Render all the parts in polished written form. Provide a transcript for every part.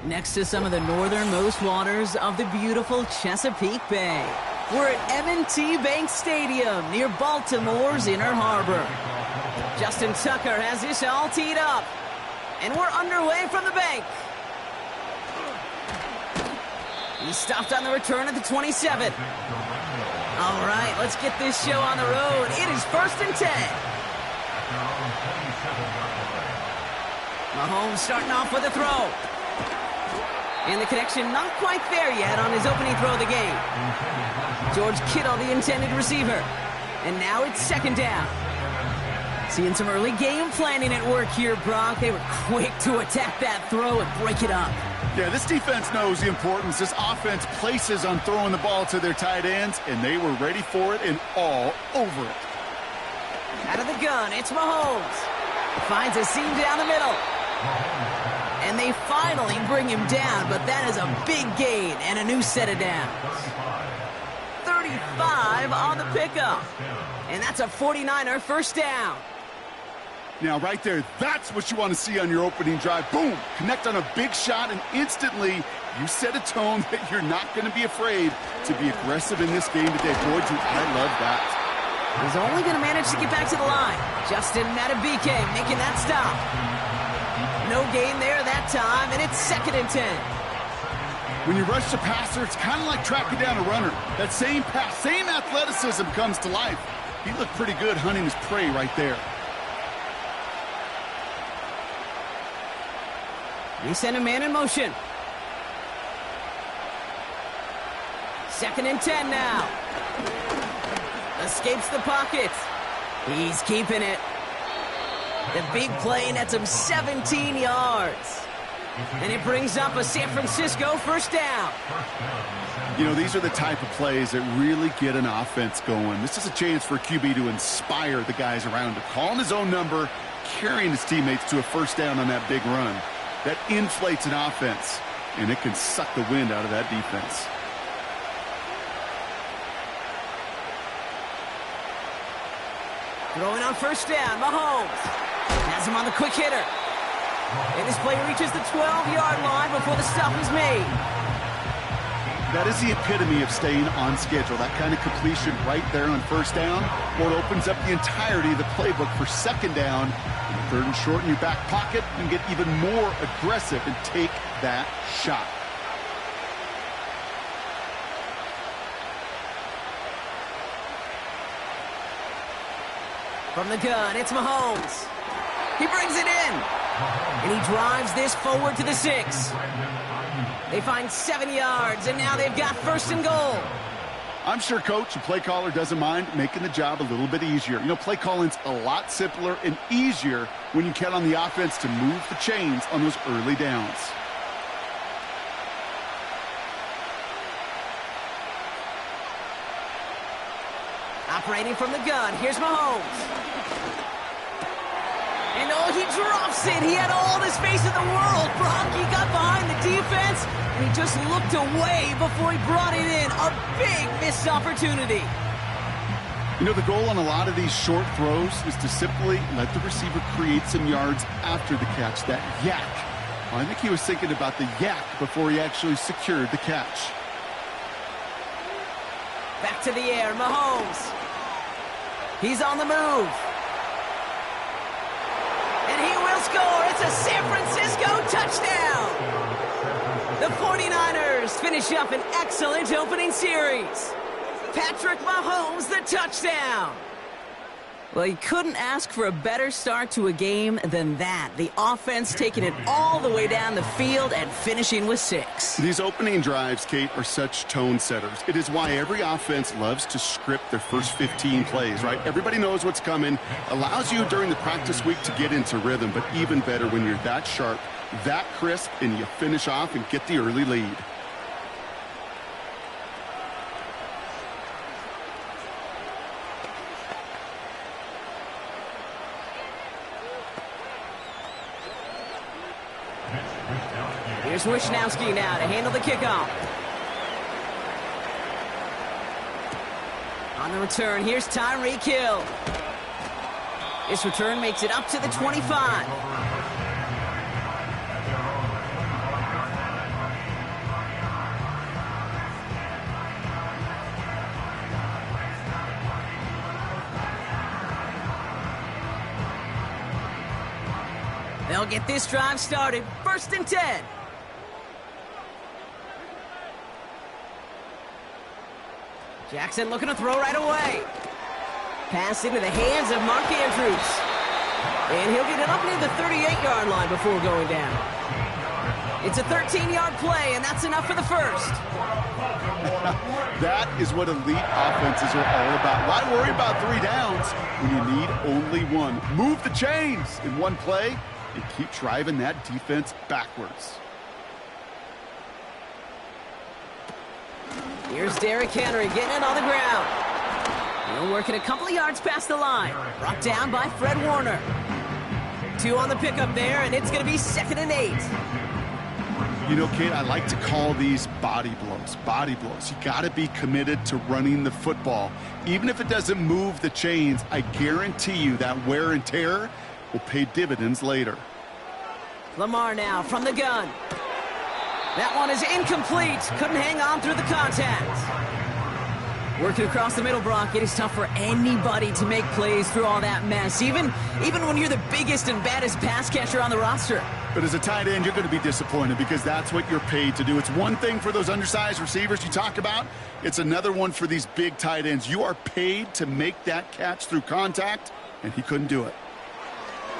Next to some of the northernmost waters of the beautiful Chesapeake Bay, we're at M&T Bank Stadium near Baltimore's Inner Harbor. Justin Tucker has this all teed up, and we're underway from the bank. He stopped on the return at the 27. All right, let's get this show on the road. It is 1st and 10. Mahomes starting off with a throw. And the connection not quite there yet on his opening throw of the game. George Kittle, the intended receiver. And now it's 2nd down. Seeing some early game planning at work here, Brock. They were quick to attack that throw and break it up. Yeah, this defense knows the importance this offense places on throwing the ball to their tight ends, and they were ready for it and all over it. Out of the gun, it's Mahomes. Finds a seam down the middle. And they finally bring him down, but that is a big gain and a new set of downs. 35 on the pickup. And that's a 49er first down. Now, right there, that's what you want to see on your opening drive. Boom! Connect on a big shot, and instantly you set a tone that you're not going to be afraid to be aggressive in this game today. Boy, I love that. He's only going to manage to get back to the line. Justin Matabike making that stop. No gain there that time, and it's 2nd and 10. When you rush the passer, it's kind of like tracking down a runner. That same pass, same athleticism comes to life. He looked pretty good hunting his prey right there. He sent a man in motion. 2nd and 10 now. Escapes the pocket. He's keeping it. The big play nets him 17 yards. And it brings up a San Francisco first down. You know, these are the type of plays that really get an offense going. This is a chance for QB to inspire the guys around him. Calling his own number, carrying his teammates to a first down on that big run. That inflates an offense, and it can suck the wind out of that defense. Throwing on first down, Mahomes. Has him on the quick hitter. And this play reaches the 12-yard line before the stop is made. That is the epitome of staying on schedule. That kind of completion right there on first down. Or it opens up the entirety of the playbook for 2nd down. And 3rd and short in your back pocket. You can get even more aggressive and take that shot. From the gun, it's Mahomes. He brings it in. And he drives this forward to the 6. They find 7 yards, and now they've got 1st and goal. I'm sure coach and play caller doesn't mind making the job a little bit easier. You know, play calling's a lot simpler and easier when you count on the offense to move the chains on those early downs. Operating from the gun, here's Mahomes. And oh, he drops it. He had all the space in the world. Brock, he got behind the defense, and he just looked away before he brought it in. A big missed opportunity. You know, the goal on a lot of these short throws is to simply let the receiver create some yards after the catch, that yak. Well, I think he was thinking about the yak before he actually secured the catch. Back to the air, Mahomes. He's on the move. And he will score. It's a San Francisco touchdown. The 49ers finish up an excellent opening series. Patrick Mahomes, the touchdown. Well, you couldn't ask for a better start to a game than that. The offense taking it all the way down the field and finishing with 6. These opening drives, Kate, are such tone setters. It is why every offense loves to script their first 15 plays, right? Everybody knows what's coming. Allows you during the practice week to get into rhythm, but even better when you're that sharp, that crisp, and you finish off and get the early lead. Here's Wisnowski now to handle the kickoff. On the return, here's Tyreek Hill. This return makes it up to the 25. They'll get this drive started. 1st and 10. Jackson looking to throw right away. Pass into the hands of Mark Andrews. And he'll get it up near the 38-yard line before going down. It's a 13-yard play, and that's enough for the first. That is what elite offenses are all about. Why worry about 3 downs when you need only one? Move the chains in one play and keep driving that defense backwards. Here's Derrick Henry getting it on the ground. He'll work it a couple of yards past the line. Brought down by Fred Warner. 2 on the pickup there, and it's going to be 2nd and 8. You know, Kate, I like to call these body blows. Body blows. You got to be committed to running the football. Even if it doesn't move the chains, I guarantee you that wear and tear will pay dividends later. Lamar now from the gun. That one is incomplete. Couldn't hang on through the contact. Working across the middle, Brock. It is tough for anybody to make plays through all that mess, even when you're the biggest and baddest pass catcher on the roster. But as a tight end, you're going to be disappointed because that's what you're paid to do. It's one thing for those undersized receivers you talk about. It's another one for these big tight ends. You are paid to make that catch through contact, and he couldn't do it.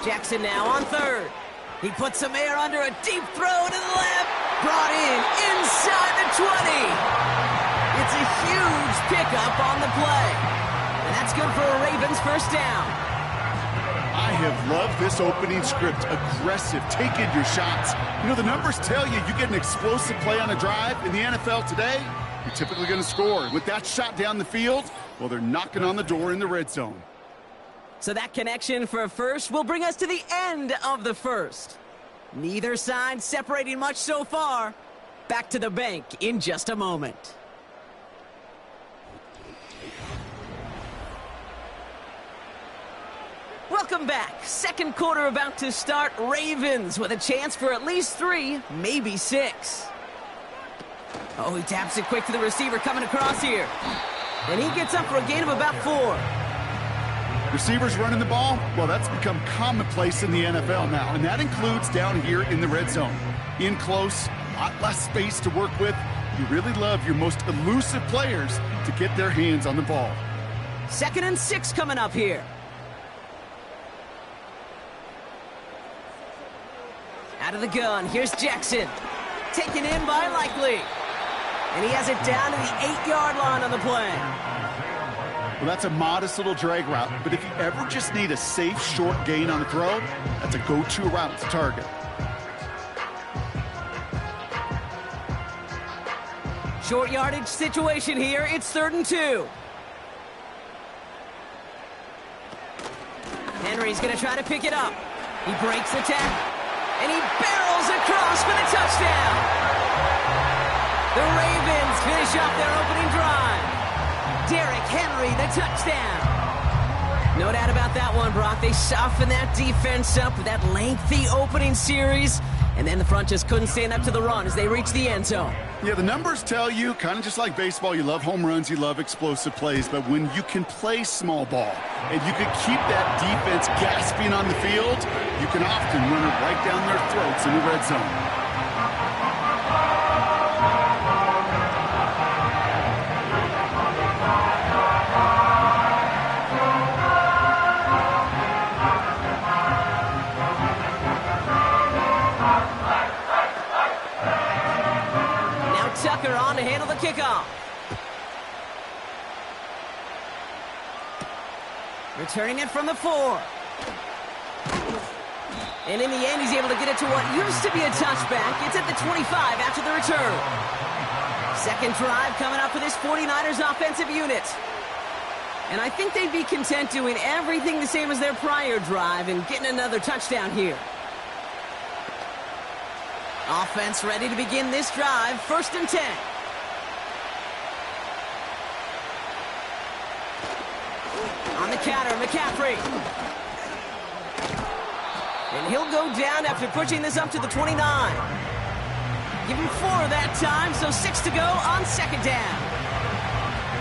Jackson now on 3rd. He puts some air under a deep throw to the left. Brought in inside the 20. It's a huge pickup on the play. And that's good for a Ravens first down. I have loved this opening script. Aggressive, taking your shots. You know, the numbers tell you get an explosive play on a drive. In the NFL today, you're typically going to score. With that shot down the field, well, they're knocking on the door in the red zone. So that connection for a first will bring us to the end of the first. Neither side separating much so far. Back to the bank in just a moment. Welcome back. Second quarter about to start. Ravens with a chance for at least 3, maybe 6. Oh, he taps it quick to the receiver coming across here. And he gets up for a gain of about 4. Receivers running the ball, well, that's become commonplace in the NFL now, and that includes down here in the red zone. In close, a lot less space to work with. You really love your most elusive players to get their hands on the ball. 2nd and 6 coming up here. Out of the gun, here's Jackson. Taken in by Likely. And he has it down to the 8-yard line on the play. Well, that's a modest little drag route, but if you ever just need a safe, short gain on the throw, that's a go-to route to target. Short yardage situation here. It's 3rd and 2. Henry's going to try to pick it up. He breaks the tackle. And he barrels across for the touchdown. The Ravens finish off their opening drive. Derrick Henry, the touchdown. No doubt about that one, Brock. They softened that defense up with that lengthy opening series. And then the front just couldn't stand up to the run as they reached the end zone. Yeah, the numbers tell you, kind of just like baseball, you love home runs, you love explosive plays. But when you can play small ball and you can keep that defense gasping on the field, you can often run it right down their throats in the red zone. Tucker on to handle the kickoff. Returning it from the 4. And in the end, he's able to get it to what used to be a touchback. It's at the 25 after the return. Second drive coming up for this 49ers offensive unit. And I think they'd be content doing everything the same as their prior drive and getting another touchdown here. Offense ready to begin this drive. 1st and 10. On the counter, McCaffrey. And he'll go down after pushing this up to the 29. Give him 4 that time, so 6 to go on second down.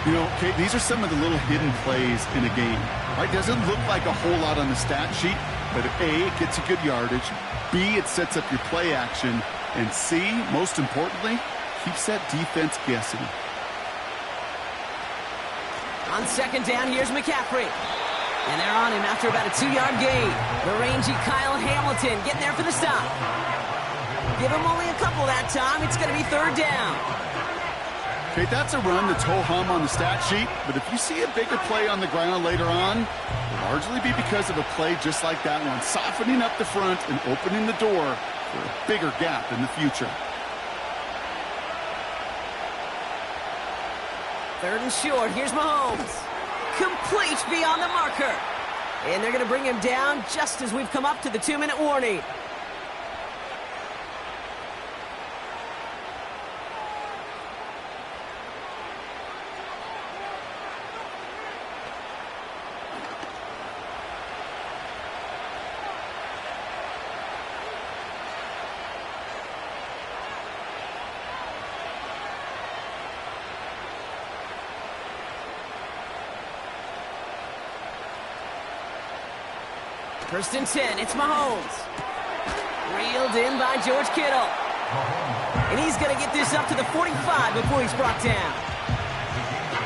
You know, Kate, these are some of the little hidden plays in a game. Right? Doesn't look like a whole lot on the stat sheet, but A, it gets you good yardage. B, it sets up your play action. And C, most importantly, keeps that defense guessing. On second down, here's McCaffrey. And they're on him after about a 2-yard gain. The rangy Kyle Hamilton getting there for the stop. Give him only a couple that time. It's going to be third down. Okay, that's a run that's ho-hum on the stat sheet, but if you see a bigger play on the ground later on, it'll largely be because of a play just like that one, softening up the front and opening the door for a bigger gap in the future. Third and short, here's Mahomes. Complete beyond the marker. And they're going to bring him down just as we've come up to the 2-minute warning. First and 10, it's Mahomes. Reeled in by George Kittle. And he's going to get this up to the 45 before he's brought down.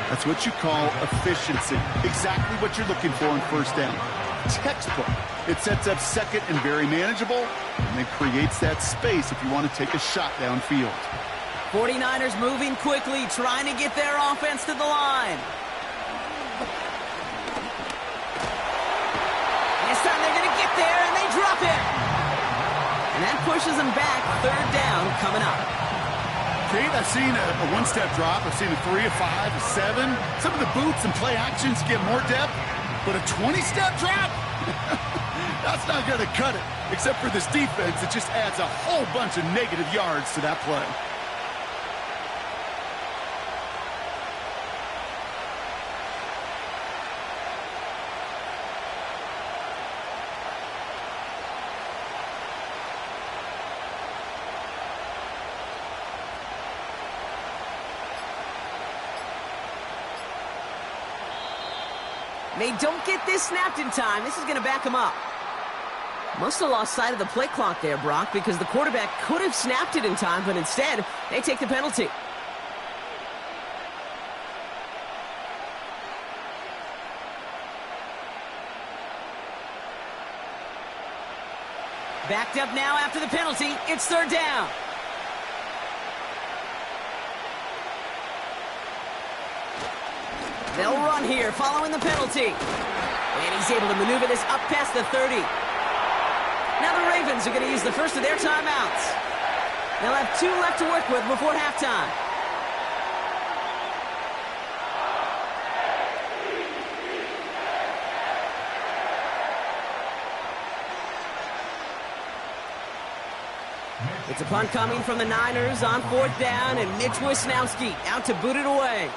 That's what you call efficiency. Exactly what you're looking for in first down. Textbook. It sets up second and very manageable, and then creates that space if you want to take a shot downfield. 49ers moving quickly, trying to get their offense to the line. This time they're going to get there, and they drop it. And that pushes them back. Third down coming up. Kate, I've seen a one-step drop. I've seen a 3, a 5, a 7. Some of the boots and play actions get more depth, but a 20-step drop? That's not going to cut it, except for this defense that just adds a whole bunch of negative yards to that play. They don't get this snapped in time. This is going to back them up. Must have lost sight of the play clock there, Brock, because the quarterback could have snapped it in time, but instead, they take the penalty. Backed up now after the penalty. It's third down. They'll run here following the penalty. And he's able to maneuver this up past the 30. Now the Ravens are going to use the first of their timeouts. They'll have 2 left to work with before halftime. It's a punt coming from the Niners on fourth down, and Mitch Wisnowski out to boot it away.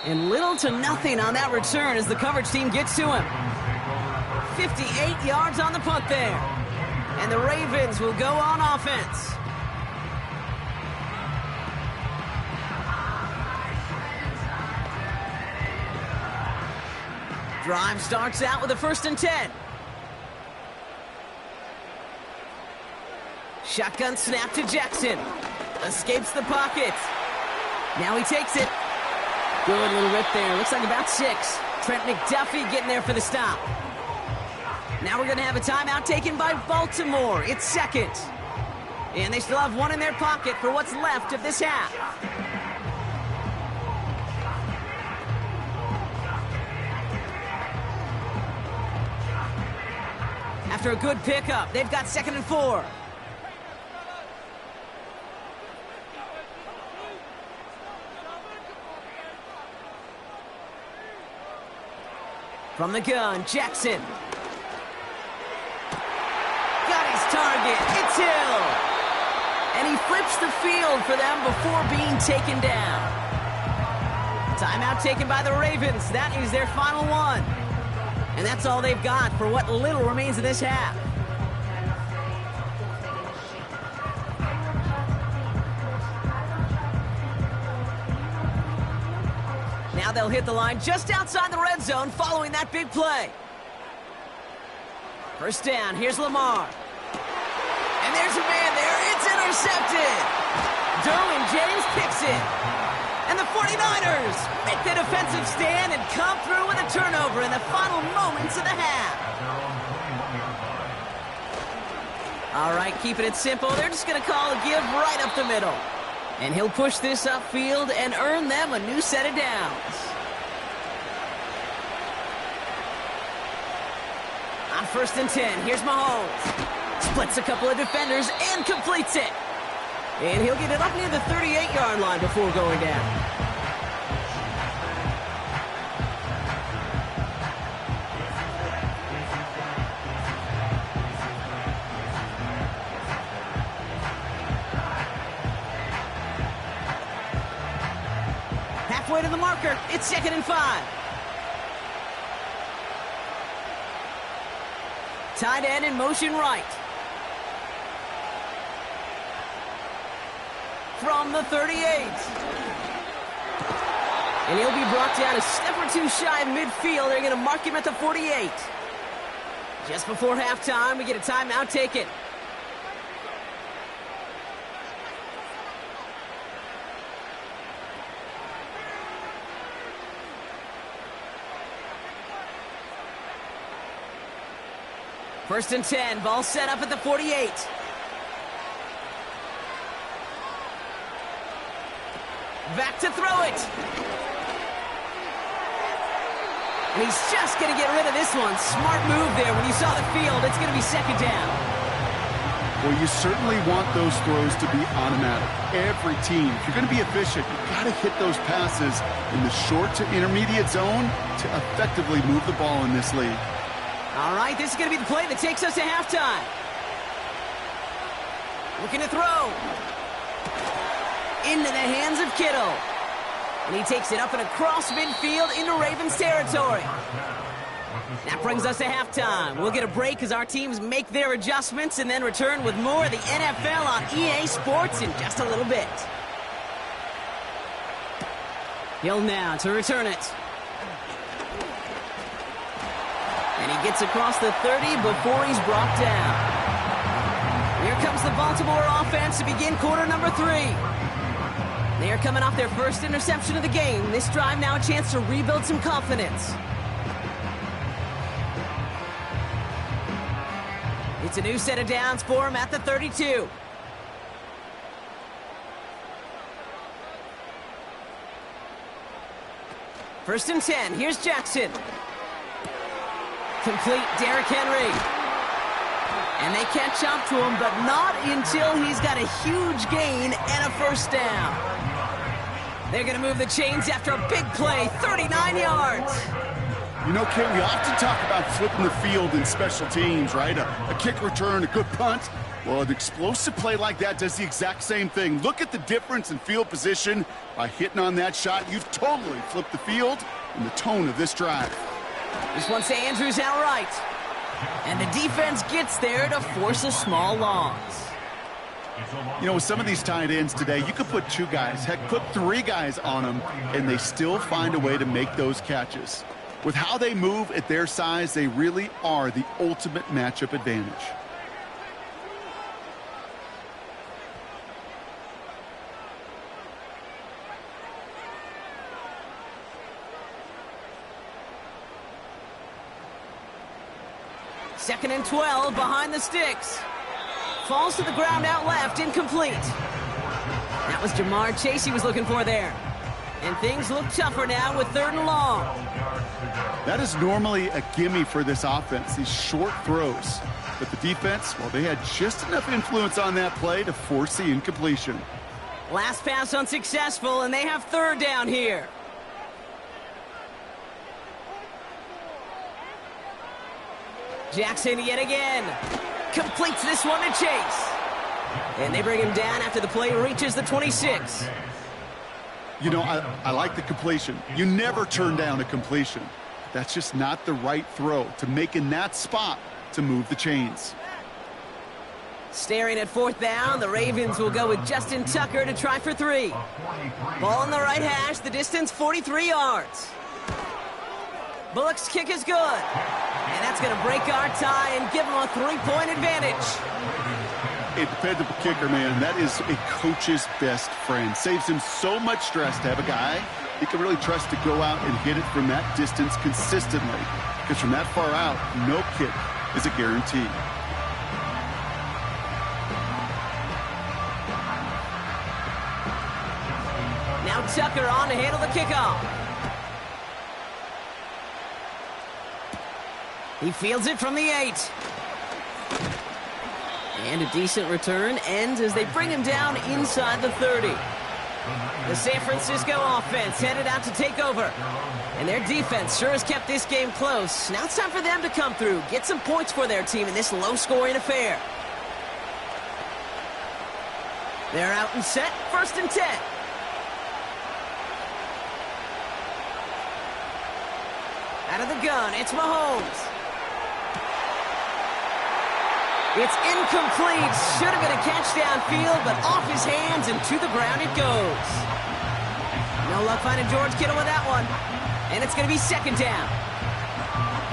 And little to nothing on that return as the coverage team gets to him. 58 yards on the punt there. And the Ravens will go on offense. Drive starts out with a 1st and 10. Shotgun snap to Jackson. Escapes the pocket. Now he takes it. Good little rip there. Looks like about 6. Trent McDuffie getting there for the stop. Now we're going to have a timeout taken by Baltimore. It's second. And they still have 1 in their pocket for what's left of this half. After a good pickup, they've got 2nd and 4. From the gun, Jackson. Got his target. It's Hill. And he flips the field for them before being taken down. Timeout taken by the Ravens. That is their final one. And that's all they've got for what little remains of this half. Now they'll hit the line just outside the red zone following that big play. First down, here's Lamar. And there's a man there. It's intercepted. Derwin James picks it. And the 49ers make the defensive stand and come through with a turnover in the final moments of the half. All right, keeping it simple. They're just going to call a give right up the middle. And he'll push this upfield and earn them a new set of downs. On 1st and 10, here's Mahomes. Splits a couple of defenders and completes it. And he'll get it up near the 38-yard line before going down. Halfway to the marker, it's 2nd and 5. Tight end in motion right. From the 38. And he'll be brought down a step or two shy of midfield. They're going to mark him at the 48. Just before halftime, we get a timeout taken. First and 10, ball set up at the 48. Back to throw it. And he's just going to get rid of this one. Smart move there. When you saw the field, it's going to be 2nd down. Well, you certainly want those throws to be automatic. Every team, if you're going to be efficient, you've got to hit those passes in the short to intermediate zone to effectively move the ball in this league. All right, this is going to be the play that takes us to halftime. Looking to throw. Into the hands of Kittle. And he takes it up and across midfield into Ravens territory. That brings us to halftime. We'll get a break as our teams make their adjustments and then return with more of the NFL on EA Sports in just a little bit. Hill now to return it. And he gets across the 30 before he's brought down. Here comes the Baltimore offense to begin quarter number 3. They are coming off their first interception of the game. This drive now a chance to rebuild some confidence. It's a new set of downs for him at the 32. First and 10, here's Jackson. Complete Derrick Henry. And they catch up to him, but not until he's got a huge gain and a first down. They're going to move the chains after a big play, 39 yards. You know, Ken, we often talk about flipping the field in special teams, right? A kick return, a good punt. Well, an explosive play like that does the exact same thing. Look at the difference in field position. By hitting on that shot, you've totally flipped the field and the tone of this drive. This one's to Andrews outright. And the defense gets there to force a small loss. You know, with some of these tight ends today, you could put 2 guys, heck, put 3 guys on them, and they still find a way to make those catches. With how they move at their size, they really are the ultimate matchup advantage. Second and 12 behind the sticks. Falls to the ground out left, incomplete. That was Jamar Chase he was looking for there. And things look tougher now with 3rd and long. That is normally a gimme for this offense, these short throws. But the defense, well, they had just enough influence on that play to force the incompletion. Last pass unsuccessful, and they have 3rd down here. Jackson yet again. Completes this one to Chase. And they bring him down after the play reaches the 26. You know, I like the completion. You never turn down a completion. That's just not the right throw to make in that spot to move the chains. Staring at 4th down, the Ravens will go with Justin Tucker to try for 3. Ball on the right hash, the distance 43 yards. Bullock's kick is good. And that's going to break our tie and give them a 3-point advantage. A dependable kicker, man. That is a coach's best friend. Saves him so much stress to have a guy he can really trust to go out and hit it from that distance consistently. Because from that far out, no kick is a guarantee. Now Tucker on to handle the kickoff. He fields it from the 8. And a decent return ends as they bring him down inside the 30. The San Francisco offense headed out to take over. And their defense sure has kept this game close. Now it's time for them to come through, get some points for their team in this low-scoring affair. They're out and set, 1st and 10. Out of the gun, it's Mahomes. It's incomplete. Should have been a catch downfield, but off his hands and to the ground it goes. No luck finding George Kittle with that one. And it's going to be 2nd down.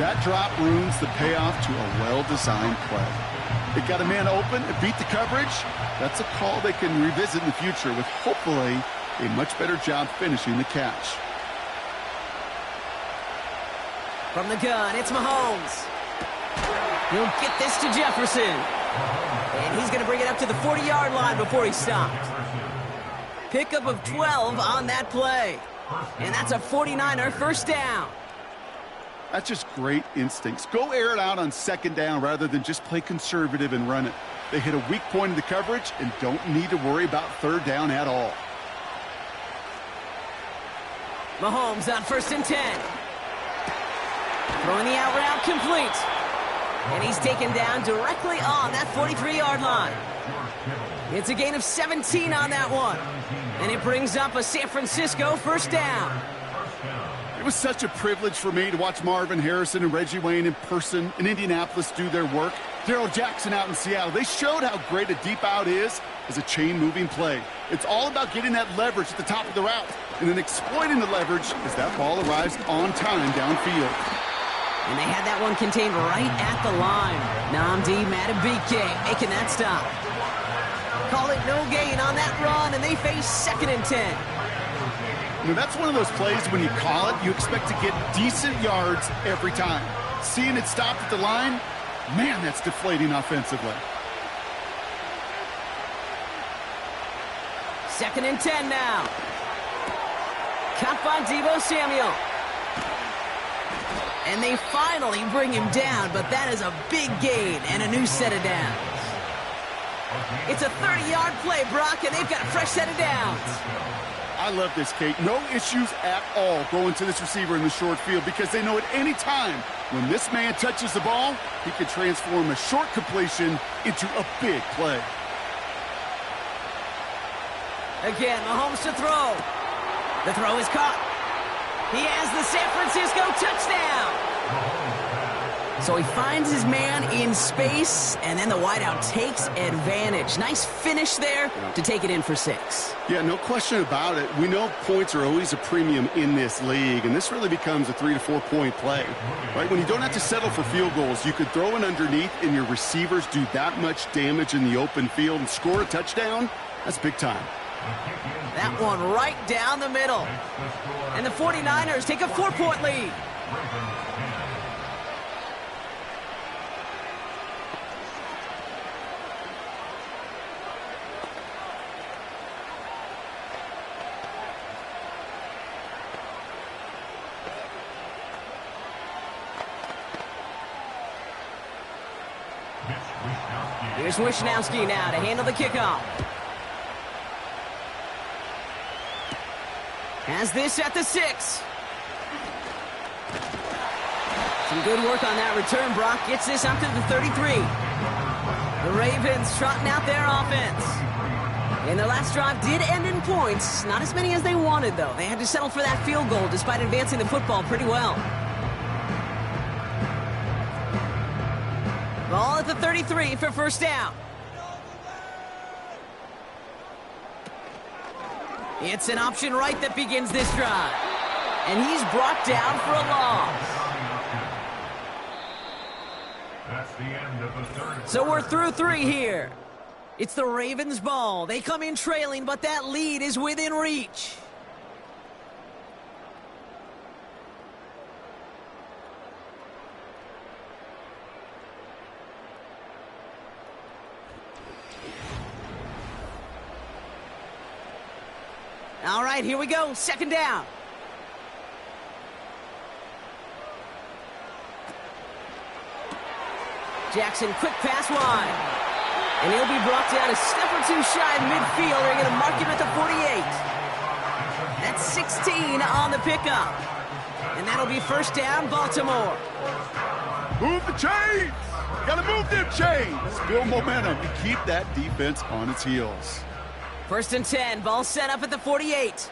That drop ruins the payoff to a well-designed play. They got a man open, it beat the coverage. That's a call they can revisit in the future with hopefully a much better job finishing the catch. From the gun, it's Mahomes. He'll get this to Jefferson. And he's going to bring it up to the 40-yard line before he stopped. Pickup of 12 on that play. And that's a 49er 1st down. That's just great instincts. Go air it out on 2nd down rather than just play conservative and run it. They hit a weak point in the coverage and don't need to worry about 3rd down at all. Mahomes on 1st and 10. Throwing the out route complete. And he's taken down directly on that 43-yard line. It's a gain of 17 on that one. And it brings up a San Francisco 1st down. It was such a privilege for me to watch Marvin Harrison and Reggie Wayne in person in Indianapolis do their work. Darrell Jackson out in Seattle. They showed how great a deep out is as a chain-moving play. It's all about getting that leverage at the top of the route and then exploiting the leverage as that ball arrives on time downfield. And they had that one contained right at the line. Nnamdi Madubuike making that stop. Call it no gain on that run, and they face 2nd and 10. You know, that's one of those plays when you call it, you expect to get decent yards every time. Seeing it stopped at the line, man, that's deflating offensively. 2nd and 10 now. Caught by Deebo Samuel. And they finally bring him down, but that is a big gain and a new set of downs. It's a 30-yard play, Brock, and they've got a fresh set of downs. I love this, Kate. No issues at all going to this receiver in the short field because they know at any time when this man touches the ball, he can transform a short completion into a big play. Again, Mahomes to throw. The throw is caught. He has the San Francisco touchdown. So he finds his man in space, and then the wideout takes advantage. Nice finish there to take it in for 6. Yeah, no question about it. We know points are always a premium in this league, and this really becomes a 3 to 4 point play. Right? When you don't have to settle for field goals, you could throw it underneath, and your receivers do that much damage in the open field and score a touchdown. That's big time. That one right down the middle. And the 49ers take a 4-point lead. Here's Wishnowski now to handle the kickoff. Has this at the 6. Some good work on that return. Brock gets this up to the 33. The Ravens trotting out their offense. And their last drive did end in points. Not as many as they wanted, though. They had to settle for that field goal despite advancing the football pretty well. Ball at the 33 for first down. It's an option right that begins this drive. And he's brought down for a loss. That's the end of the third. So we're through 3 here. It's the Ravens' ball. They come in trailing, but that lead is within reach. All right, here we go. Second down. Jackson, quick pass wide. And he'll be brought down a step or two shy of midfield. They're going to mark him at the 48. That's 16 on the pickup. And that'll be first down, Baltimore. Move the chains! Gotta move them chains! Build momentum and keep that defense on its heels. First and 10, ball set up at the 48.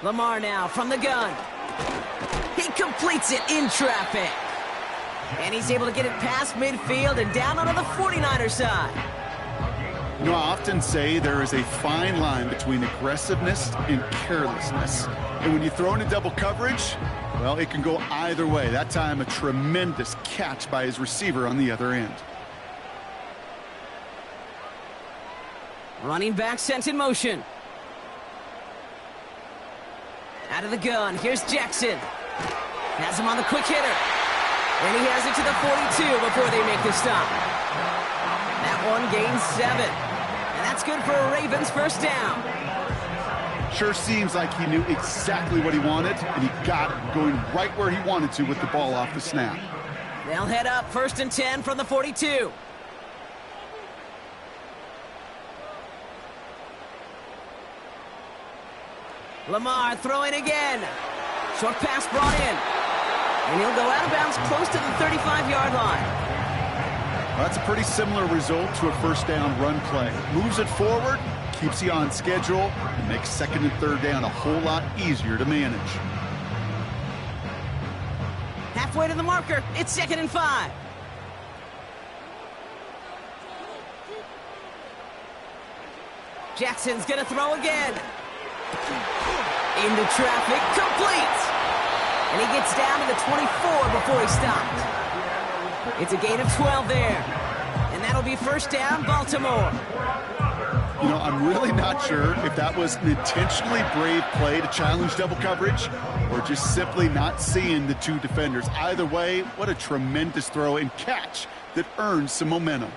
Lamar now from the gun. He completes it in traffic. And he's able to get it past midfield and down onto the 49er side. You know, I often say there is a fine line between aggressiveness and carelessness. And when you throw into double coverage, well, it can go either way. That time, a tremendous catch by his receiver on the other end. Running back sent in motion. Out of the gun, here's Jackson. Has him on the quick hitter. And he has it to the 42 before they make the stop. That one gains 7. And that's good for a Ravens first down. Sure seems like he knew exactly what he wanted, and he got it going right where he wanted to with the ball off the snap. They'll head up first and 10 from the 42. Lamar throwing again. Short pass brought in. And he'll go out of bounds close to the 35-yard line. Well, that's a pretty similar result to a first down run play. Moves it forward, keeps you on schedule, and makes second and third down a whole lot easier to manage. Halfway to the marker, it's second and 5. Jackson's gonna throw again. Into traffic, complete. And he gets down to the 24 before he stopped. It's a gain of 12 there. And that'll be first down, Baltimore. You know, I'm really not sure if that was an intentionally brave play to challenge double coverage or just simply not seeing the two defenders. Either way, what a tremendous throw and catch that earns some momentum.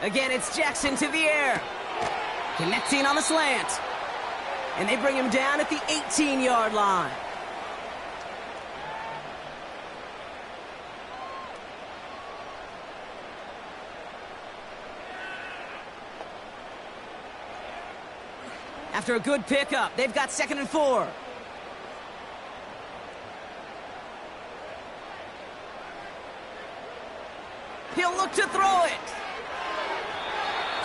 Again, it's Jackson to the air. Connecting on the slant. And they bring him down at the 18-yard line. After a good pickup, they've got second and 4. He'll look to throw it.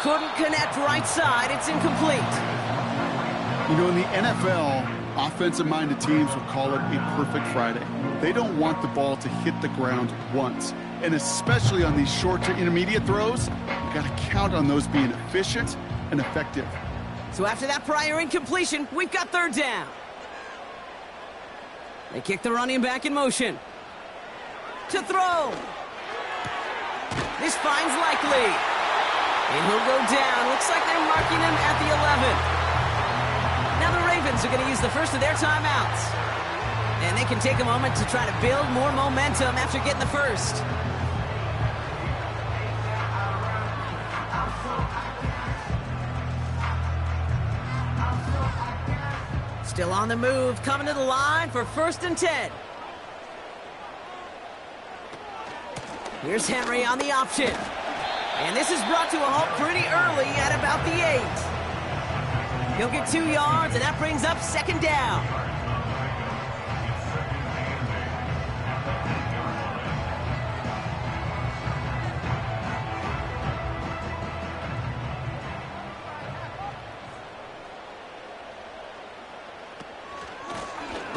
Couldn't connect right side. It's incomplete. You know, in the NFL, offensive-minded teams will call it a perfect Friday. They don't want the ball to hit the ground once. And especially on these short to intermediate throws, you got to count on those being efficient and effective. So after that prior incompletion, we've got third down. They kick the running back in motion. To throw. This finds Likely. And he'll go down. Looks like they're marking him at the 11. Now the Ravens are going to use the first of their timeouts. And they can take a moment to try to build more momentum after getting the first. Still on the move, coming to the line for first and 10. Here's Henry on the option. And this is brought to a halt pretty early at about the 8. He'll get 2 yards, and that brings up second down.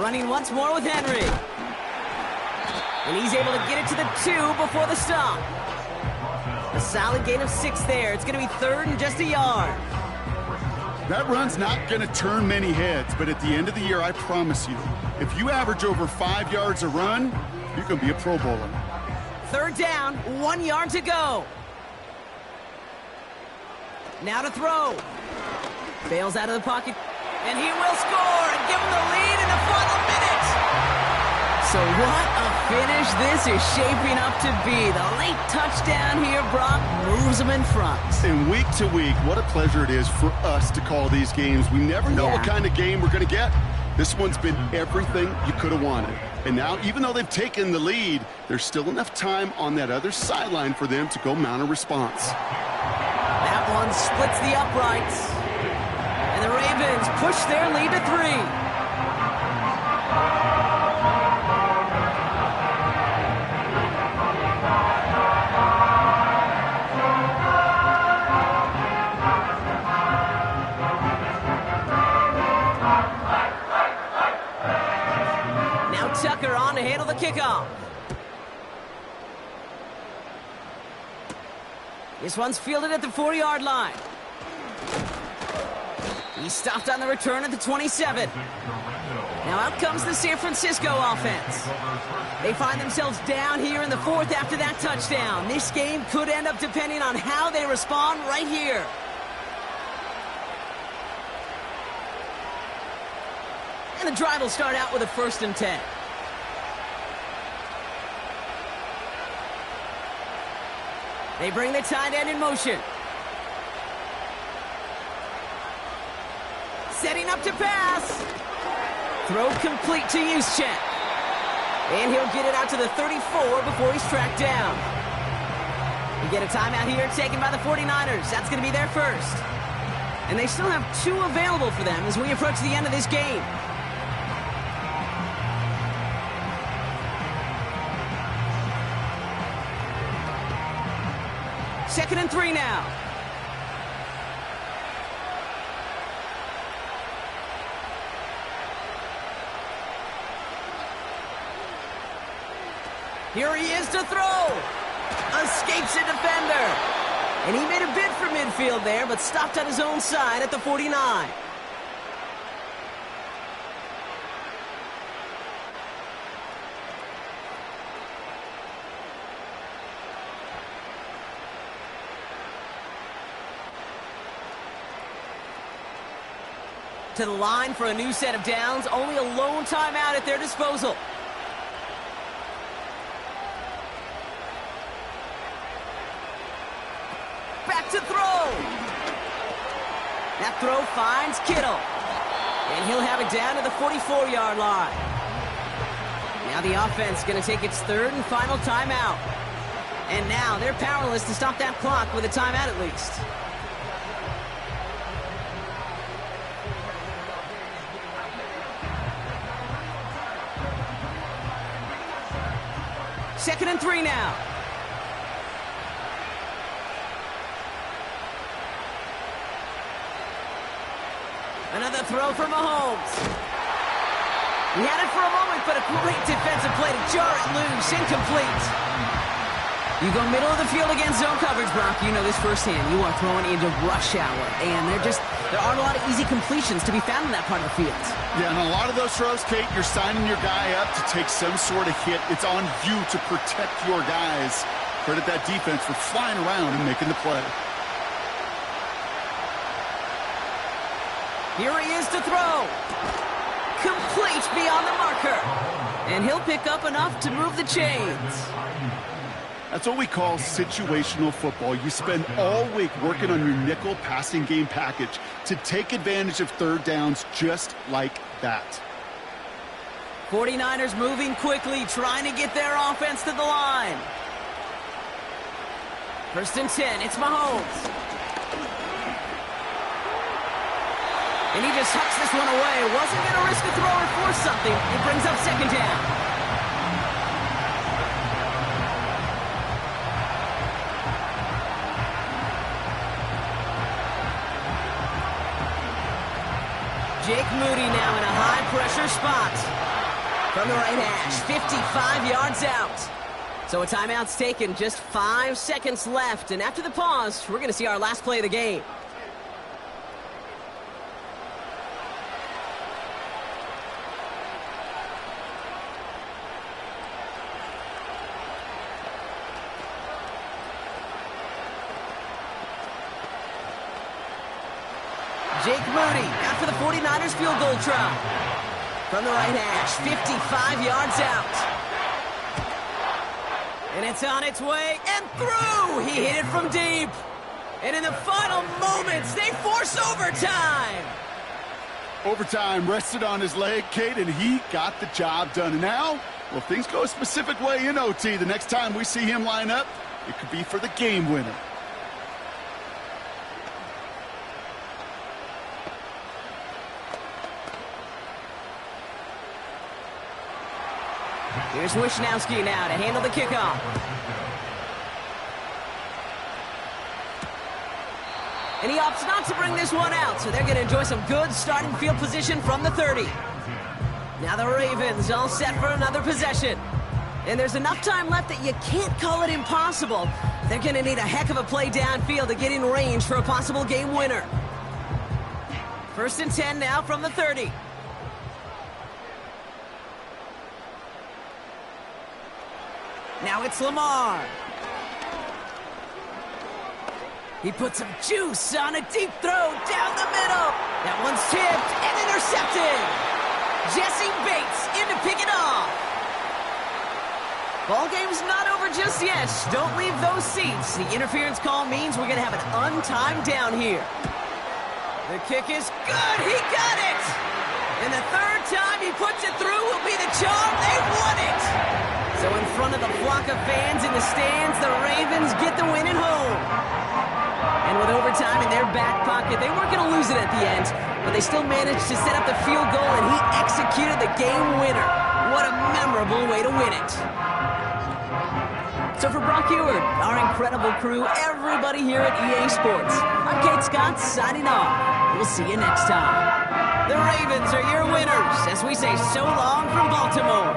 Running once more with Henry. And he's able to get it to the 2 before the stop. A solid gain of 6 there. It's going to be 3rd and just a yard. That run's not going to turn many heads, but at the end of the year, I promise you, if you average over 5 yards a run, you can be a Pro Bowler. 3rd down, 1 yard to go. Now to throw. Bails out of the pocket, and he will score and give him the lead in the final minute. So what a finish this is shaping up to be. The late touchdown here, Brock, moves them in front. And week to week, what a pleasure it is for us to call these games. We never know what kind of game we're going to get. This one's been everything you could have wanted. And now, even though they've taken the lead, there's still enough time on that other sideline for them to go mount a response. That one splits the uprights. And the Ravens push their lead to 3. Tucker on to handle the kickoff. This one's fielded at the 4-yard line. He stopped on the return at the 27. Now out comes the San Francisco offense. They find themselves down here in the 4th after that touchdown. This game could end up depending on how they respond right here. And the drive will start out with a 1st and 10. They bring the tight end in motion. Setting up to pass. Throw complete to Juszczyk. And he'll get it out to the 34 before he's tracked down. We get a timeout here taken by the 49ers. That's going to be their first. And they still have 2 available for them as we approach the end of this game. Second and 3 now. Here he is to throw. Escapes a defender. And he made a bid for midfield there, but stopped on his own side at the 49. To the line for a new set of downs. Only a lone timeout at their disposal. Back to throw. That throw finds Kittle. And he'll have it down to the 44-yard line. Now the offense going to take its 3rd and final timeout. And now they're powerless to stop that clock with a timeout at least. Second and 3 now. Another throw for Mahomes. He had it for a moment, but a great defensive play to jar it loose. Incomplete. You go middle of the field against zone coverage, Brock. You know this firsthand. You are throwing into rush hour, and there aren't a lot of easy completions to be found in that part of the field. Yeah, and a lot of those throws, Kate, you're signing your guy up to take some sort of hit. It's on you to protect your guys. Credit that defense for flying around and making the play. Here he is to throw. Complete beyond the marker. And he'll pick up enough to move the chains. That's what we call situational football. You spend all week working on your nickel passing game package to take advantage of 3rd downs just like that. 49ers moving quickly, trying to get their offense to the line. 1st and 10, it's Mahomes. And he just hucks this one away. Wasn't going to risk a throw or force something. It brings up 2nd down. Jake Moody now in a high-pressure spot. From the right hash, 55 yards out. So a timeout's taken, just 5 seconds left. And after the pause, we're going to see our last play of the game. Jake Moody after the 49ers field goal try. From the right hash, 55 yards out. And it's on its way and through. He hit it from deep. And in the final moments, they force overtime. Overtime rested on his leg, Kate, and he got the job done. And now, well, if things go a specific way in OT, the next time we see him line up, it could be for the game winner. Here's Wishnowski now to handle the kickoff. And he opts not to bring this one out, so they're going to enjoy some good starting field position from the 30. Now the Ravens all set for another possession. And there's enough time left that you can't call it impossible. They're going to need a heck of a play downfield to get in range for a possible game winner. 1st and 10 now from the 30. Now it's Lamar. He puts some juice on a deep throw down the middle. That one's tipped and intercepted. Jesse Bates in to pick it off. Ball game's not over just yet. Don't leave those seats. The interference call means we're going to have an untimed down here. The kick is good. He got it. And the 3rd time he puts it through will be the charm. They won it. So in front of the flock of fans in the stands, the Ravens get the win at home. And with overtime in their back pocket, they weren't going to lose it at the end, but they still managed to set up the field goal, and he executed the game winner. What a memorable way to win it. So for Brock Ewart, our incredible crew, everybody here at EA Sports, I'm Kate Scott signing off. We'll see you next time. The Ravens are your winners as we say so long from Baltimore.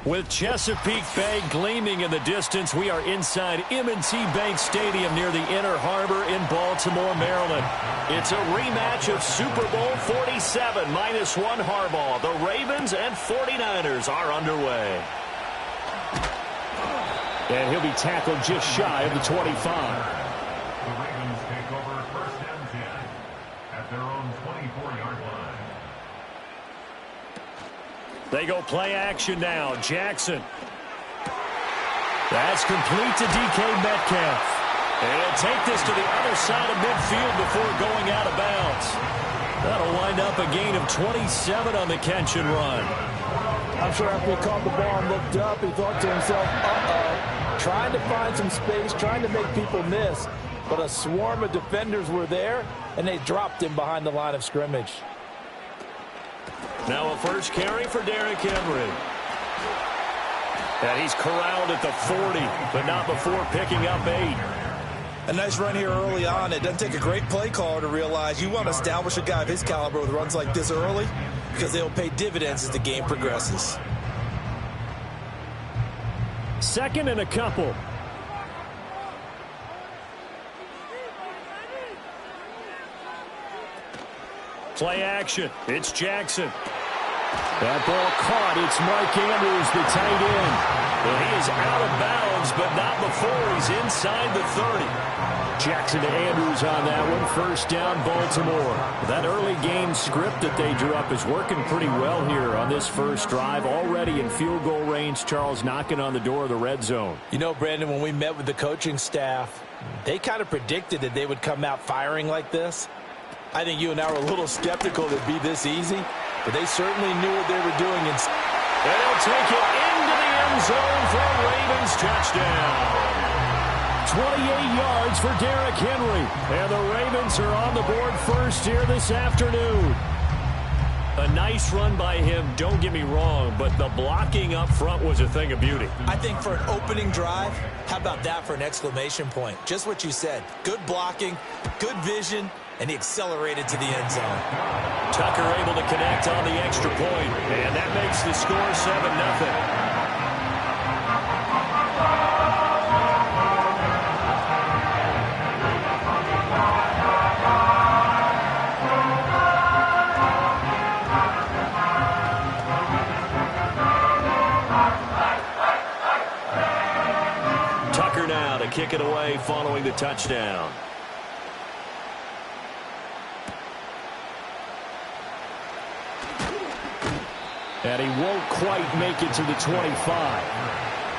With Chesapeake Bay gleaming in the distance, we are inside M&T Bank Stadium near the Inner Harbor in Baltimore, Maryland. It's a rematch of Super Bowl 47 -1 Harbaugh. The Ravens and 49ers are underway. And he'll be tackled just shy of the 25. The Ravens take over 1st and 10 at their own 24-yard line. They go play action now. Jackson. That's complete to DK Metcalf. And he'll take this to the other side of midfield before going out of bounds. That'll wind up a gain of 27 on the catch and run. I'm sure after he caught the ball and looked up, he thought to himself, uh-oh, trying to find some space, trying to make people miss. But a swarm of defenders were there, and they dropped him behind the line of scrimmage. Now a first carry for Derrick Henry. And he's corralled at the 40, but not before picking up 8. A nice run here early on. It doesn't take a great play caller to realize you want to establish a guy of his caliber with runs like this early because they'll pay dividends as the game progresses. 2nd and a couple. Play action. It's Jackson. That ball caught. It's Mark Andrews, the tight end. And he is out of bounds, but not before he's inside the 30. Jackson to Andrews on that one. 1st down, Baltimore. That early game script that they drew up is working pretty well here on this first drive. Already in field goal range, Charles knocking on the door of the red zone. You know, Brandon, when we met with the coaching staff, they kind of predicted that they would come out firing like this. I think you and I were a little skeptical that it'd be this easy, but they certainly knew what they were doing. And they'll take it into the end zone for a Ravens touchdown. 28 yards for Derrick Henry. And the Ravens are on the board first here this afternoon. A nice run by him, don't get me wrong, but the blocking up front was a thing of beauty. I think for an opening drive, how about that for an exclamation point? Just what you said. Good blocking, good vision, and he accelerated to the end zone. Tucker able to connect on the extra point, and that makes the score 7-0. Tucker now to kick it away following the touchdown. And he won't quite make it to the 25.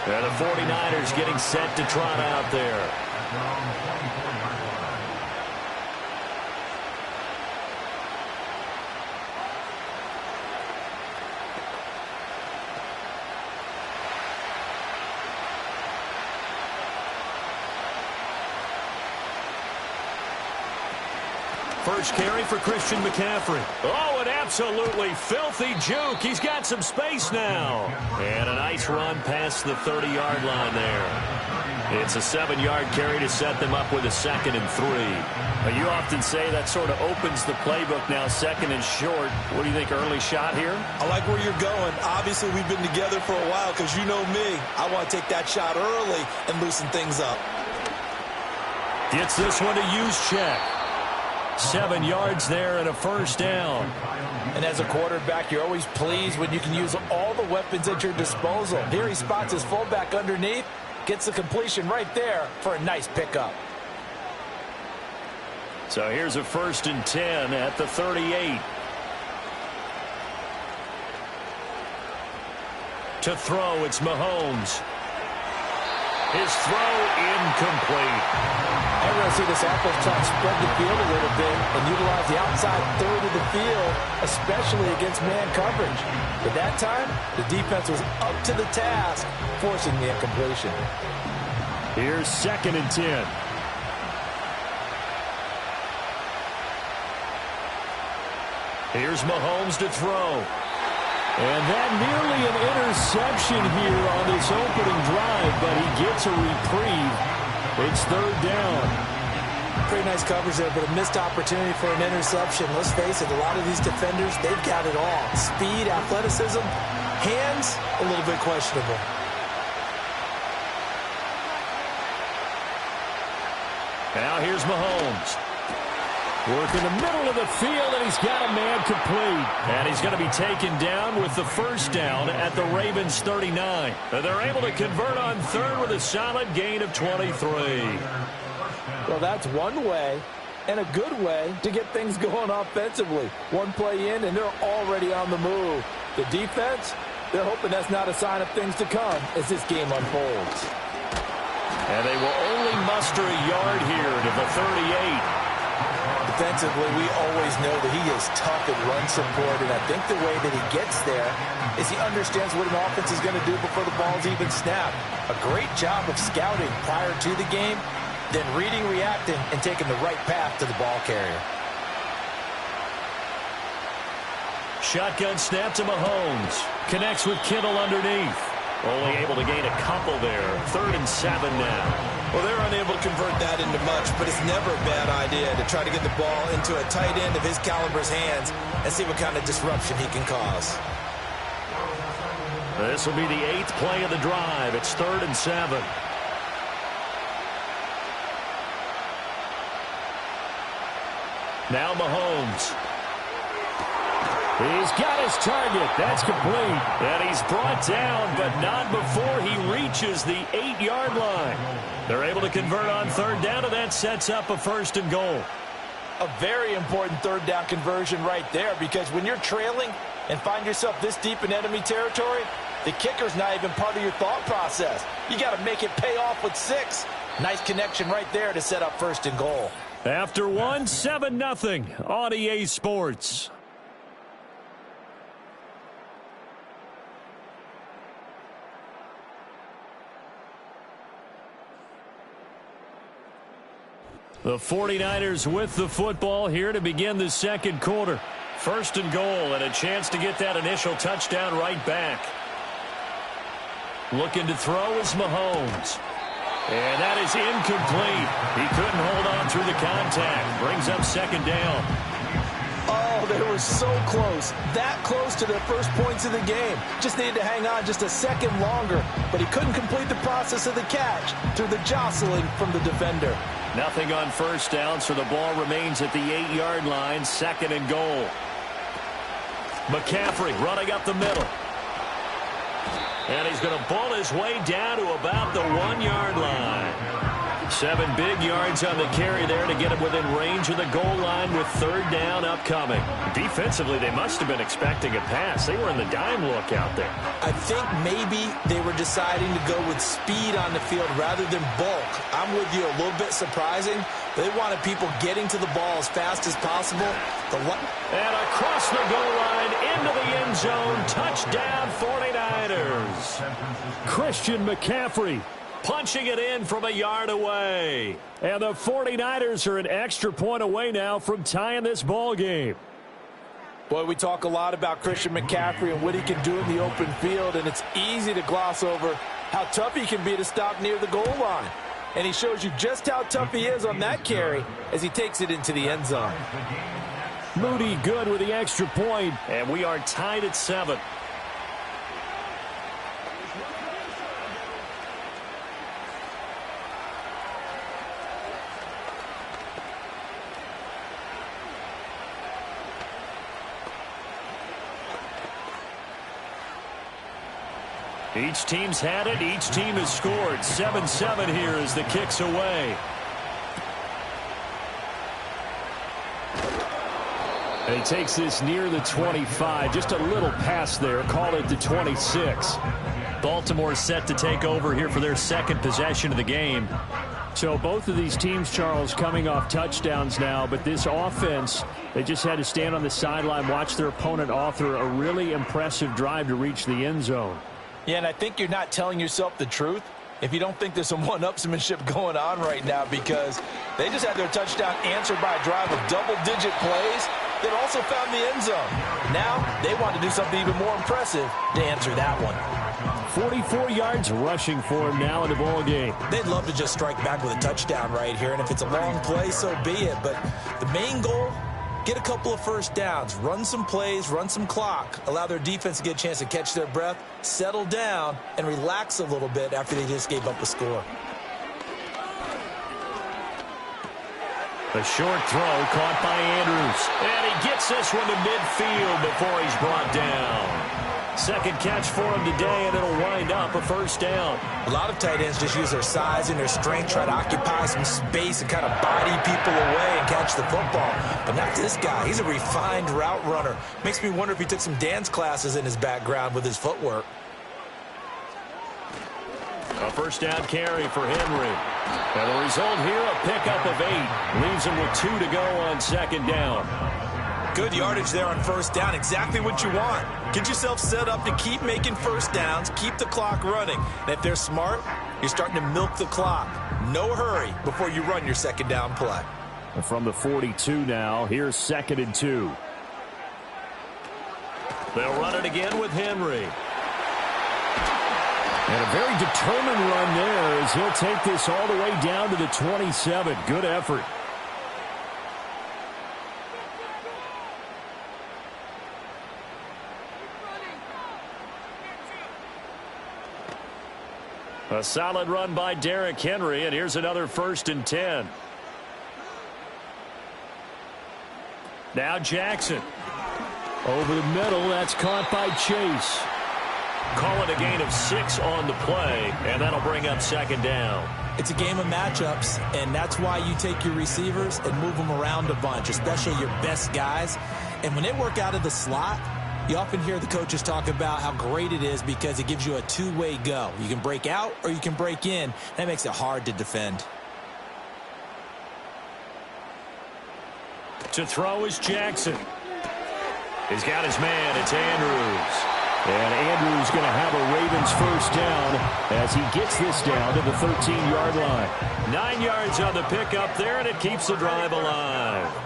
And the 49ers getting set to trot out there. First carry for Christian McCaffrey. Oh, an absolutely filthy juke. He's got some space now. And a nice run past the 30-yard line there. It's a 7-yard carry to set them up with a 2nd and 3. Now, you often say that sort of opens the playbook now, 2nd and short. What do you think, early shot here? I like where you're going. Obviously, we've been together for a while because you know me. I want to take that shot early and loosen things up. Gets this one to use check. 7 yards there and a first down. And as a quarterback, you're always pleased when you can use all the weapons at your disposal. Here he spots his fullback underneath, gets the completion right there for a nice pickup. So here's a 1st and 10 at the 38. To throw, it's Mahomes. His throw incomplete. I'm going to see this offense try to spread the field a little bit and utilize the outside third of the field, especially against man coverage. But that time, the defense was up to the task, forcing the incompletion. Here's 2nd and 10. Here's Mahomes to throw. And that nearly an interception here on this opening drive, but he gets a reprieve. It's 3rd down. Pretty nice coverage there, but a missed opportunity for an interception. Let's face it, a lot of these defenders, they've got it all. Speed, athleticism, hands, a little bit questionable. Now here's Mahomes. Work in the middle of the field, and he's got a man complete. And he's going to be taken down with the 1st down at the Ravens' 39. And they're able to convert on 3rd with a solid gain of 23. Well, that's one way, and a good way, to get things going offensively. One play in, and they're already on the move. The defense, they're hoping that's not a sign of things to come as this game unfolds. And they will only muster a yard here to the 38. Defensively, we always know that he is tough at run support, and I think the way that he gets there is he understands what an offense is going to do before the ball's even snapped. A great job of scouting prior to the game, then reading, reacting, and taking the right path to the ball carrier. Shotgun snap to Mahomes. Connects with Kittle underneath. Only able to gain a couple there. 3rd and 7 now. Well, they're unable to convert that into much, but it's never a bad idea to try to get the ball into a tight end of his caliber's hands and see what kind of disruption he can cause. This will be the 8th play of the drive. It's 3rd and 7. Now Mahomes. He's got his target. That's complete. And he's brought down, but not before he reaches the 8-yard line. They're able to convert on 3rd down, and that sets up a 1st and goal. A very important 3rd down conversion right there, because when you're trailing and find yourself this deep in enemy territory, the kicker's not even part of your thought process. You got to make it pay off with 6. Nice connection right there to set up 1st and goal. After 1, 7-0 on EA Sports. The 49ers with the football here to begin the 2nd quarter. 1st and goal, and a chance to get that initial touchdown right back. Looking to throw is Mahomes. And that is incomplete. He couldn't hold on through the contact. Brings up 2nd down. Oh, they were so close. That close to their first points of the game. Just needed to hang on just a second longer. But he couldn't complete the process of the catch through the jostling from the defender. Nothing on 1st down, so the ball remains at the 8-yard line. 2nd and goal. McCaffrey running up the middle. And he's going to pull his way down to about the 1-yard line. 7 big yards on the carry there to get him within range of the goal line with 3rd down upcoming. Defensively, they must have been expecting a pass. They were in the dime look out there. I think maybe they were deciding to go with speed on the field rather than bulk. I'm with you, a little bit surprising. They wanted people getting to the ball as fast as possible. And across the goal line, into the end zone, touchdown 49ers. Christian McCaffrey punching it in from a yard away. And the 49ers are an extra point away now from tying this ball game. Boy, we talk a lot about Christian McCaffrey and what he can do in the open field, and it's easy to gloss over how tough he can be to stop near the goal line. And he shows you just how tough he is on that carry as he takes it into the end zone. Moody good with the extra point, and we are tied at 7. Each team's had it. Each team has scored. 7-7 here as the kick's away. And he takes this near the 25. Just a little pass there. Call it the 26. Baltimore set to take over here for their second possession of the game. So both of these teams, Charles, coming off touchdowns now, but this offense, they just had to stand on the sideline, watch their opponent author a really impressive drive to reach the end zone. Yeah, and I think you're not telling yourself the truth if you don't think there's some one-upsmanship going on right now, because they just had their touchdown answered by a drive of double-digit plays that also found the end zone. Now they want to do something even more impressive to answer that one. 44 yards rushing for him now in the ball game. They'd love to just strike back with a touchdown right here, and if it's a long play, so be it. But the main goal, get a couple of first downs, run some plays, run some clock, allow their defense to get a chance to catch their breath, settle down, and relax a little bit after they just gave up a score. A short throw caught by Andrews. And he gets this one to midfield before he's brought down. Second catch for him today, and it'll wind up a first down. A lot of tight ends just use their size and their strength, try to occupy some space and kind of body people away and catch the football. But not this guy. He's a refined route runner. Makes me wonder if he took some dance classes in his background with his footwork. A first down carry for Henry. And the result here, a pickup of 8. Leaves him with 2 to go on second down. Good yardage there on first down. Exactly what you want. Get yourself set up to keep making first downs, keep the clock running. And if they're smart, you're starting to milk the clock. No hurry before you run your second down play. And from the 42 now, here's 2nd and 2. They'll run it again with Henry. And a very determined run there as he'll take this all the way down to the 27. Good effort. A solid run by Derrick Henry, and here's another 1st and 10. Now Jackson. Over the middle, that's caught by Chase. Call it a gain of 6 on the play, and that'll bring up second down. It's a game of matchups, and that's why you take your receivers and move them around a bunch, especially your best guys. And when they work out of the slot, you often hear the coaches talk about how great it is because it gives you a two-way go. You can break out or you can break in. That makes it hard to defend. To throw is Jackson. He's got his man. It's Andrews. And Andrews going to have a Ravens first down as he gets this down to the 13-yard line. 9 yards on the pickup there, and it keeps the drive alive.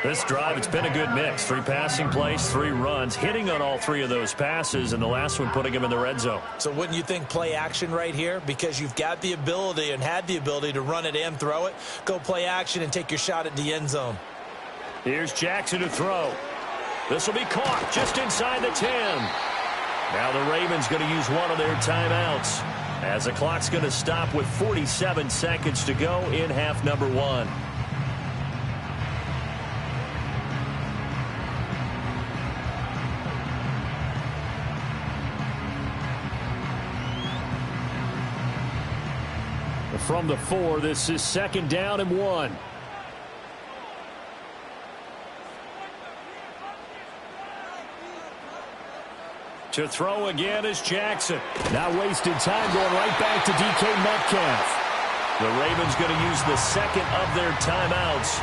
This drive, it's been a good mix. 3 passing plays, 3 runs, hitting on all 3 of those passes, and the last one putting him in the red zone. So wouldn't you think play action right here? Because you've got the ability and had the ability to run it and throw it. Go play action and take your shot at the end zone. Here's Jackson to throw. This will be caught just inside the 10. Now the Ravens going to use one of their timeouts as the clock's going to stop with 47 seconds to go in half number 1. From the 4, this is 2nd down and 1. To throw again is Jackson. Not wasting time, going right back to DK Metcalf. The Ravens going to use the 2nd of their timeouts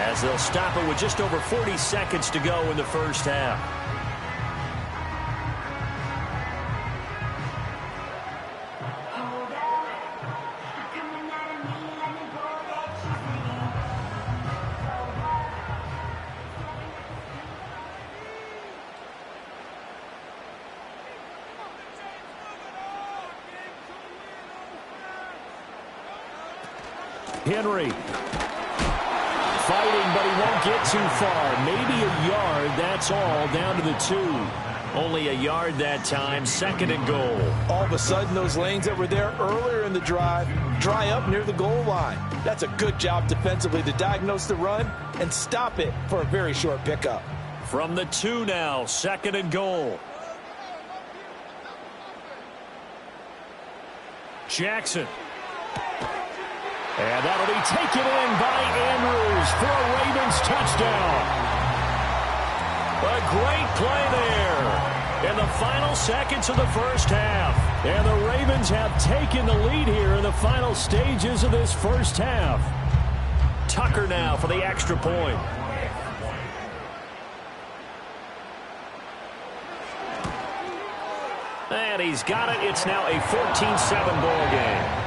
as they'll stop it with just over 40 seconds to go in the first half. Henry fighting, but he won't get too far. Maybe a yard, that's all, down to the 2. Only a yard that time, 2nd and goal. All of a sudden, those lanes that were there earlier in the drive dry up near the goal line. That's a good job defensively to diagnose the run and stop it for a very short pickup. From the 2 now, 2nd and goal. Jackson. And that'll be taken in by Andrews for a Ravens touchdown. A great play there in the final seconds of the first half. And the Ravens have taken the lead here in the final stages of this first half. Tucker now for the extra point. And he's got it. It's now a 14-7 ball game.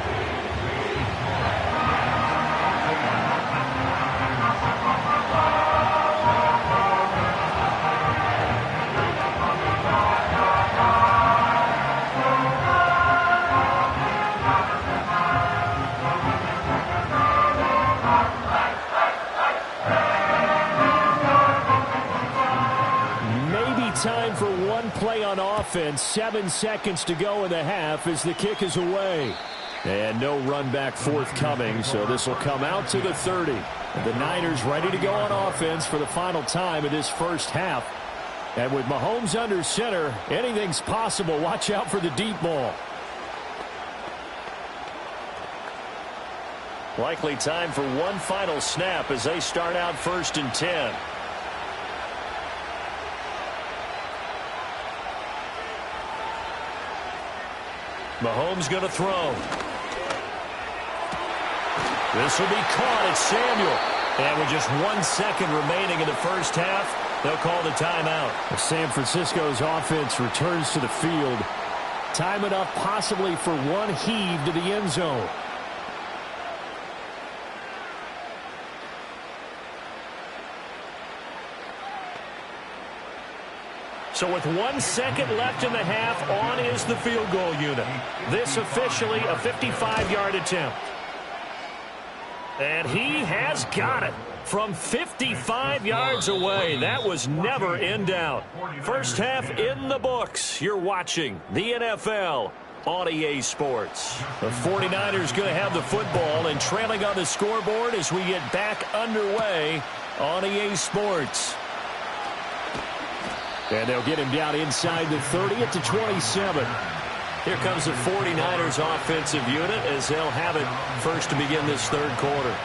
Time for one play on offense. 7 seconds to go in the half as the kick is away. And no run back forthcoming, so this will come out to the 30. And the Niners ready to go on offense for the final time of this first half. And with Mahomes under center, anything's possible. Watch out for the deep ball. Likely time for one final snap as they start out 1st and 10. Mahomes going to throw. This will be caught. It's Samuel. And with just 1 second remaining in the first half, they'll call the timeout. San Francisco's offense returns to the field. Time enough possibly for one heave to the end zone. So with 1 second left in the half, on is the field goal unit. This officially a 55-yard attempt. And he has got it from 55 yards away. That was never in doubt. First half in the books. You're watching the NFL on EA Sports. The 49ers going to have the football and trailing on the scoreboard as we get back underway on EA Sports. And they'll get him down inside the 30 at the 27. Here comes the 49ers offensive unit as they'll have it first to begin this third quarter.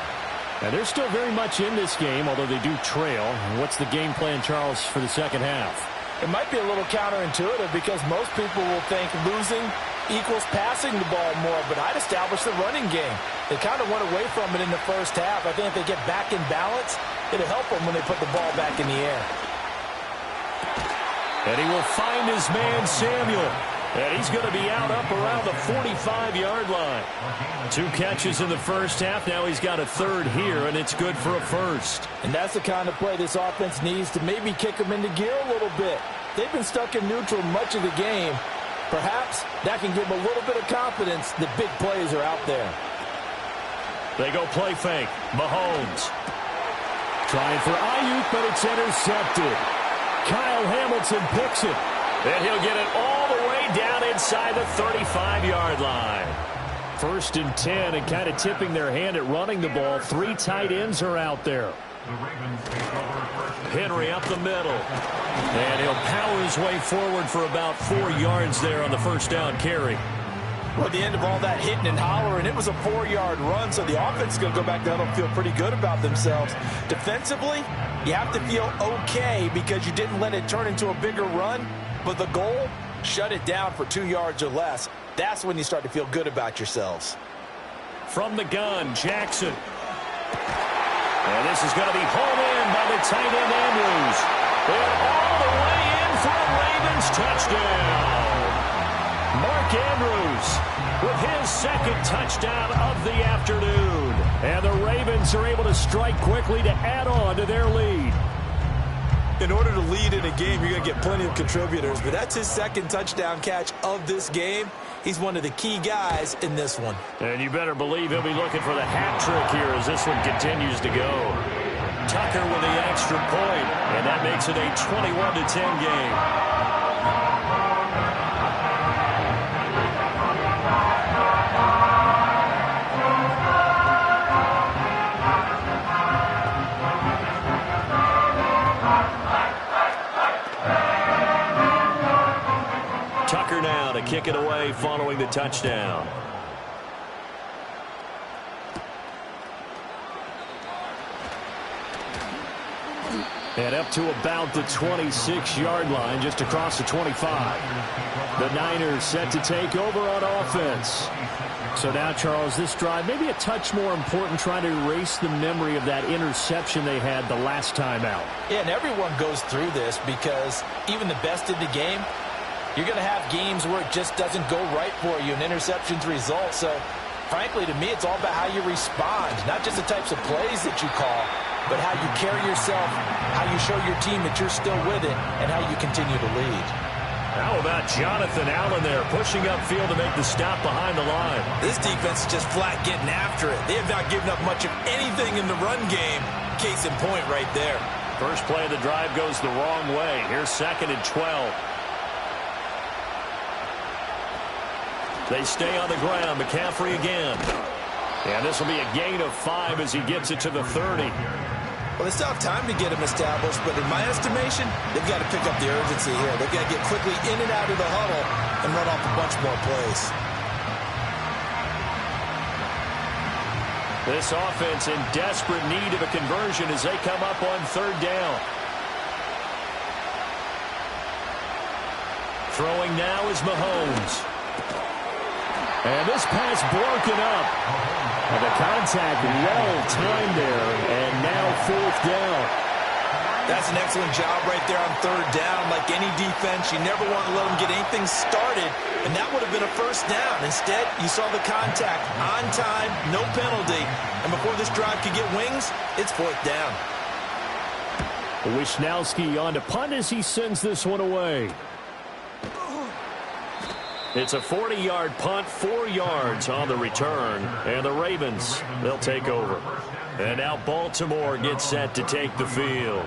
And they're still very much in this game, although they do trail. What's the game plan, Charles, for the second half? It might be a little counterintuitive because most people will think losing equals passing the ball more, but I'd establish the running game. They kind of went away from it in the first half. I think if they get back in balance, it'll help them when they put the ball back in the air. And he will find his man, Samuel. And he's going to be out up around the 45-yard line. 2 catches in the first half. Now he's got a third here, and it's good for a first. And that's the kind of play this offense needs to maybe kick them into gear a little bit. They've been stuck in neutral much of the game. Perhaps that can give them a little bit of confidence that big plays are out there. They go play fake. Mahomes. Trying for Ayuk, but it's intercepted. Kyle Hamilton picks it. And he'll get it all the way down inside the 35-yard line. 1st and 10, and kind of tipping their hand at running the ball. 3 tight ends are out there. Henry up the middle. And he'll power his way forward for about 4 yards there on the first down carry. Well, at the end of all that hitting and hollering, it was a 4-yard run, so the offense is going to go back down and feel pretty good about themselves. Defensively, you have to feel okay because you didn't let it turn into a bigger run, but the goal, shut it down for 2 yards or less. That's when you start to feel good about yourselves. From the gun, Jackson. And this is going to be hauled in by the tight end, Andrews. And all the way in for a Ravens touchdown. Mark Andrews with his 2nd touchdown of the afternoon. And the Ravens are able to strike quickly to add on to their lead. In order to lead in a game, you're going to get plenty of contributors, but that's his 2nd touchdown catch of this game. He's one of the key guys in this one. And you better believe he'll be looking for the hat trick here as this one continues to go. Tucker with the extra point, and that makes it a 21-10 game. Tucker now to kick it away following the touchdown. And up to about the 26-yard line, just across the 25. The Niners set to take over on offense. So now, Charles, this drive maybe a touch more important, trying to erase the memory of that interception they had the last time out. Yeah, and everyone goes through this because even the best in the game, you're going to have games where it just doesn't go right for you, and interceptions result. So, frankly, to me, it's all about how you respond, not just the types of plays that you call, but how you carry yourself, how you show your team that you're still with it, and how you continue to lead. How about Jonathan Allen there, pushing upfield to make the stop behind the line? This defense is just flat getting after it. They have not given up much of anything in the run game. Case in point right there. First play of the drive goes the wrong way. Here's 2nd and 12. They stay on the ground. McCaffrey again. And this will be a gain of 5 as he gets it to the 30. Well, they still have time to get him established, but in my estimation, they've got to pick up the urgency here. They've got to get quickly in and out of the huddle and run off a bunch more plays. This offense in desperate need of a conversion as they come up on 3rd down. Throwing now is Mahomes. And this pass broken up. And the contact well-timed there, and now 4th down. That's an excellent job right there on 3rd down. Like any defense, you never want to let them get anything started, and that would have been a 1st down. Instead, you saw the contact on time, no penalty, and before this drive could get wings, it's 4th down. Wisnowski on to punt as he sends this one away. It's a 40-yard punt, 4 yards on the return. And the Ravens, they'll take over. And now Baltimore gets set to take the field.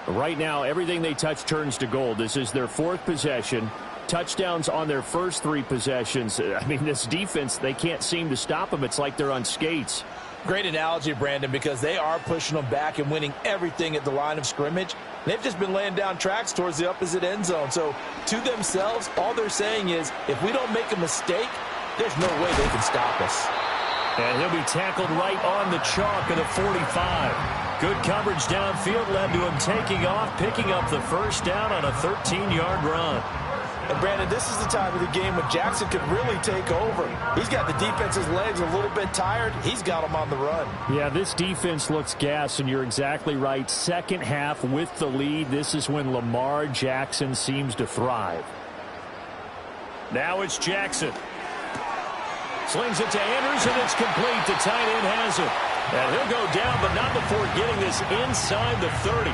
Right now, everything they touch turns to gold. This is their 4th possession. Touchdowns on their first 3 possessions. I mean, this defense, they can't seem to stop them. It's like they're on skates. Great analogy, Brandon, because they are pushing them back and winning everything at the line of scrimmage. They've just been laying down tracks towards the opposite end zone. So, to themselves, all they're saying is, if we don't make a mistake, there's no way they can stop us. And he'll be tackled right on the chalk of the 45. Good coverage downfield led to him taking off, picking up the 1st down on a 13-yard run. And, Brandon, this is the time of the game when Jackson could really take over. He's got the defense's legs a little bit tired. He's got them on the run. Yeah, this defense looks gassed, and you're exactly right. 2nd half with the lead. This is when Lamar Jackson seems to thrive. Now it's Jackson. Slings it to Andrews, and it's complete. The tight end has it. And he'll go down, but not before getting this inside the 30.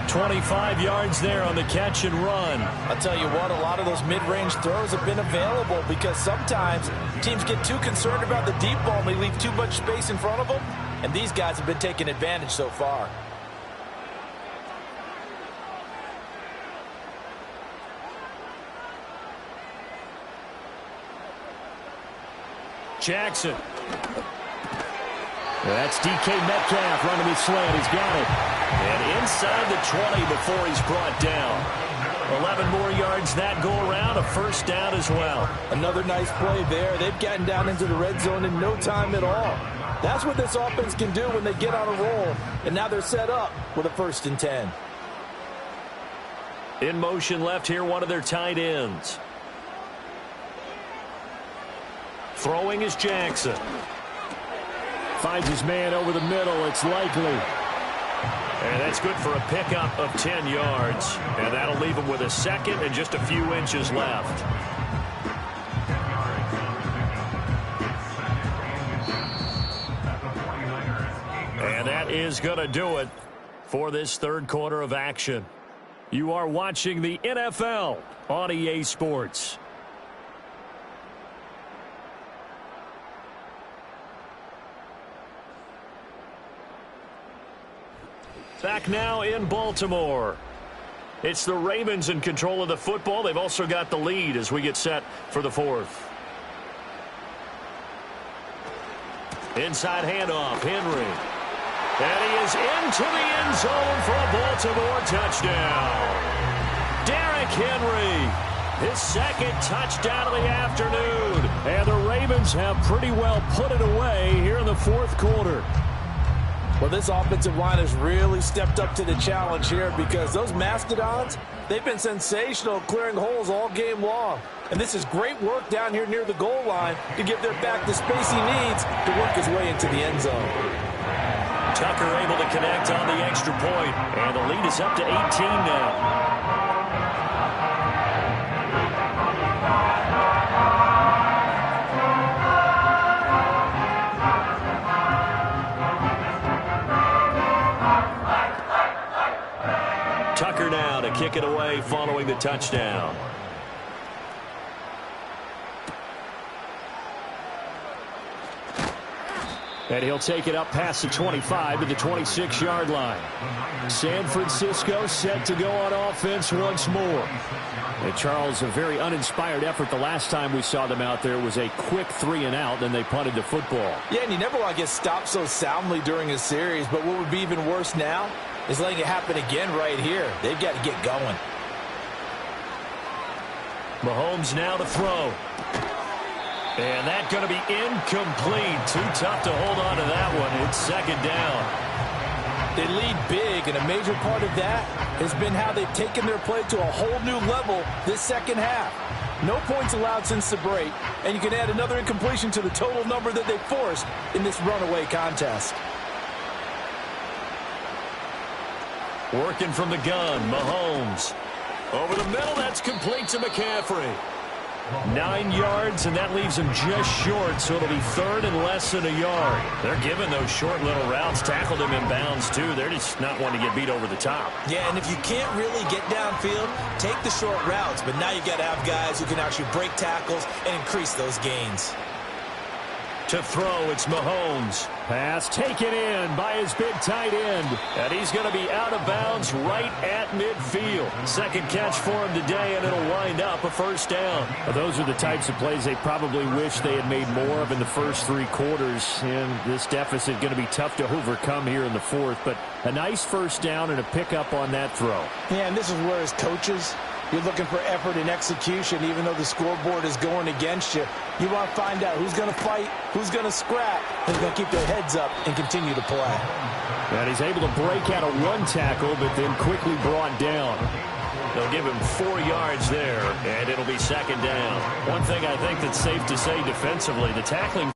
25 yards there on the catch and run. I'll tell you what, a lot of those mid-range throws have been available because sometimes teams get too concerned about the deep ball and they leave too much space in front of them, and these guys have been taking advantage so far. Jackson. That's DK Metcalf running his slant. He's got it. And inside the 20 before he's brought down. 11 more yards that go around. A 1st down as well. Another nice play there. They've gotten down into the red zone in no time at all. That's what this offense can do when they get on a roll. And now they're set up with a 1st and 10. In motion left here, one of their tight ends. Throwing is Jackson. Finds his man over the middle. It's likely. And that's good for a pickup of 10 yards. And that'll leave him with a 2nd and just a few inches left. And that is going to do it for this 3rd quarter of action. You are watching the NFL on EA Sports. Back now in Baltimore. It's the Ravens in control of the football. They've also got the lead as we get set for the 4th. Inside handoff, Henry. And he is into the end zone for a Baltimore touchdown. Derrick Henry, his 2nd touchdown of the afternoon. And the Ravens have pretty well put it away here in the 4th quarter. Well, this offensive line has really stepped up to the challenge here because those Mastodons, they've been sensational clearing holes all game long. And this is great work down here near the goal line to give their back the space he needs to work his way into the end zone. Tucker able to connect on the extra point, and the lead is up to 18 now. Tucker now to kick it away following the touchdown. And he'll take it up past the 25 to the 26-yard line. San Francisco set to go on offense once more. And Charles, a very uninspired effort the last time we saw them out there was a quick 3-and-out, then they punted the football. Yeah, and you never want to get stopped so soundly during a series, but what would be even worse now is letting it happen again right here. They've got to get going. Mahomes now to throw. And that's going to be incomplete. Too tough to hold on to that one. It's second down. They lead big, and a major part of that has been how they've taken their play to a whole new level this second half. No points allowed since the break, and you can add another incompletion to the total number that they forced in this runaway contest. Working from the gun, Mahomes. Over the middle, that's complete to McCaffrey. 9 yards, and that leaves him just short, so it'll be third and less than a yard. They're giving those short little routes, tackled him in bounds, too. They're just not wanting to get beat over the top. Yeah, and if you can't really get downfield, take the short routes, but now you got to have guys who can actually break tackles and increase those gains. To throw, it's Mahomes. Pass taken in by his big tight end. And he's going to be out of bounds right at midfield. Second catch for him today, and it'll wind up a first down. Well, those are the types of plays they probably wish they had made more of in the first 3 quarters. And this deficit going to be tough to overcome here in the fourth. But a nice first down and a pickup on that throw. Yeah, and this is where as coaches, you're looking for effort and execution, even though the scoreboard is going against you. You want to find out who's going to fight, who's going to scrap, who's going to keep their heads up and continue to play. And he's able to break out a run tackle, but then quickly brought down. They'll give him 4 yards there, and it'll be second down. One thing I think that's safe to say defensively, the tackling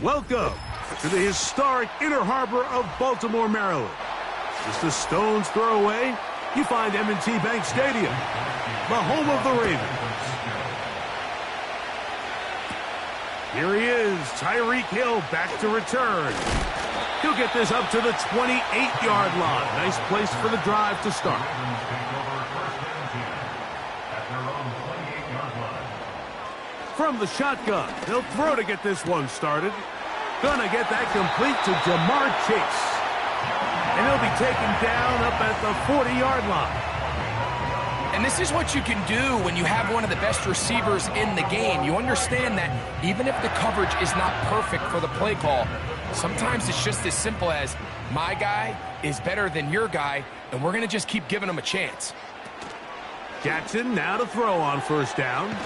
Welcome to the historic Inner Harbor of Baltimore, Maryland. Just a stone's throw away, you find M&T Bank Stadium, the home of the Ravens. Here he is, Tyreek Hill back to return. He'll get this up to the 28-yard line. Nice place for the drive to start. From the shotgun, he'll throw to get this one started. Gonna get that complete to Jamar Chase. And he'll be taken down up at the 40-yard line. And this is what you can do when you have one of the best receivers in the game. You understand that even if the coverage is not perfect for the play call, sometimes it's just as simple as my guy is better than your guy, and we're going to just keep giving him a chance. Jackson now to throw on first down.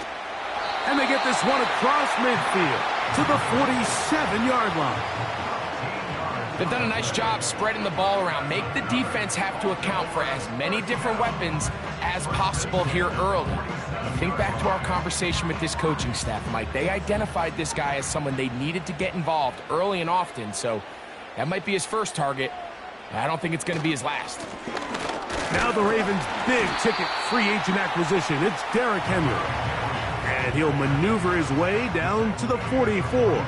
And they get this one across midfield to the 47-yard line. They've done a nice job spreading the ball around. Make the defense have to account for as many different weapons as possible here early. Think back to our conversation with this coaching staff, Mike. They identified this guy as someone they needed to get involved early and often, so that might be his first target. I don't think it's going to be his last. Now the Ravens' big-ticket free agent acquisition. It's Derrick Henry. And he'll maneuver his way down to the 44.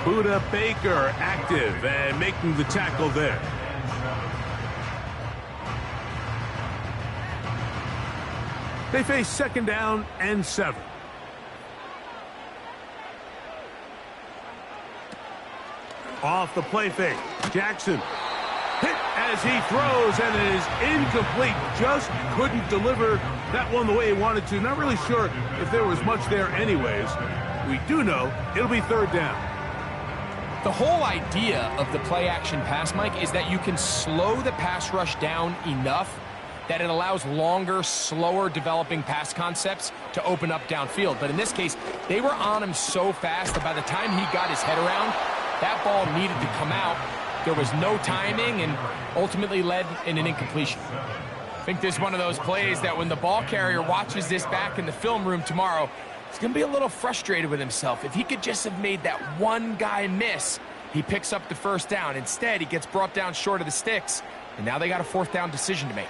Buda Baker active and making the tackle there. They face second down and 7. Off the play fake. Jackson hit as he throws, and it is incomplete. Just couldn't deliver that one the way he wanted to. Not really sure if there was much there anyways. We do know it'll be third down. The whole idea of the play-action pass, Mike, is that you can slow the pass rush down enough that it allows longer, slower developing pass concepts to open up downfield. But in this case, they were on him so fast that by the time he got his head around, that ball needed to come out. There was no timing and ultimately led in an incompletion. I think this is one of those plays that when the ball carrier watches this back in the film room tomorrow, he's going to be a little frustrated with himself. If he could just have made that one guy miss, he picks up the first down. Instead, he gets brought down short of the sticks, and now they got a fourth down decision to make.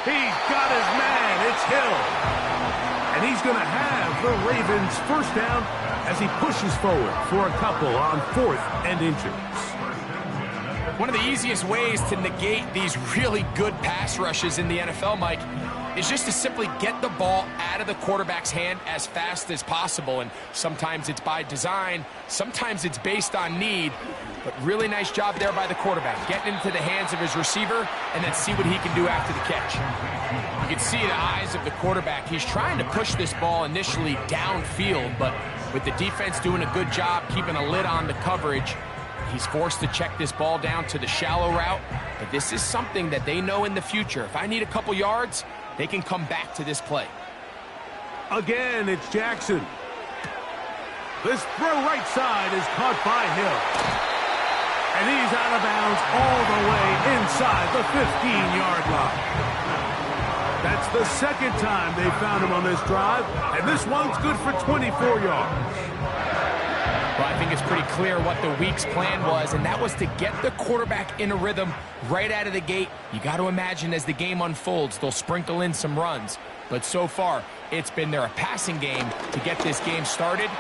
He got his man. It's Hill. And he's going to have the Ravens first down as he pushes forward for a couple on 4th and inches. One of the easiest ways to negate these really good pass rushes in the NFL, Mike, is just to simply get the ball out of the quarterback's hand as fast as possible. And sometimes it's by design, sometimes it's based on need. But really nice job there by the quarterback, getting into the hands of his receiver and then see what he can do after the catch. You can see the eyes of the quarterback. He's trying to push this ball initially downfield, but with the defense doing a good job keeping a lid on the coverage, he's forced to check this ball down to the shallow route. But this is something that they know in the future. If I need a couple yards, they can come back to this play. Again, it's Jackson. This throw right side is caught by Hill. And he's out of bounds all the way inside the 15-yard line. That's the second time they found him on this drive, and this one's good for 24 yards. Well, I think it's pretty clear what the week's plan was, and that was to get the quarterback in a rhythm right out of the gate. You got to imagine as the game unfolds, they'll sprinkle in some runs. But so far, it's been their passing game to get this game started,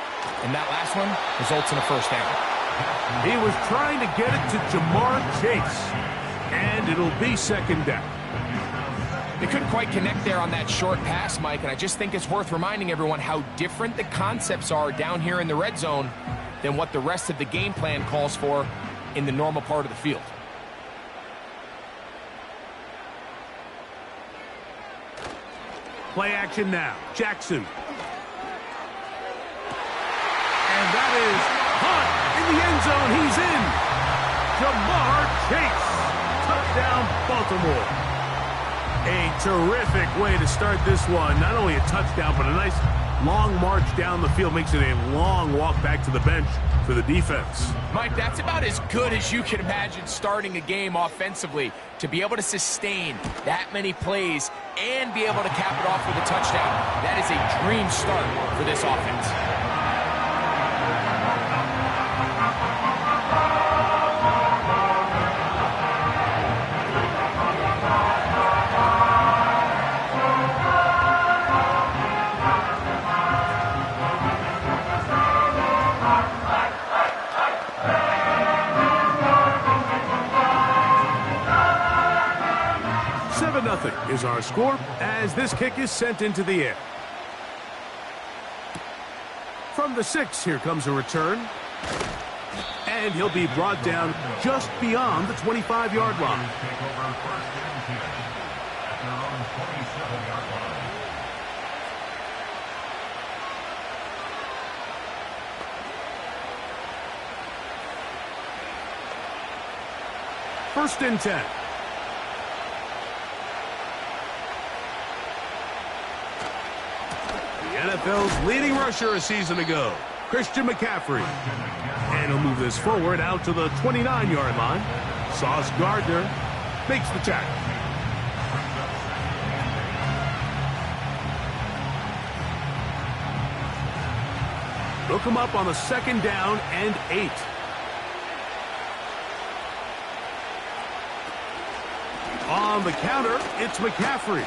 and that last one results in a first down. He was trying to get it to Jamar Chase, and it'll be second down. They couldn't quite connect there on that short pass, Mike, and I just think it's worth reminding everyone how different the concepts are down here in the red zone than what the rest of the game plan calls for in the normal part of the field. Play action now. Jackson. And that is caught in the end zone. He's in. Jamar Chase. Touchdown, Baltimore. A terrific way to start this one. Not only a touchdown, but a nice long march down the field. Makes it a long walk back to the bench for the defense. Mike, that's about as good as you can imagine starting a game offensively. To be able to sustain that many plays and be able to cap it off with a touchdown, that is a dream start for this offense. 3-0 is our score as this kick is sent into the air. From the 6, here comes a return. And he'll be brought down just beyond the 25-yard line. First and 10. The NFL's leading rusher a season ago, Christian McCaffrey. And he'll move this forward out to the 29-yard line. Sauce Gardner makes the tackle. They'll come up on the 2nd down and 8. On the counter, it's McCaffrey.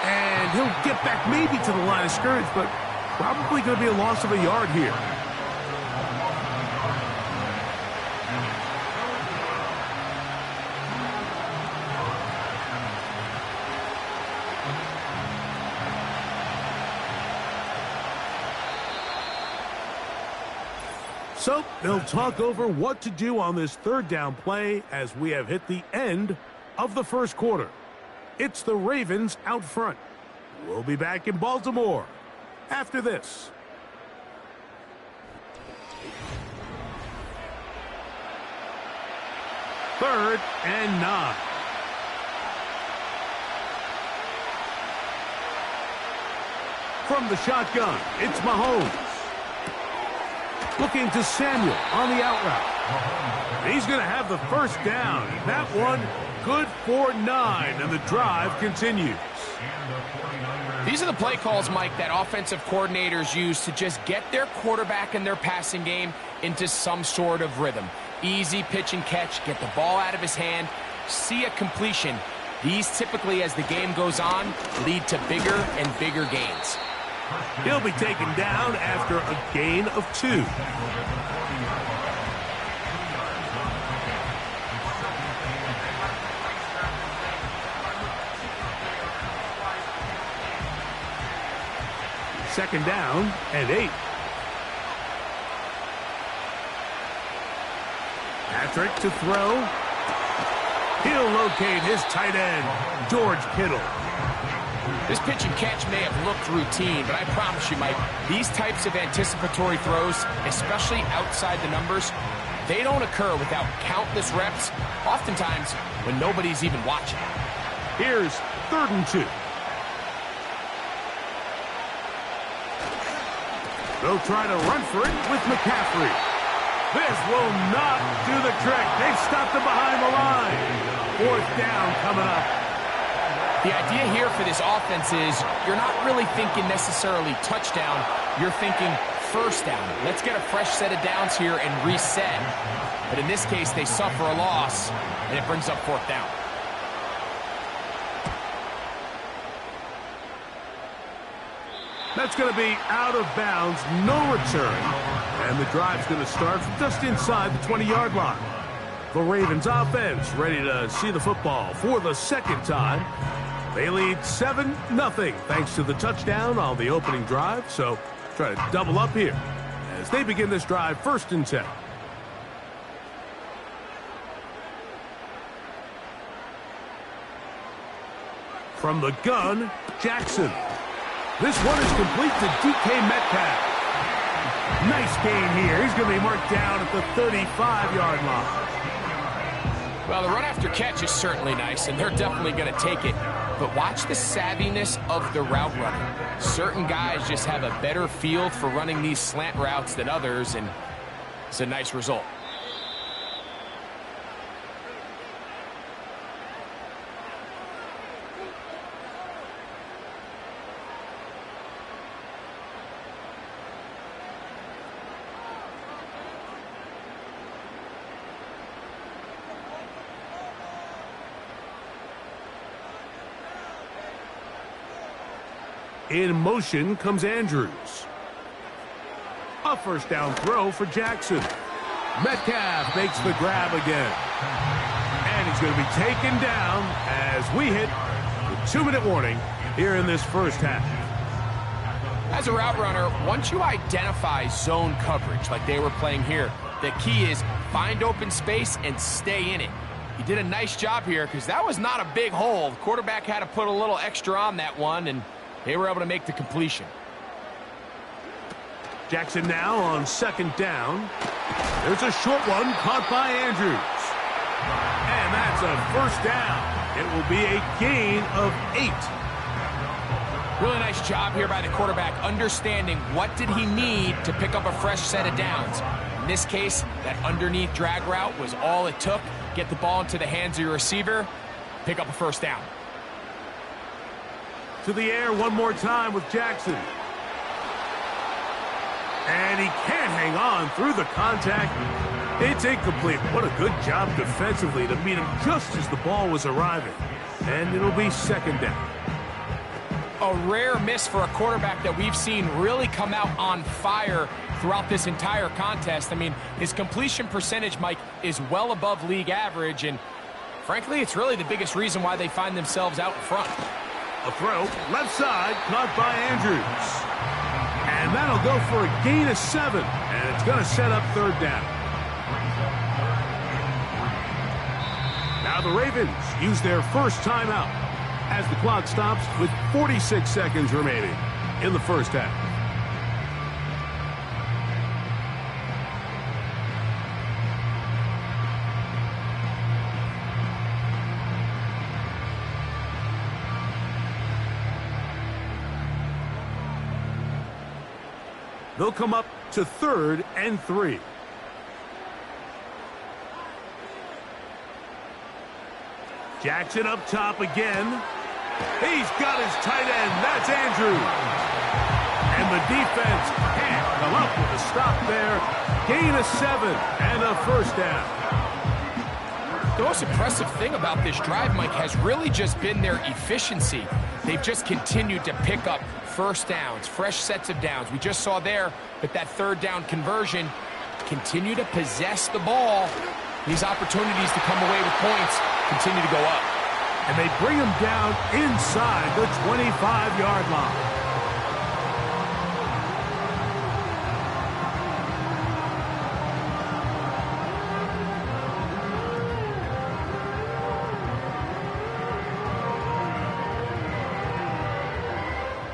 And he'll get back maybe to the line of scrimmage, but probably going to be a loss of a yard here. So they'll talk over what to do on this 3rd down play as we have hit the end of the first quarter. It's the Ravens out front. We'll be back in Baltimore after this. Third and 9. From the shotgun, it's Mahomes. Looking to Samuel on the out route. He's going to have the first down. That one good for 9, and the drive continues. These are the play calls, Mike, that offensive coordinators use to just get their quarterback and their passing game into some sort of rhythm. Easy pitch and catch, get the ball out of his hand, see a completion. These typically, as the game goes on, lead to bigger and bigger gains. He'll be taken down after a gain of 2. Second down and 8. Patrick to throw. He'll locate his tight end, George Kittle. This pitch and catch may have looked routine, but I promise you, Mike, these types of anticipatory throws, especially outside the numbers, they don't occur without countless reps, oftentimes when nobody's even watching. Here's 3rd and 2. They'll try to run for it with McCaffrey. This will not do the trick. They've stopped him behind the line. 4th down coming up. The idea here for this offense is you're not really thinking necessarily touchdown. You're thinking first down. Let's get a fresh set of downs here and reset. But in this case, they suffer a loss, and it brings up 4th down. That's going to be out of bounds, no return. And the drive's going to start from just inside the 20-yard line. The Ravens offense ready to see the football for the 2nd time. They lead 7-0 thanks to the touchdown on the opening drive. So try to double up here as they begin this drive 1st and 10. From the gun, Jackson. This one is complete to DK Metcalf. Nice gain here. He's going to be marked down at the 35-yard line. Well, the run after catch is certainly nice, and they're definitely going to take it. But watch the savviness of the route running. Certain guys just have a better feel for running these slant routes than others, and it's a nice result. In motion comes Andrews. A first down throw for Jackson. Metcalf makes the grab again. And And he's going to be taken down as we hit the 2-minute warning here in this first half. As a route runner, once you identify zone coverage like they were playing here, the key is find open space and stay in it. He did a nice job here because that was not a big hole. The quarterback had to put a little extra on that one, and they were able to make the completion. Jackson now on 2nd down. There's a short one caught by Andrews. And that's a first down. It will be a gain of 8. Really nice job here by the quarterback, understanding what did he need to pick up a fresh set of downs. In this case, that underneath drag route was all it took. Get the ball into the hands of your receiver, pick up a first down. To the air one more time with Jackson. And he can't hang on through the contact. It's incomplete. What a good job defensively to meet him just as the ball was arriving. And it'll be 2nd down. A rare miss for a quarterback that we've seen really come out on fire throughout this entire contest. I mean, his completion percentage, Mike, is well above league average, and frankly, it's really the biggest reason why they find themselves out in front. A throw, left side, caught by Andrews. And that'll go for a gain of 7, and it's going to set up 3rd down. Now the Ravens use their first timeout as the clock stops with 46 seconds remaining in the first half. They'll come up to 3rd and 3. Jackson up top again. He's got his tight end. That's Andrews. And the defense can't come up with a stop there. Gain of 7 and a first down. The most impressive thing about this drive, Mike, has really just been their efficiency. They've just continued to pick up first downs, fresh sets of downs. We just saw there with that 3rd down conversion, continue to possess the ball. These opportunities to come away with points continue to go up. And they bring him down inside the 25-yard line.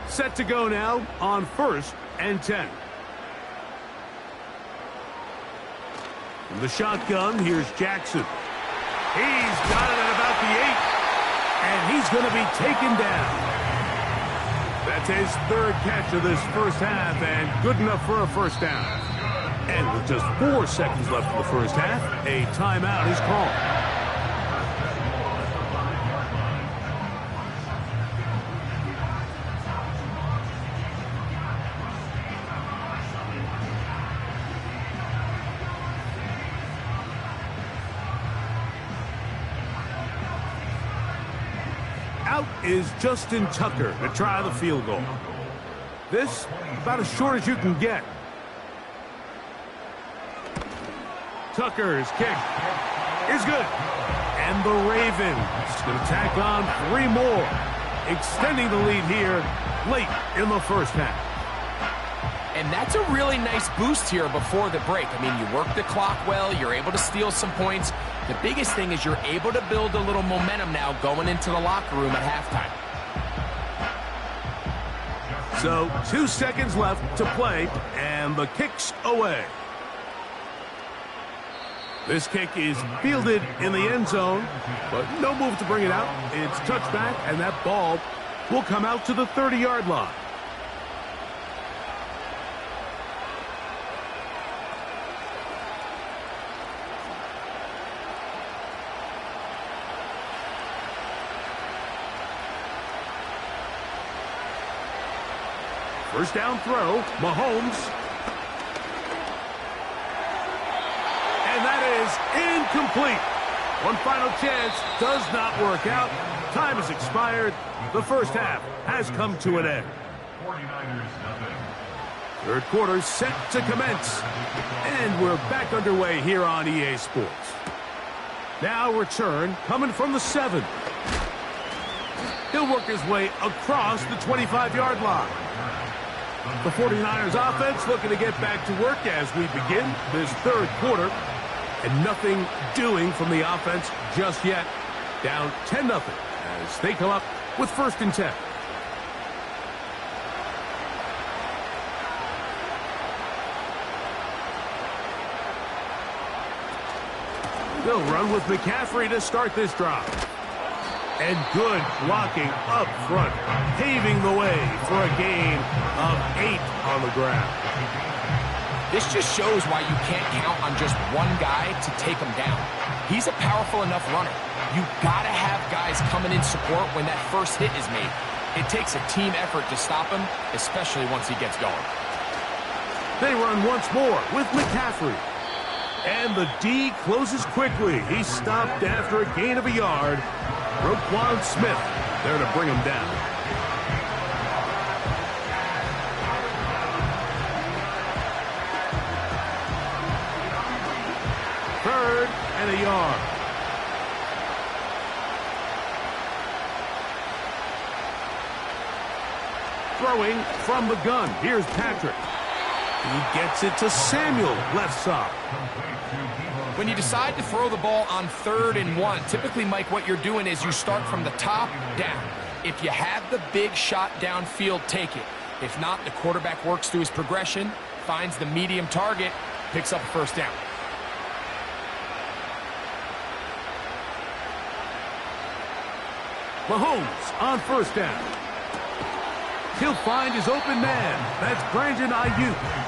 Set to go now on 1st and 10. From the shotgun, here's Jackson. He's got it at about the 8. And he's going to be taken down. That's his 3rd catch of this first half, and good enough for a first down. And with just 4 seconds left in the first half, a timeout is called. Out is Justin Tucker to try the field goal. This about as short as you can get. Tucker's kick is good. And the Ravens going to tack on 3 more, extending the lead here late in the first half. And that's a really nice boost here before the break. I mean, you work the clock well, you're able to steal some points. The biggest thing is you're able to build a little momentum now going into the locker room at halftime. So 2 seconds left to play, and the kick's away. This kick is fielded in the end zone, but no move to bring it out. It's touchback, and that ball will come out to the 30-yard line. First down throw, Mahomes. And that is incomplete. One final chance does not work out. Time has expired. The first half has come to an end. 49ers nothing. Third quarter set to commence. And we're back underway here on EA Sports. Now return coming from the 7. He'll work his way across the 25-yard line. The 49ers offense looking to get back to work as we begin this third quarter. And nothing doing from the offense just yet. Down 10-0 as they come up with 1st and 10. They'll run with McCaffrey to start this drive. And good blocking up front, paving the way for a gain of 8 on the ground. This just shows why you can't count on just one guy to take him down. He's a powerful enough runner. You've got to have guys coming in support when that first hit is made. It takes a team effort to stop him, especially once he gets going. They run once more with McCaffrey. And the D closes quickly. He's stopped after a gain of a yard. Roquan Smith there to bring him down. Third and a yard. Throwing from the gun. Here's Patrick. He gets it to Samuel, left side. When you decide to throw the ball on 3rd and 1, typically, Mike, what you're doing is you start from the top down. If you have the big shot downfield, take it. If not, the quarterback works through his progression, finds the medium target, picks up a 1st down. Mahomes on 1st down. He'll find his open man. That's Brandon Ayuk.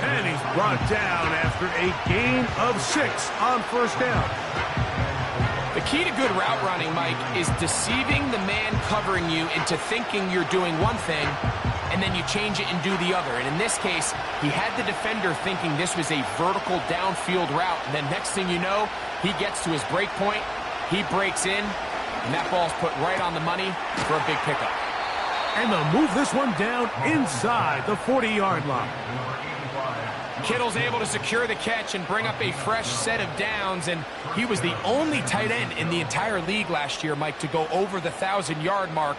And he's brought down after a gain of 6 on 1st down. The key to good route running, Mike, is deceiving the man covering you into thinking you're doing one thing, and then you change it and do the other. And in this case, he had the defender thinking this was a vertical downfield route. And then next thing you know, he gets to his break point, he breaks in, and that ball's put right on the money for a big pickup. And they'll move this one down inside the 40-yard line. Kittle's able to secure the catch and bring up a fresh set of downs, and he was the only tight end in the entire league last year, Mike, to go over the 1,000-yard mark,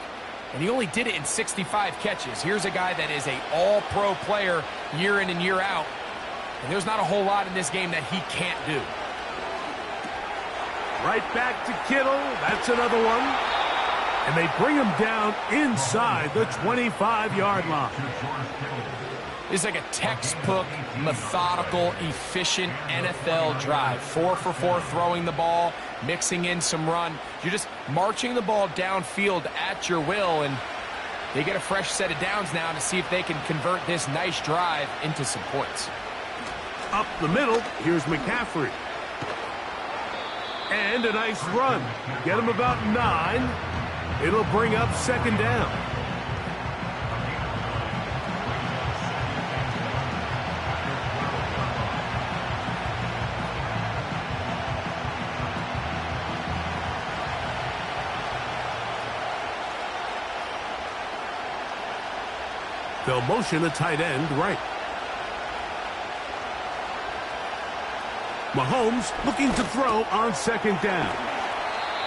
and he only did it in 65 catches. Here's a guy that is an all-pro player year in and year out, and there's not a whole lot in this game that he can't do. Right back to Kittle. That's another one. And they bring him down inside the 25-yard line. It's like a textbook, methodical, efficient NFL drive. 4 for 4 throwing the ball, mixing in some run. You're just marching the ball downfield at your will, and they get a fresh set of downs now to see if they can convert this nice drive into some points. Up the middle, here's McCaffrey. And a nice run. Get him about 9. It'll bring up 2nd down. They'll motion a tight end right. Mahomes looking to throw on 2nd down.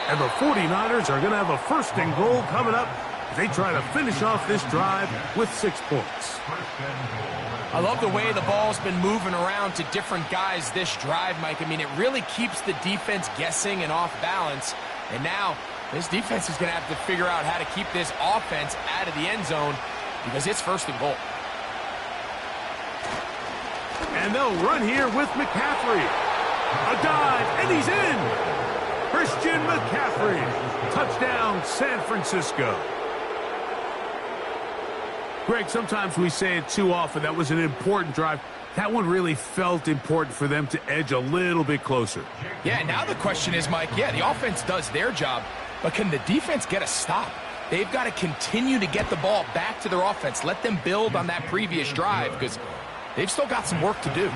And the 49ers are going to have a 1st and goal coming up. They try to finish off this drive with 6 points. I love the way the ball's been moving around to different guys this drive, Mike. I mean, it really keeps the defense guessing and off balance. And now this defense is going to have to figure out how to keep this offense out of the end zone because it's 1st and goal. And they'll run here with McCaffrey. A dive, and he's in. Christian McCaffrey. Touchdown, San Francisco. Greg, sometimes we say it too often. That was an important drive. That one really felt important for them to edge a little bit closer. Yeah, now the question is, Mike, yeah, the offense does their job, but can the defense get a stop? They've got to continue to get the ball back to their offense. Let them build on that previous drive because they've still got some work to do.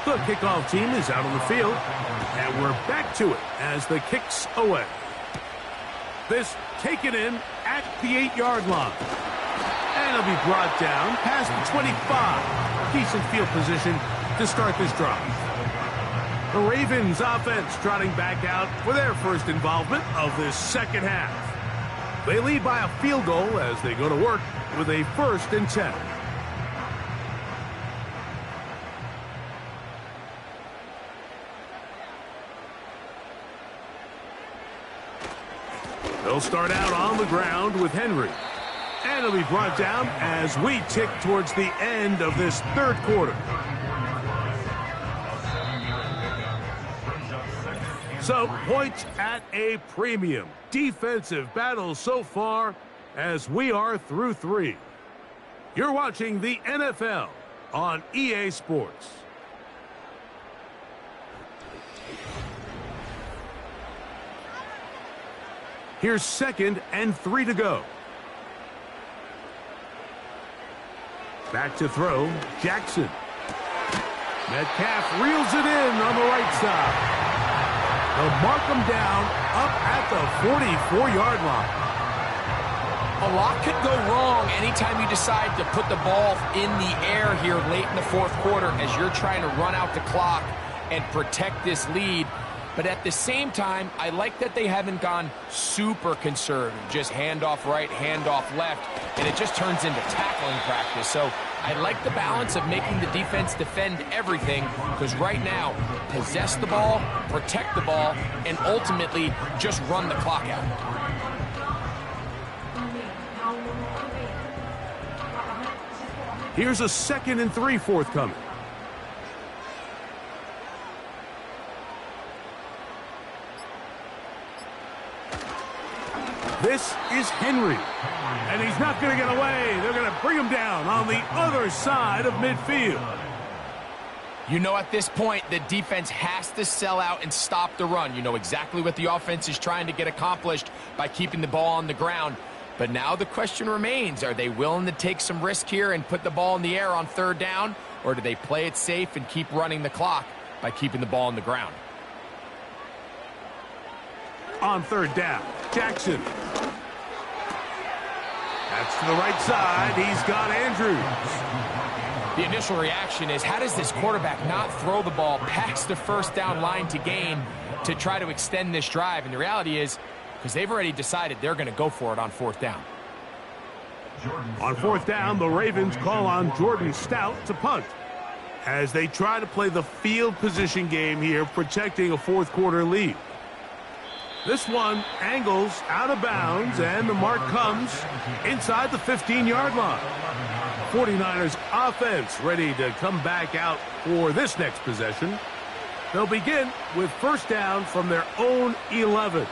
The kickoff team is out on the field, and we're back to it as the kick's away. This taken in at the 8-yard line. And it'll be brought down past the 25. Decent field position to start this drive. The Ravens offense trotting back out for their first involvement of this second half. They lead by a field goal as they go to work with a 1st and 10. They'll start out on the ground with Henry. And it'll be brought down as we tick towards the end of this 3rd quarter. So, points at a premium. Defensive battle so far as we are through 3. You're watching the NFL on EA Sports. Here's 2nd and 3 to go. Back to throw, Jackson. Metcalf reels it in on the right side. They'll mark him down up at the 44-yard line. A lot could go wrong anytime you decide to put the ball in the air here late in the 4th quarter as you're trying to run out the clock and protect this lead. But at the same time, I like that they haven't gone super conservative, just handoff right, handoff left, and it just turns into tackling practice. So I like the balance of making the defense defend everything, because right now, possess the ball, protect the ball, and ultimately just run the clock out. Here's a 2nd and 3 forthcoming. This is Henry, and he's not going to get away. They're going to bring him down on the other side of midfield. You know, at this point, the defense has to sell out and stop the run. You know exactly what the offense is trying to get accomplished by keeping the ball on the ground. But now the question remains, are they willing to take some risk here and put the ball in the air on 3rd down, or do they play it safe and keep running the clock by keeping the ball on the ground? On 3rd down, Jackson. That's to the right side. He's got Andrews. The initial reaction is, how does this quarterback not throw the ball past the 1st down line to gain to try to extend this drive? And the reality is, because they've already decided they're going to go for it on 4th down. On 4th down, the Ravens call on Jordan Stout to punt as they try to play the field position game here, protecting a 4th quarter lead. This one angles out of bounds, and the mark comes inside the 15-yard line. 49ers offense ready to come back out for this next possession. They'll begin with 1st down from their own 11.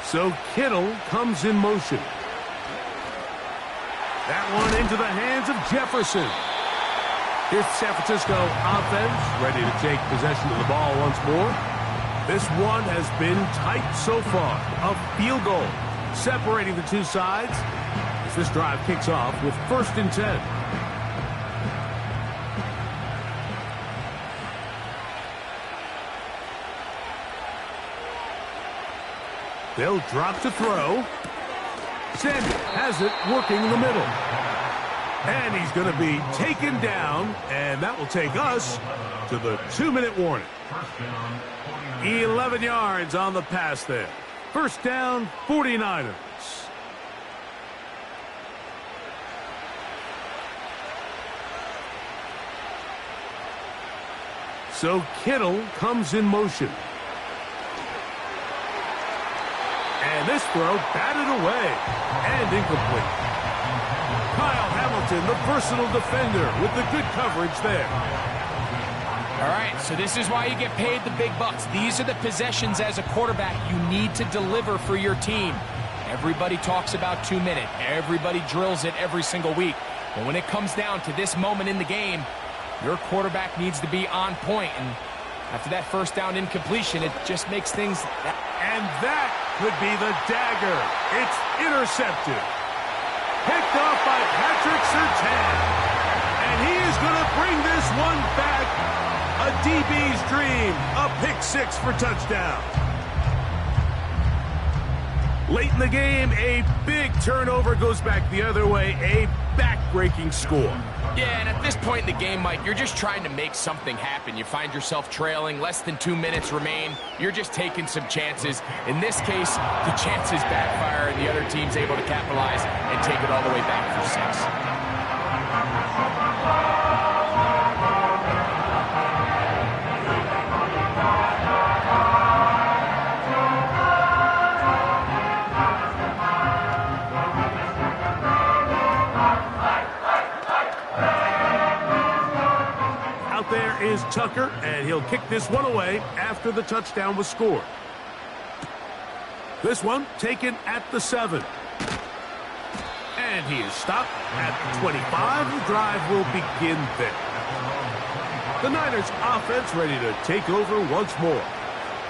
So Kittle comes in motion. That one into the hands of Jefferson. Here's the San Francisco offense ready to take possession of the ball once more. This one has been tight so far. A field goal separating the two sides as this drive kicks off with 1st and 10. They'll drop to throw. Samuel has it working in the middle. And he's going to be taken down, and that will take us to the 2-minute warning. 11 yards on the pass there. 1st down, 49ers. So Kittle comes in motion. And this throw batted away and incomplete. Kyle Hamilton, the personal defender, with the good coverage there. All right, so this is why you get paid the big bucks. These are the possessions as a quarterback you need to deliver for your team. Everybody talks about 2-minute. Everybody drills it every single week. But when it comes down to this moment in the game, your quarterback needs to be on point. And After that first down incompletion, it just makes things... And that could be the dagger. It's intercepted. Picked off by Patrick Surtain. And he is going to bring this one back. A DB's dream. A pick-6 for touchdown. Late in the game, a big turnover goes back the other way. A back-breaking score. Yeah, and at this point in the game, Mike, you're just trying to make something happen. You find yourself trailing, less than 2 minutes remain. You're just taking some chances. In this case, the chances backfire, and the other team's able to capitalize and take it all the way back for 6. There is Tucker, and he'll kick this one away after the touchdown was scored. This one taken at the 7. And he is stopped at the 25. The drive will begin there. The Niners offense ready to take over once more.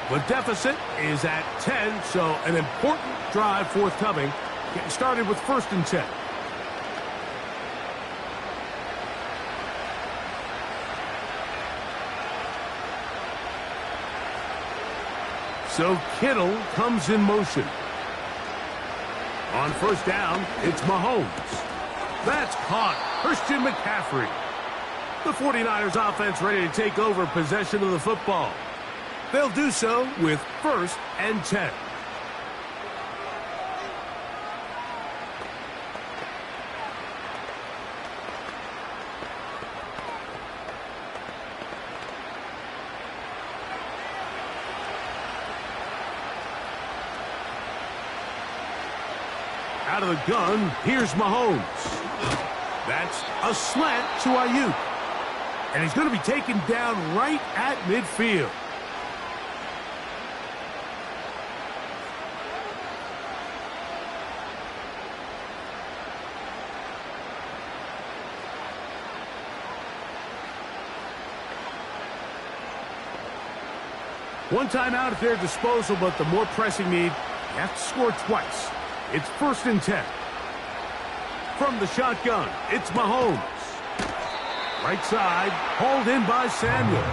The deficit is at 10, so an important drive forthcoming. Getting started with 1st and 10. So Kittle comes in motion. On 1st down, it's Mahomes. That's caught. Christian McCaffrey. The 49ers offense ready to take over possession of the football. They'll do so with 1st and 10. Out of the gun, here's Mahomes. That's a slant to Ayuk. And he's going to be taken down right at midfield. One timeout at their disposal, but the more pressing need, you have to score twice. It's 1st and 10. From the shotgun, it's Mahomes. Right side, hauled in by Samuel.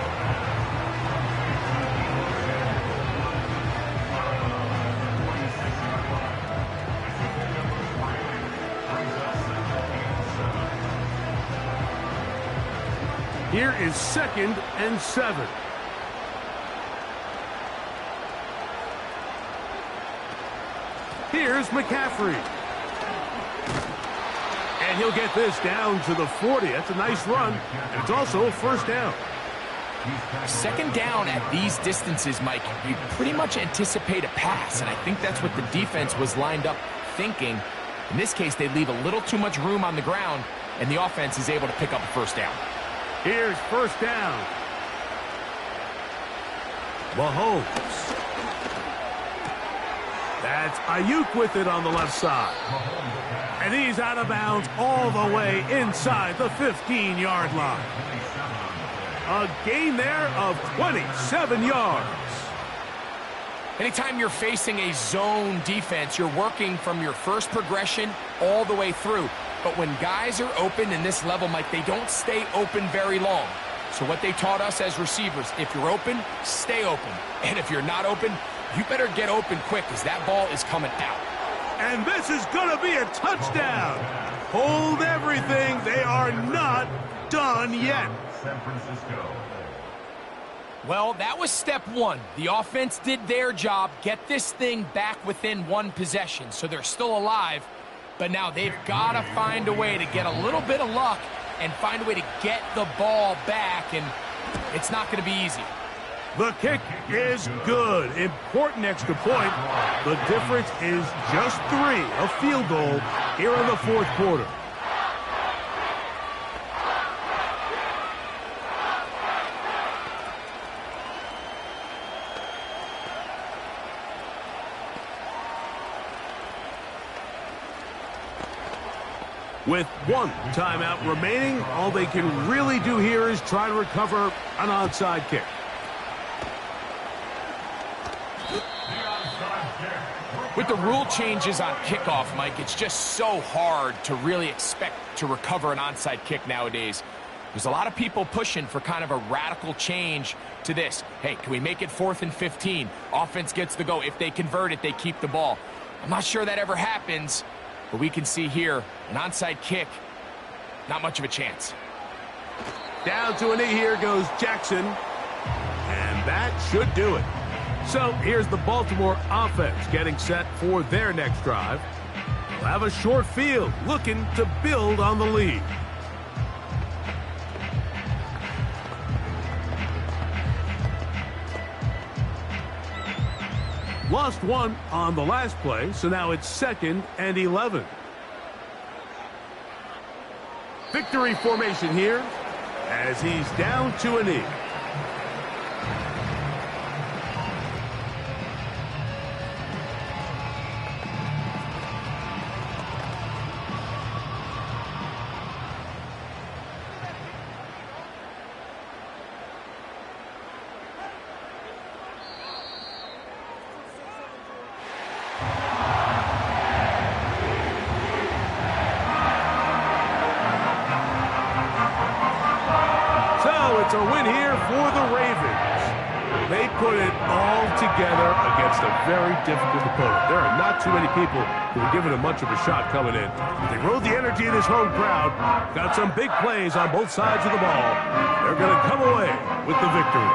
Here is 2nd and 7. Here's McCaffrey. And he'll get this down to the 40. That's a nice run. And it's also a 1st down. 2nd down at these distances, Mike, you pretty much anticipate a pass. And I think that's what the defense was lined up thinking. In this case, they leave a little too much room on the ground, and the offense is able to pick up a 1st down. Here's 1st down. Mahomes. That's Ayuk with it on the left side. And he's out of bounds all the way inside the 15-yard line. A gain there of 27 yards. Anytime you're facing a zone defense, you're working from your first progression all the way through. But when guys are open in this level, Mike, they don't stay open very long. So what they taught us as receivers, if you're open, stay open. And if you're not open, you better get open quick because that ball is coming out. And this is going to be a touchdown. Hold everything. They are not done yet. San Francisco. Well, that was step 1. The offense did their job, get this thing back within 1 possession. So they're still alive, but now they've got to find a way to get a little bit of luck and find a way to get the ball back, and it's not going to be easy. The kick is good. Important extra point. The difference is just 3, a field goal here in the 4th quarter. With 1 timeout remaining, all they can really do here is try to recover an onside kick. With the rule changes on kickoff, Mike, it's just so hard to really expect to recover an onside kick nowadays. There's a lot of people pushing for kind of a radical change to this. Hey, can we make it 4th and 15? Offense gets the go. If they convert it, they keep the ball. I'm not sure that ever happens, but we can see here an onside kick, not much of a chance. Down to a knee here goes Jackson, and that should do it. So here's the Baltimore offense getting set for their next drive. They'll have a short field looking to build on the lead. Lost one on the last play, so now it's 2nd and 11. Victory formation here as he's down to a knee. It's a win here for the Ravens. They put it all together against a very difficult opponent. There are not too many people who have given them much of a shot coming in. They rode the energy of this home crowd, got some big plays on both sides of the ball. They're going to come away with the victory.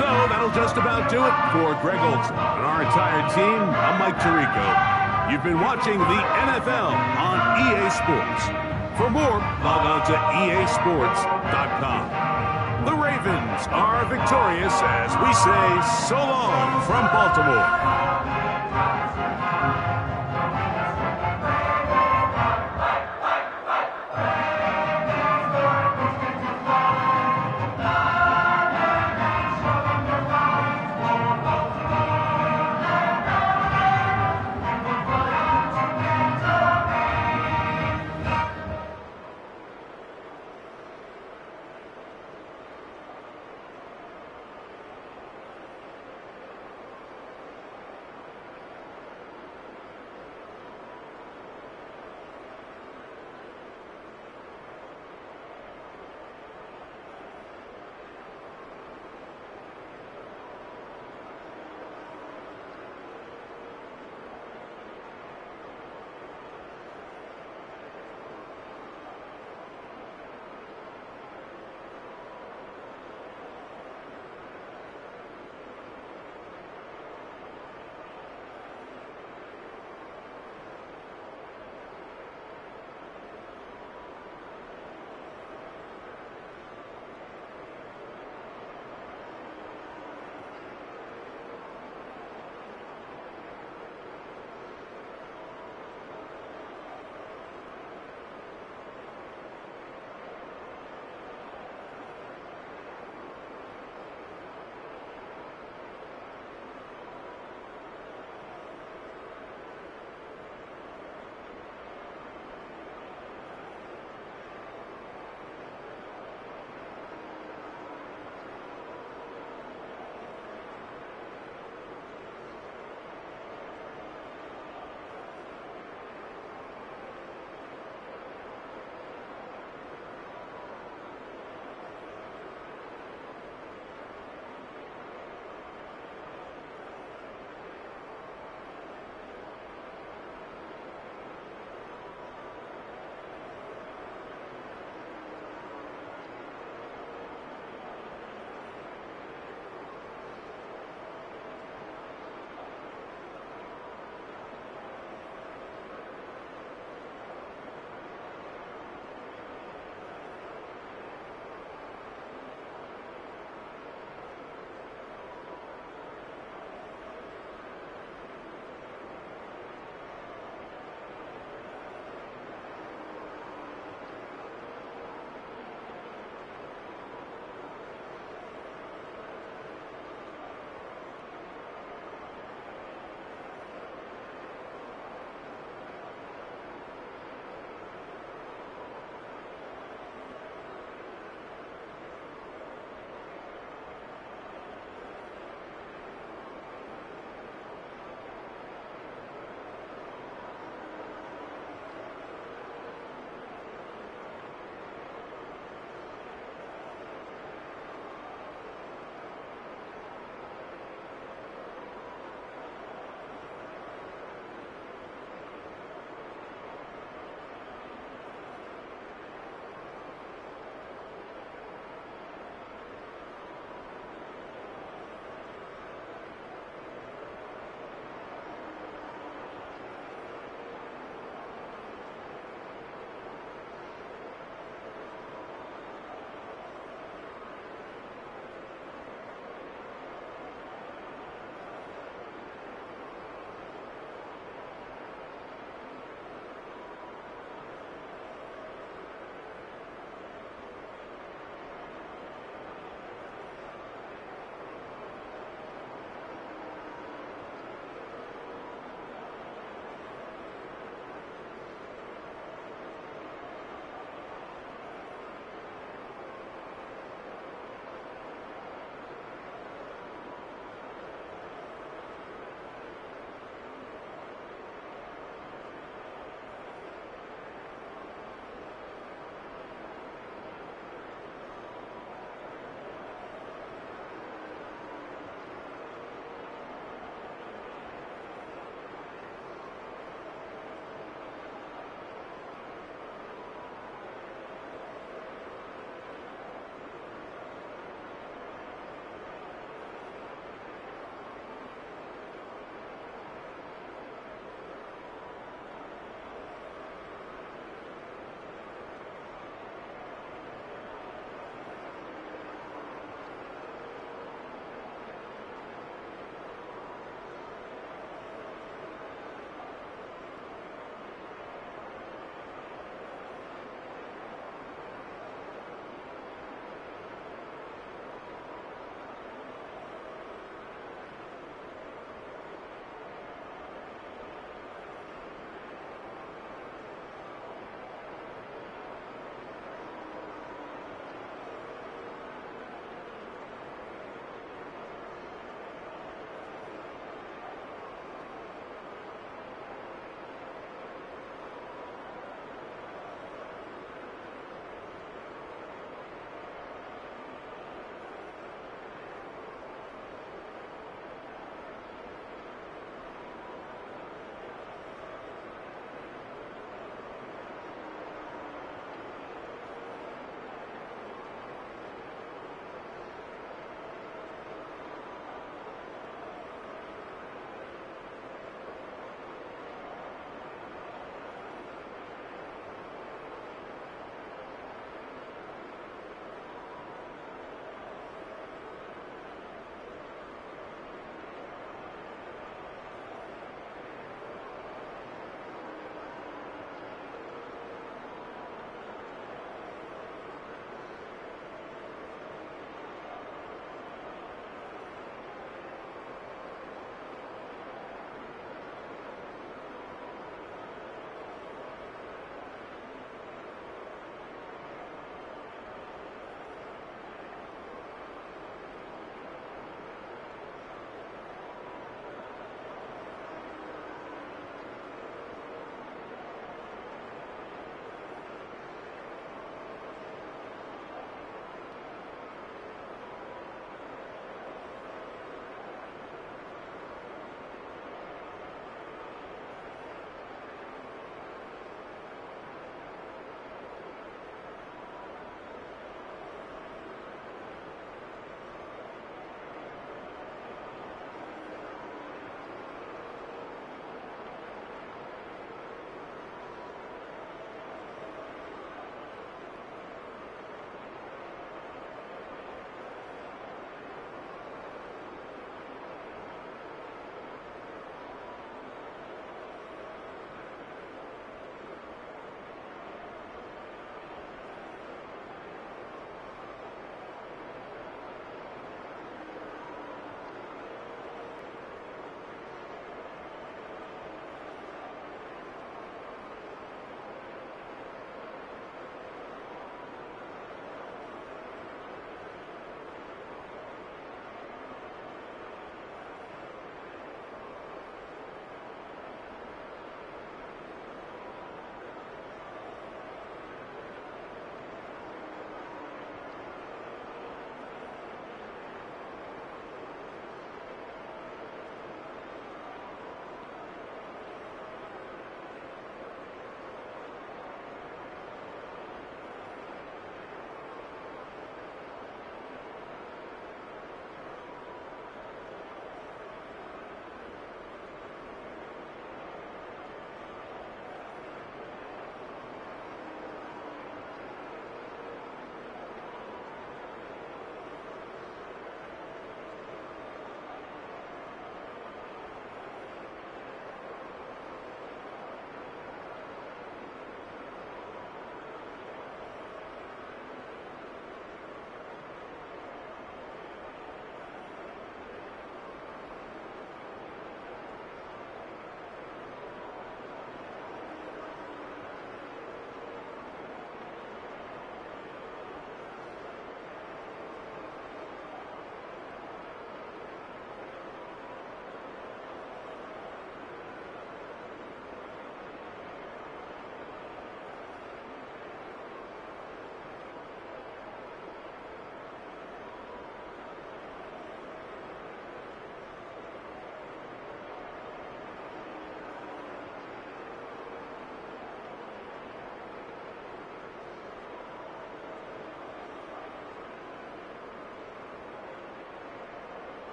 So that'll just about do it for Greg Olson and our entire team. I'm Mike Tirico. You've been watching the NFL on EA Sports. For more, log on to easports.com. The Ravens are victorious as we say so long from Baltimore.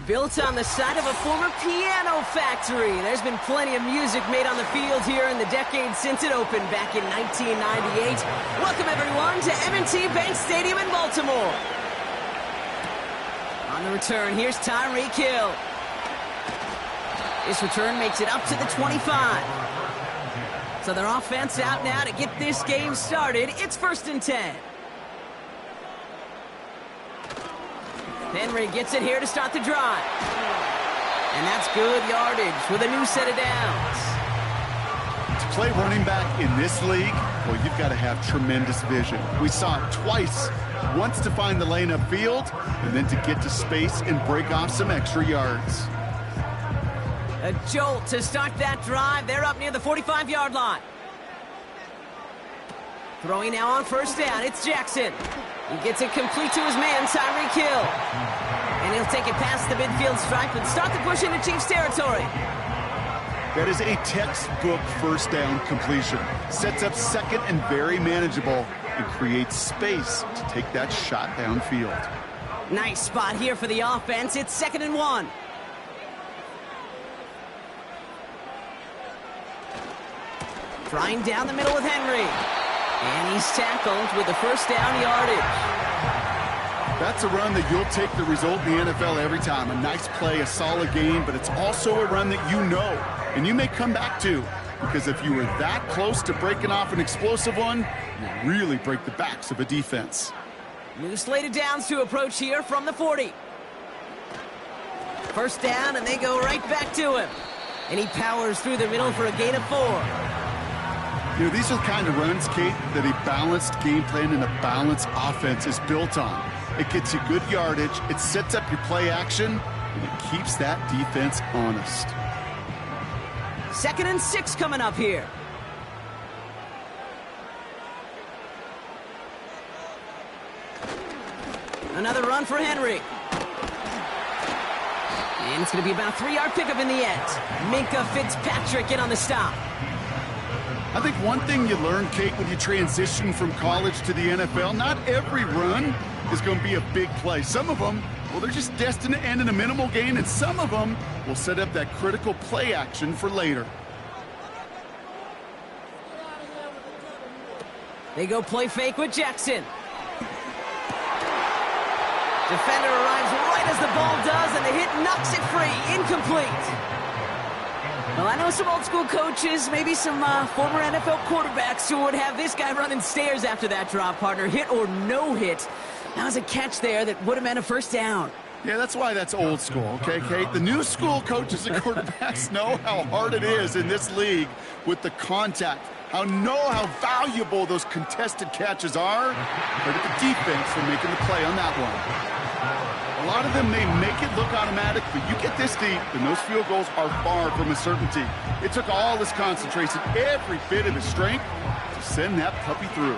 Built on the site of a former piano factory, there's been plenty of music made on the field here in the decade since it opened back in 1998. Welcome, everyone, to M&T Bank Stadium in Baltimore. On the return, here's Tyreek Hill. This return makes it up to the 25. So their offense out now to get this game started. It's 1st and 10. Henry gets it here to start the drive. And that's good yardage with a new set of downs. To play running back in this league, well, you've got to have tremendous vision. We saw it twice. Once to find the lane upfield, and then to get to space and break off some extra yards. A jolt to start that drive. They're up near the 45-yard line. Throwing now on 1st down, it's Jackson. He gets it complete to his man, Tyreek Hill. And he'll take it past the midfield stripe and start the push into Chiefs territory. That is a textbook 1st down completion. Sets up 2nd and very manageable, and creates space to take that shot downfield. Nice spot here for the offense. It's 2nd and 1. Flying down the middle with Henry. And he's tackled with the 1st down yardage. That's a run that you'll take the result in the NFL every time. A nice play, a solid game, but it's also a run that you know, and you may come back to. Because if you were that close to breaking off an explosive one, you really break the backs of a defense. New slate of downs to approach here from the 40. 1st down, and they go right back to him. And he powers through the middle for a gain of 4. You know, these are the kind of runs, Kate, that a balanced game plan and a balanced offense is built on. It gets you good yardage, it sets up your play action, and it keeps that defense honest. 2nd and 6 coming up here. Another run for Henry. And it's going to be about a 3-yard pickup in the end. Minkah Fitzpatrick in on the stop. I think one thing you learn, Kate, when you transition from college to the NFL, not every run is going to be a big play. Some of them, well, they're just destined to end in a minimal gain, and some of them will set up that critical play action for later. They go play fake with Jackson. Defender arrives right as the ball does, and the hit knocks it free. Incomplete. Well, I know some old-school coaches, maybe some former NFL quarterbacks who would have this guy running stairs after that drop, partner. Hit or no hit. That was a catch there that would have meant a 1st down. Yeah, that's why that's old school, okay, Kate? The new school coaches and quarterbacks know how hard it is in this league with the contact. How valuable those contested catches are. But at the defense for making the play on that one. A lot of them may make it look automatic, but you get this deep, and those field goals are far from a certainty. It took all his concentration, every bit of his strength, to send that puppy through.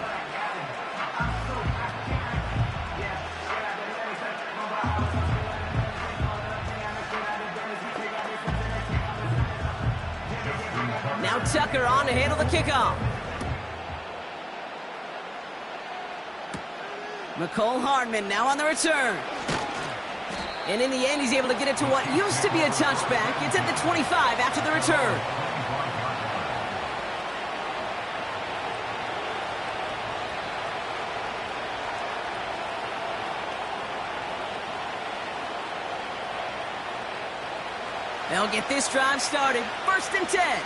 Now Tucker on to handle the kickoff. McCole Hardman now on the return. And in the end, he's able to get it to what used to be a touchback. It's at the 25 after the return. They'll get this drive started. 1st and 10.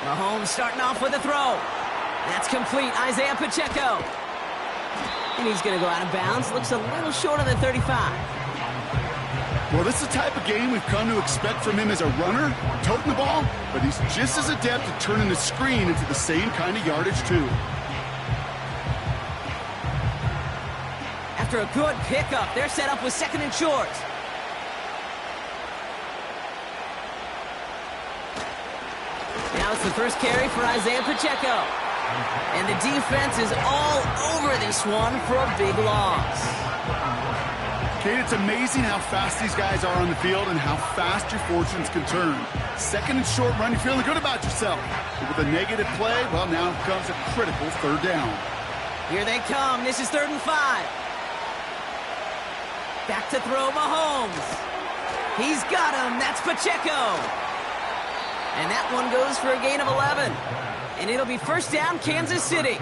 Mahomes starting off with a throw. That's complete. Isaiah Pacheco. And he's going to go out of bounds. Looks a little short of the 35. Well, this is the type of game we've come to expect from him as a runner, toting the ball, but he's just as adept at turning the screen into the same kind of yardage, too. After a good pickup, they're set up with 2nd and short. Now it's the first carry for Isaiah Pacheco. And the defense is all over this one for a big loss. Kate, it's amazing how fast these guys are on the field and how fast your fortunes can turn. 2nd and short run, you're feeling good about yourself. But with a negative play, well, now comes a critical 3rd down. Here they come. This is 3rd and 5. Back to throw Mahomes. He's got him. That's Pacheco. And that one goes for a gain of 11. And it'll be 1st down, Kansas City.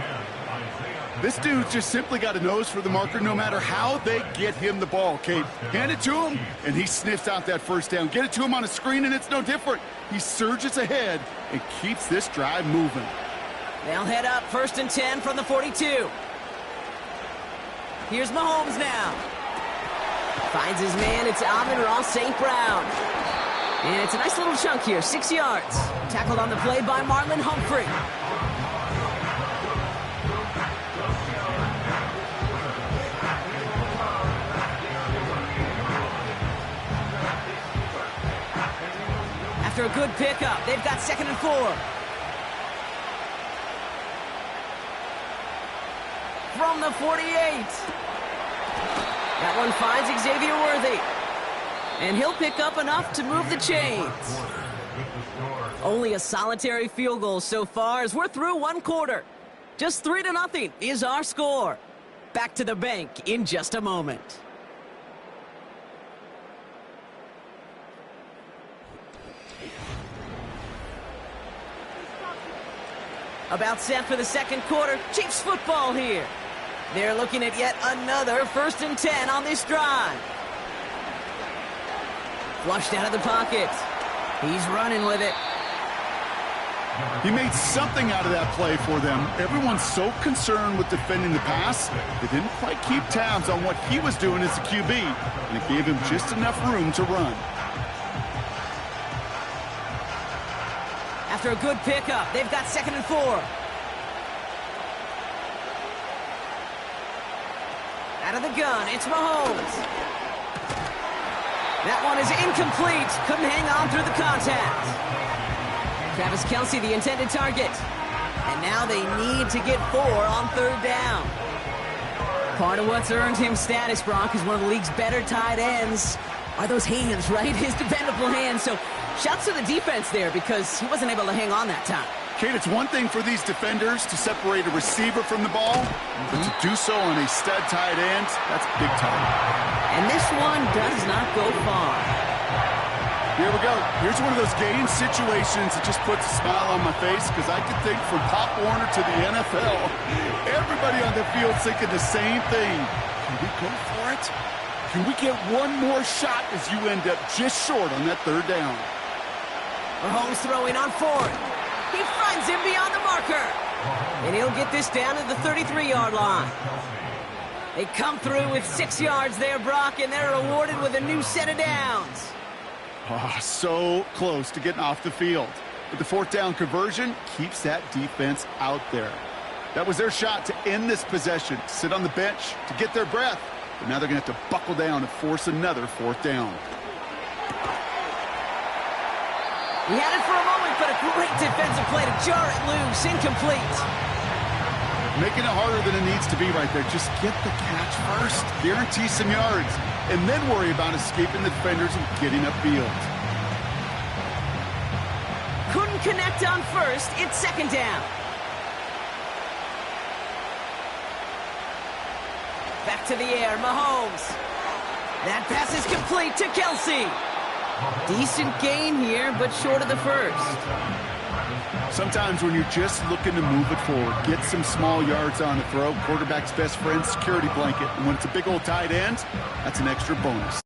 This dude's just simply got a nose for the marker no matter how they get him the ball, Kate. Hand it to him, and he sniffs out that 1st down. Get it to him on a screen, and it's no different. He surges ahead and keeps this drive moving. They'll head up 1st and 10 from the 42. Here's Mahomes now. Finds his man. It's Amon-Ra St. Brown. And it's a nice little chunk here, 6 yards. Tackled on the play by Marlon Humphrey. After a good pickup, they've got 2nd and 4. From the 48. That one finds Xavier Worthy. And he'll pick up enough to move the chains. Only a solitary field goal so far as we're through 1 quarter. Just 3-0 is our score. Back to the bank in just a moment. About set for the 2nd quarter. Chiefs football here. They're looking at yet another 1st and 10 on this drive. Flushed out of the pocket. He's running with it. He made something out of that play for them. Everyone's so concerned with defending the pass, they didn't quite keep tabs on what he was doing as a QB, and it gave him just enough room to run. After a good pickup, they've got 2nd and 4. Out of the gun, it's Mahomes. That one is incomplete. Couldn't hang on through the contact. Travis Kelce, the intended target. And now they need to get 4 on 3rd down. Part of what's earned him status, Brock, is one of the league's better tight ends. Are those hands, right? His dependable hands. So shouts to the defense there because he wasn't able to hang on that time. Kate, it's one thing for these defenders to separate a receiver from the ball, but to do so on a stud tight end, that's big time. And this one does not go far. Here we go. Here's one of those game situations that just puts a smile on my face because I can think from Pop Warner to the NFL, everybody on the field thinking the same thing. Can we go for it? Can we get one more shot as you end up just short on that 3rd down? Mahomes throwing on 4th. He finds him beyond the marker. And he'll get this down to the 33-yard line. They come through with 6 yards there, Brock, and they're rewarded with a new set of downs. Oh, so close to getting off the field. But the fourth down conversion keeps that defense out there. That was their shot to end this possession, sit on the bench to get their breath. But now they're going to have to buckle down and force another fourth down. He had it for a moment, but a great defensive play to jar it loose. Incomplete. Making it harder than it needs to be right there. Just get the catch first. Guarantee some yards. And then worry about escaping the defenders and getting upfield. Couldn't connect on first. It's second down. Back to the air, Mahomes. That pass is complete to Kelsey. Decent gain here, but short of the first. Sometimes when you're just looking to move it forward, get some small yards on the throw, quarterback's best friend, security blanket. And when it's a big old tight end, that's an extra bonus.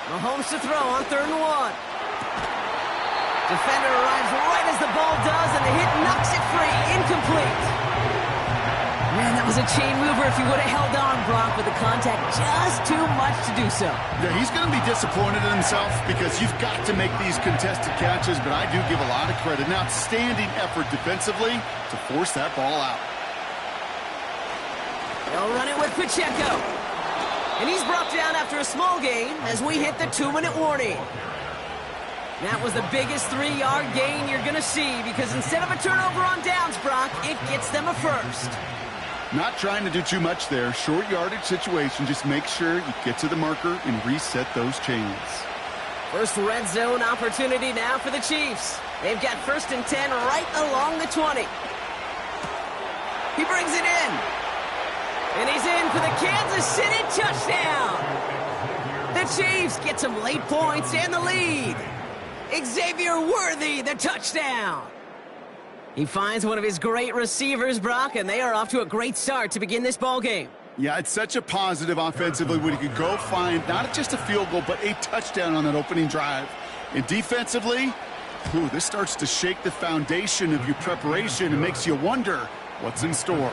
Mahomes to throw on 3rd and 1. Defender arrives right as the ball does, and the hit knocks it free. Incomplete. Man, that was a chain mover if he would have held on, Brock, but the contact just too much to do so. Yeah, he's going to be disappointed in himself because you've got to make these contested catches, but I do give a lot of credit. An outstanding effort defensively to force that ball out. They'll run it with Pacheco. And he's brought down after a small gain as we hit the 2-minute warning. That was the biggest 3-yard gain you're going to see because instead of a turnover on downs, Brock, it gets them a first. Not trying to do too much there. Short yardage situation. Just make sure you get to the marker and reset those chains. First red zone opportunity now for the Chiefs. They've got 1st and 10 right along the 20. He brings it in. And he's in for the Kansas City touchdown. The Chiefs get some late points and the lead. Xavier Worthy, the touchdown. He finds one of his great receivers, Brock, and they are off to a great start to begin this ball game. Yeah, it's such a positive offensively when you can go find not just a field goal, but a touchdown on that opening drive. And defensively, this starts to shake the foundation of your preparation and makes you wonder what's in store.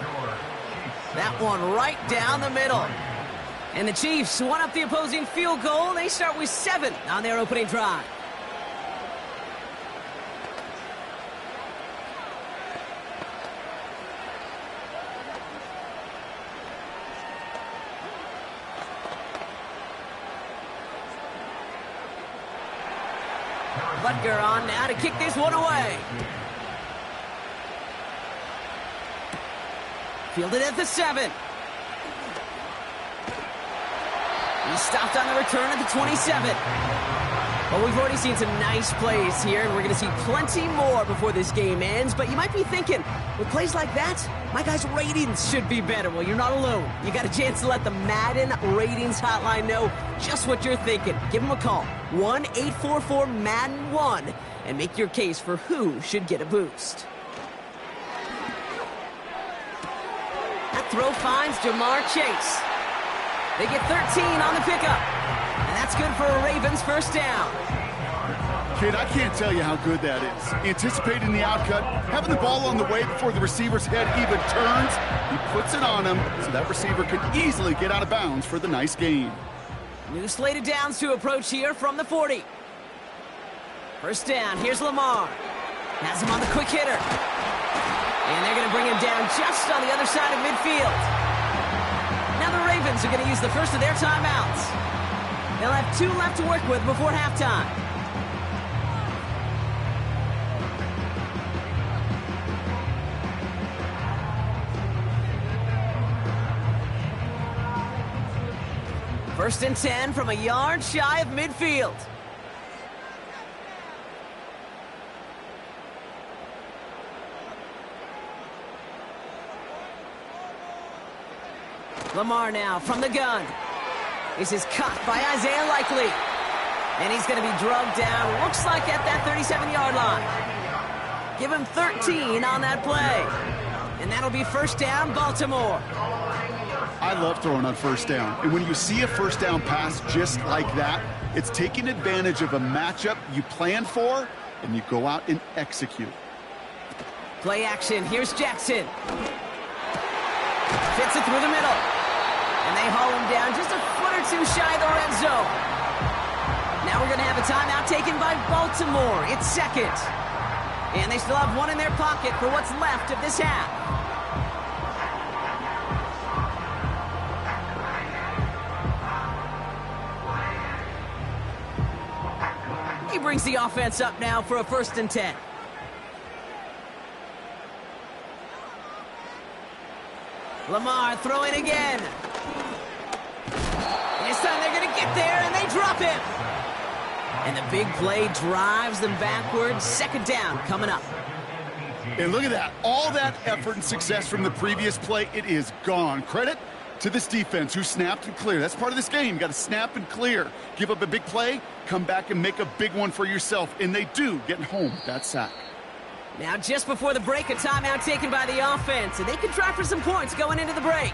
That one right down the middle. And the Chiefs one up the opposing field goal. They start with 7 on their opening drive. Butker on now to kick this one away. Fielded at the 7. He stopped on the return at the 27. Well, we've already seen some nice plays here, and we're going to see plenty more before this game ends. But you might be thinking, with plays like that, my guys' ratings should be better. Well, you're not alone. You got a chance to let the Madden ratings hotline know just what you're thinking. Give them a call, 1-844-MADDEN-1, and make your case for who should get a boost. That throw finds Jamar Chase. They get 13 on the pickup. And that's good for a Ravens first down. Kid, I can't tell you how good that is. Anticipating the outcut, having the ball on the way before the receiver's head even turns. He puts it on him so that receiver can easily get out of bounds for the nice gain. New slated downs to approach here from the 40. First down, here's Lamar. Has him on the quick hitter. And they're going to bring him down just on the other side of midfield. Now the Ravens are going to use the first of their timeouts. They'll have 2 left to work with before halftime. First and 10 from a yard shy of midfield. Lamar now from the gun. This is caught by Isaiah Likely. And he's going to be drugged down, looks like at that 37-yard line. Give him 13 on that play. And that'll be first down, Baltimore. I love throwing on first down. And when you see a first down pass just like that, it's taking advantage of a matchup you plan for, and you go out and execute. Play action. Here's Jackson. Fits it through the middle. And they haul him down just a foot or 2 shy of the red zone. Now we're going to have a timeout taken by Baltimore. It's second. And they still have 1 in their pocket for what's left of this half. He brings the offense up now for a first and 10. Lamar throwing again. This time they're going to get there, and they drop him. And the big play drives them backwards. Second down coming up. And look at that. All that effort and success from the previous play, it is gone. Credit to this defense who snapped and cleared. That's part of this game. You got to snap and clear. Give up a big play, come back and make a big one for yourself. And they do get home with that sack. Now just before the break, a timeout taken by the offense. And they can try for some points going into the break.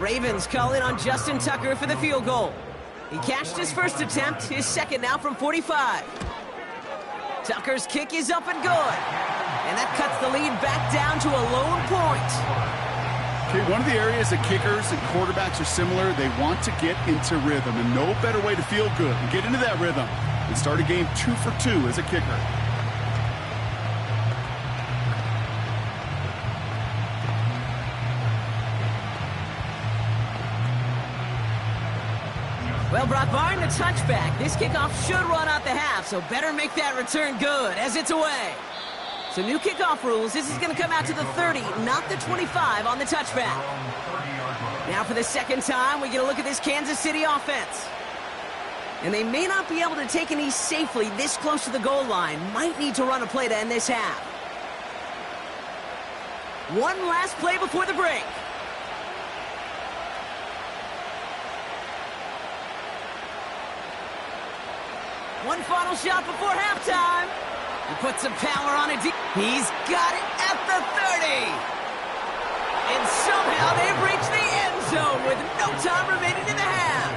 Ravens call in on Justin Tucker for the field goal. He cashed his first attempt, his second now from 45. Tucker's kick is up and good. And that cuts the lead back down to a lone point. Okay, one of the areas that kickers and quarterbacks are similar, they want to get into rhythm, and no better way to feel good and get into that rhythm than start a game 2 for 2 as a kicker. Well, Brock, barring the touchback, this kickoff should run out the half, so better make that return good as it's away. So new kickoff rules, this is going to come out to the 30, not the 25 on the touchback. Now for the second time, we get a look at this Kansas City offense. And they may not be able to take a knee safely this close to the goal line. Might need to run a play to end this half. One last play before the break. One final shot before halftime. He puts some power on it. He's got it at the 30. And somehow they've reached the end zone with no time remaining in the half.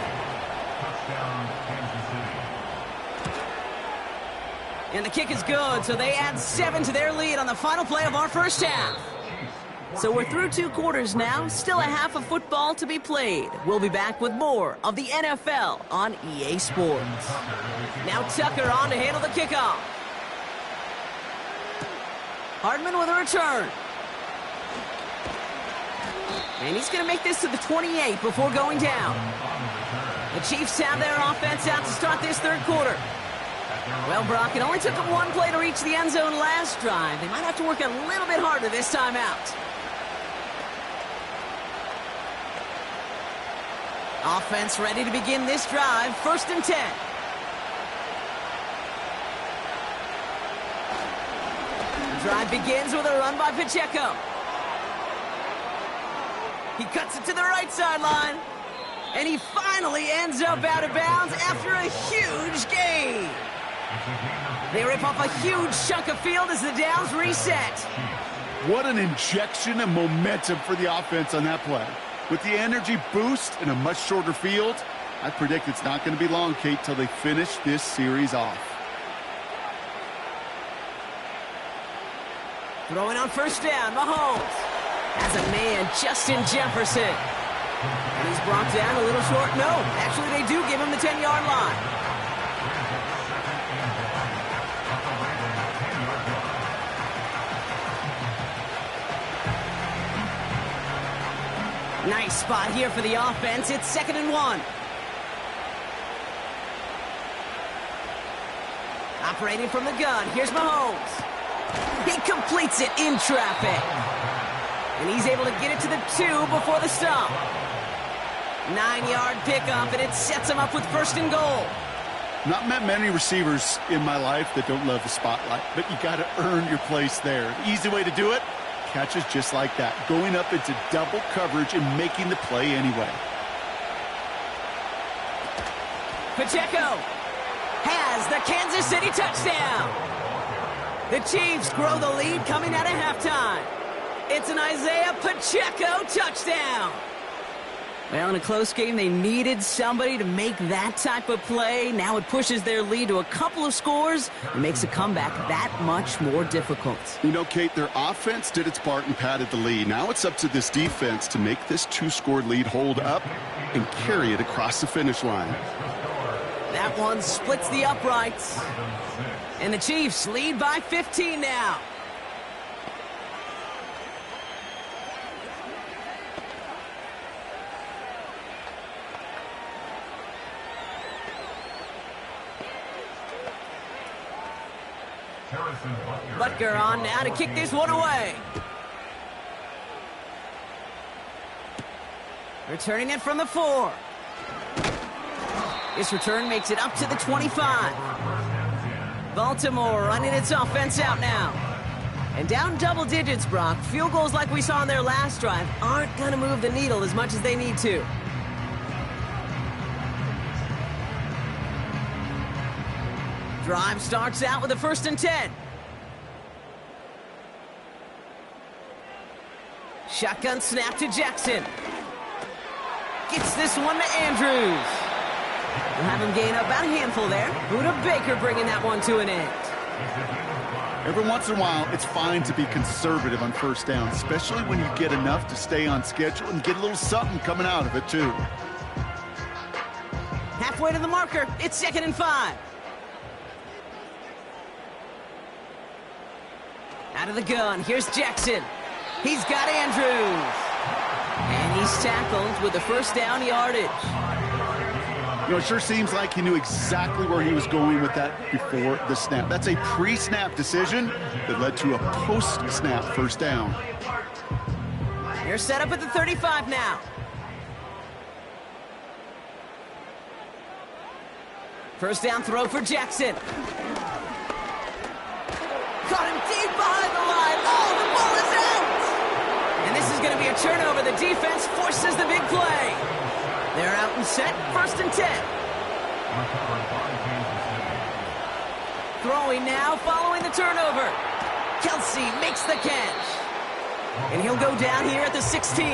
And the kick is good, so they add 7 to their lead on the final play of our first half. So we're through 2 quarters now, still a half of football to be played. We'll be back with more of the NFL on EA Sports. Now Tucker on to handle the kickoff. Hardman with a return. And he's going to make this to the 28 before going down. The Chiefs have their offense out to start this third quarter. Well, Brock, it only took them 1 play to reach the end zone last drive. They might have to work a little bit harder this time out. Offense ready to begin this drive. 1st and 10. The drive begins with a run by Pacheco. He cuts it to the right sideline. And he finally ends up out of bounds after a huge gain. They rip off a huge chunk of field as the downs reset. What an injection of momentum for the offense on that play. With the energy boost in a much shorter field, I predict it's not going to be long, Kate, till they finish this series off. Throwing on 1st down, Mahomes has a man, Justin Jefferson. And he's brought down a little short. No, actually they do give him the 10-yard line. Nice spot here for the offense. It's 2nd and 1. Operating from the gun. Here's Mahomes. He completes it in traffic. And he's able to get it to the 2 before the stop. 9-yard pickup, and it sets him up with 1st and goal. Not met many receivers in my life that don't love the spotlight, but you got to earn your place there. The easy way to do it, catches just like that, going up into double coverage and making the play anyway. Pacheco has the Kansas City touchdown. The Chiefs grow the lead coming out of halftime. It's an Isaiah Pacheco touchdown. Well, in a close game, they needed somebody to make that type of play. Now it pushes their lead to a couple of scores and makes a comeback that much more difficult. You know, Kate, their offense did its part and padded the lead. Now it's up to this defense to make this 2-score lead hold up and carry it across the finish line. That one splits the uprights. And the Chiefs lead by 15 now. Butker on now to kick this one away. Returning it from the 4. This return makes it up to the 25. Baltimore running its offense out now. And down double digits, Brock. Field goals like we saw in their last drive aren't going to move the needle as much as they need to. Drive starts out with a 1st and 10. Shotgun snap to Jackson. Gets this one to Andrews. We'll have him gain about a handful there. Buda Baker bringing that one to an end. Every once in a while, it's fine to be conservative on first down, especially when you get enough to stay on schedule and get a little something coming out of it, too. Halfway to the marker. It's 2nd and 5. Out of the gun. Here's Jackson. He's got Andrews. And he's tackled with the first down yardage. You know, it sure seems like he knew exactly where he was going with that before the snap. That's a pre-snap decision that led to a post-snap first down. They're set up at the 35 now. First down throw for Jackson. Caught him deep behind the line. Oh, the ball is out! And this is going to be a turnover. The defense forces the big play. They're out and set, 1st and 10. Throwing now, following the turnover. Kelsey makes the catch. And he'll go down here at the 16.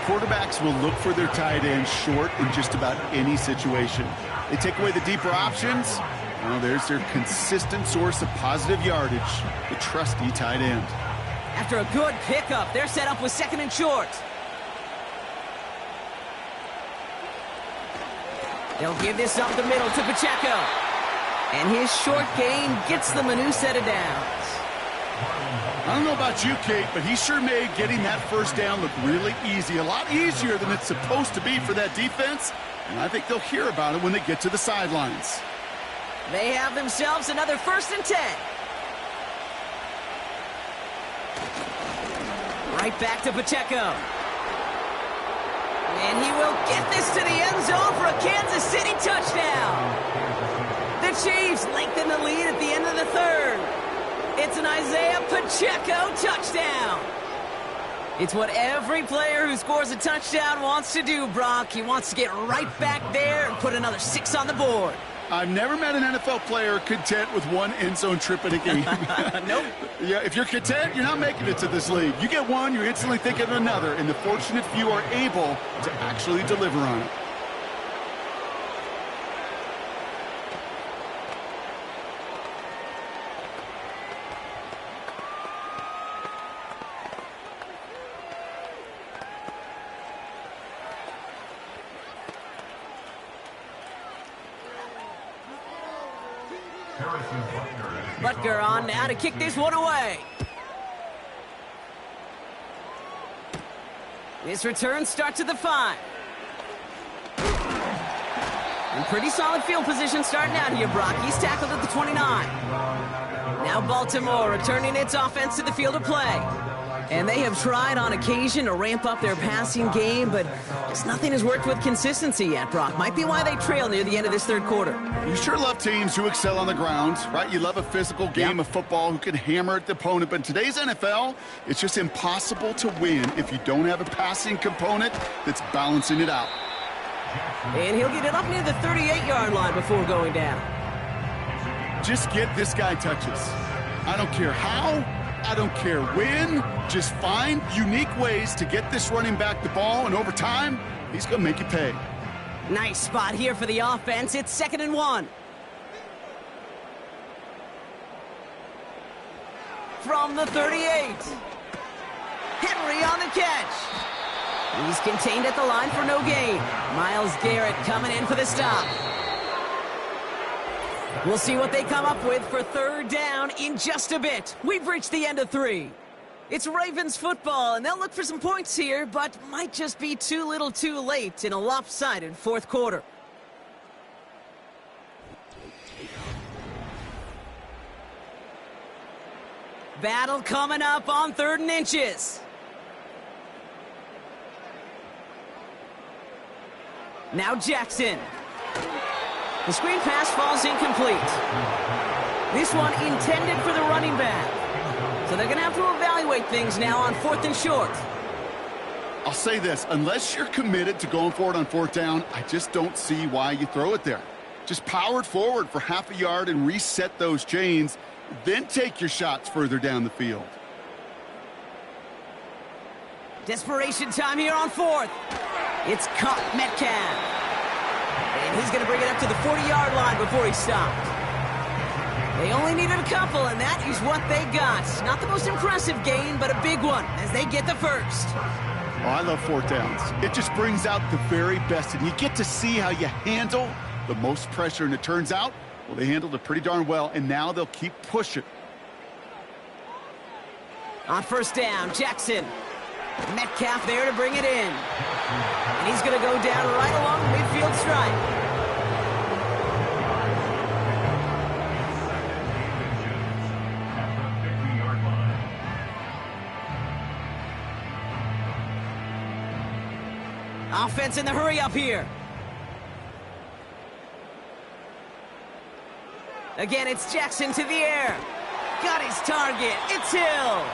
Quarterbacks will look for their tight end short in just about any situation. They take away the deeper options. Well, there's their consistent source of positive yardage, the trusty tight end. After a good pickup, they're set up with 2nd and short. They'll give this up the middle to Pacheco. And his short gain gets them a new set of downs. I don't know about you, Kate, but he sure made getting that first down look really easy. A lot easier than it's supposed to be for that defense. And I think they'll hear about it when they get to the sidelines. They have themselves another 1st and 10. Right back to Pacheco. And he will get this to the end zone for a Kansas City touchdown. The Chiefs lengthen the lead at the end of the 3rd. It's an Isaiah Pacheco touchdown. It's what every player who scores a touchdown wants to do, Brock. He wants to get right back there and put another 6 on the board. I've never met an NFL player content with one end zone trip in a game. Nope. Yeah, if you're content, you're not making it to this league. You get one, you're instantly thinking of another, and the fortunate few are able to actually deliver on it. Butker on now to kick this one away. This return starts at the 5. And pretty solid field position starting out here, Brock. He's tackled at the 29. Now Baltimore returning its offense to the field of play. And they have tried on occasion to ramp up their passing game, but just nothing has worked with consistency yet, Brock. Might be why they trail near the end of this 3rd quarter. You sure love teams who excel on the ground, right? You love a physical game of football who can hammer at the opponent. But in today's NFL, it's just impossible to win if you don't have a passing component that's balancing it out. And he'll get it up near the 38-yard line before going down. Just get this guy touches. I don't care how. I don't care when. Just find unique ways to get this running back the ball, and over time, he's going to make you pay. Nice spot here for the offense. It's 2nd and 1. From the 38. Henry on the catch. He's contained at the line for no gain. Myles Garrett coming in for the stop. We'll see what they come up with for 3rd down in just a bit. We've reached the end of 3. It's Ravens football, and they'll look for some points here, but might just be too little too late in a lopsided 4th quarter. Battle coming up on 3rd and inches. Now Jackson. The screen pass falls incomplete. This one intended for the running back. So they're going to have to evaluate things now on 4th and short. I'll say this, unless you're committed to going for it on 4th down, I just don't see why you throw it there. Just power it forward for half a yard and reset those chains, then take your shots further down the field. Desperation time here on 4th. It's caught Metcalf. And he's going to bring it up to the 40-yard line before he stopped. They only needed a couple, and that is what they got. Not the most impressive gain, but a big one as they get the first. Oh, I love fourth downs. It just brings out the very best, and you get to see how you handle the most pressure, and it turns out, well, they handled it pretty darn well, and now they'll keep pushing. On first down, Jackson. Metcalf there to bring it in. And he's going to go down right along the midfield stripe. Offense in the hurry up here. Again, it's Jackson to the air. Got his target. It's Hill.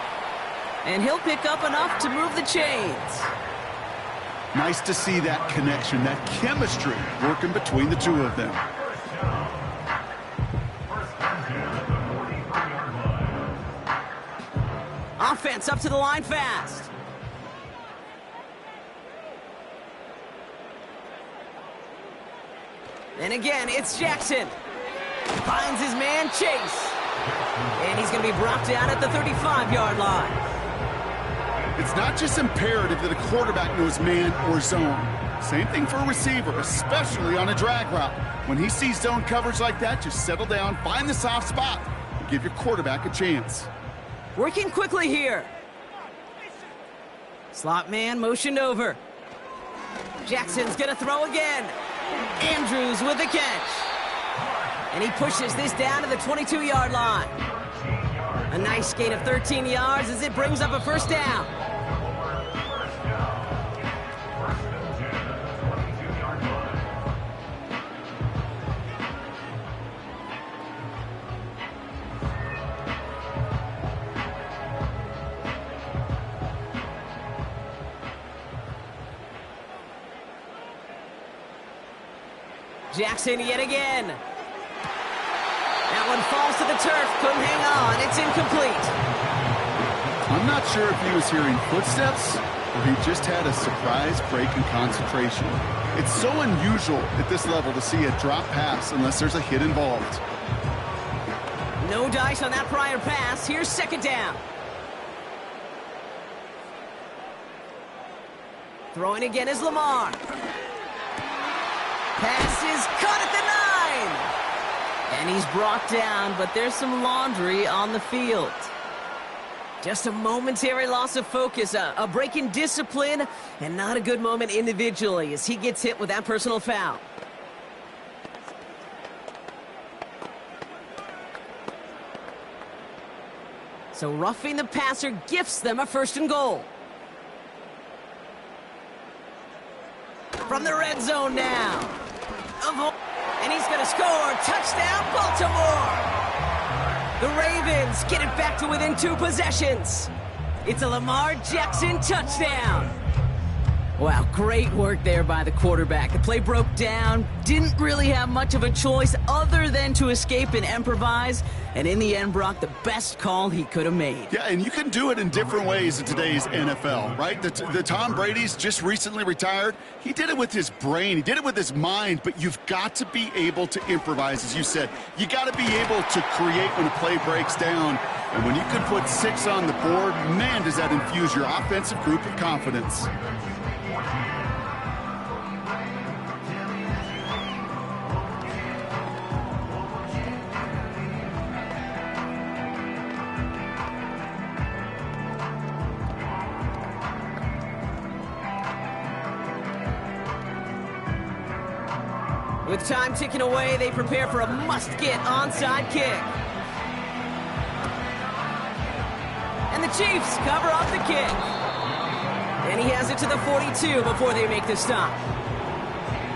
And he'll pick up enough to move the chains. Nice to see that connection, that chemistry working between the two of them. Offense up to the line fast. And again, it's Jackson. Finds his man, Chase. And he's going to be brought down at the 35-yard line. It's not just imperative that a quarterback knows man or zone. Same thing for a receiver, especially on a drag route. When he sees zone coverage like that, just settle down, find the soft spot, and give your quarterback a chance. Working quickly here. Slot man motioned over. Jackson's going to throw again. Andrews with the catch. And he pushes this down to the 22-yard line. A nice gain of 13 yards as it brings up a first down. Jackson yet again. That one falls to the turf. Couldn't hang on. It's incomplete. I'm not sure if he was hearing footsteps or he just had a surprise break in concentration. It's so unusual at this level to see a drop pass unless there's a hit involved. No dice on that prior pass. Here's second down. Throwing again is Lamar. Pass is caught at the 9. And he's brought down, but there's some laundry on the field. Just a momentary loss of focus, a break in discipline, and not a good moment individually as he gets hit with that personal foul. So roughing the passer gifts them a first and goal. From the red zone now. And he's going to score. Touchdown, Baltimore. The Ravens get it back to within 2 possessions. It's a Lamar Jackson touchdown. Wow, great work there by the quarterback. The play broke down. Didn't really have much of a choice other than to escape and improvise. And in the end, Brock, the best call he could have made. Yeah, and you can do it in different ways in today's NFL, right? The Tom Brady's just recently retired. He did it with his brain. He did it with his mind. But you've got to be able to improvise, as you said. You got to be able to create when a play breaks down. And when you can put 6 on the board, man, does that infuse your offensive group with confidence. With time ticking away, they prepare for a must-get onside kick. And the Chiefs cover up the kick. And he has it to the 42 before they make the stop.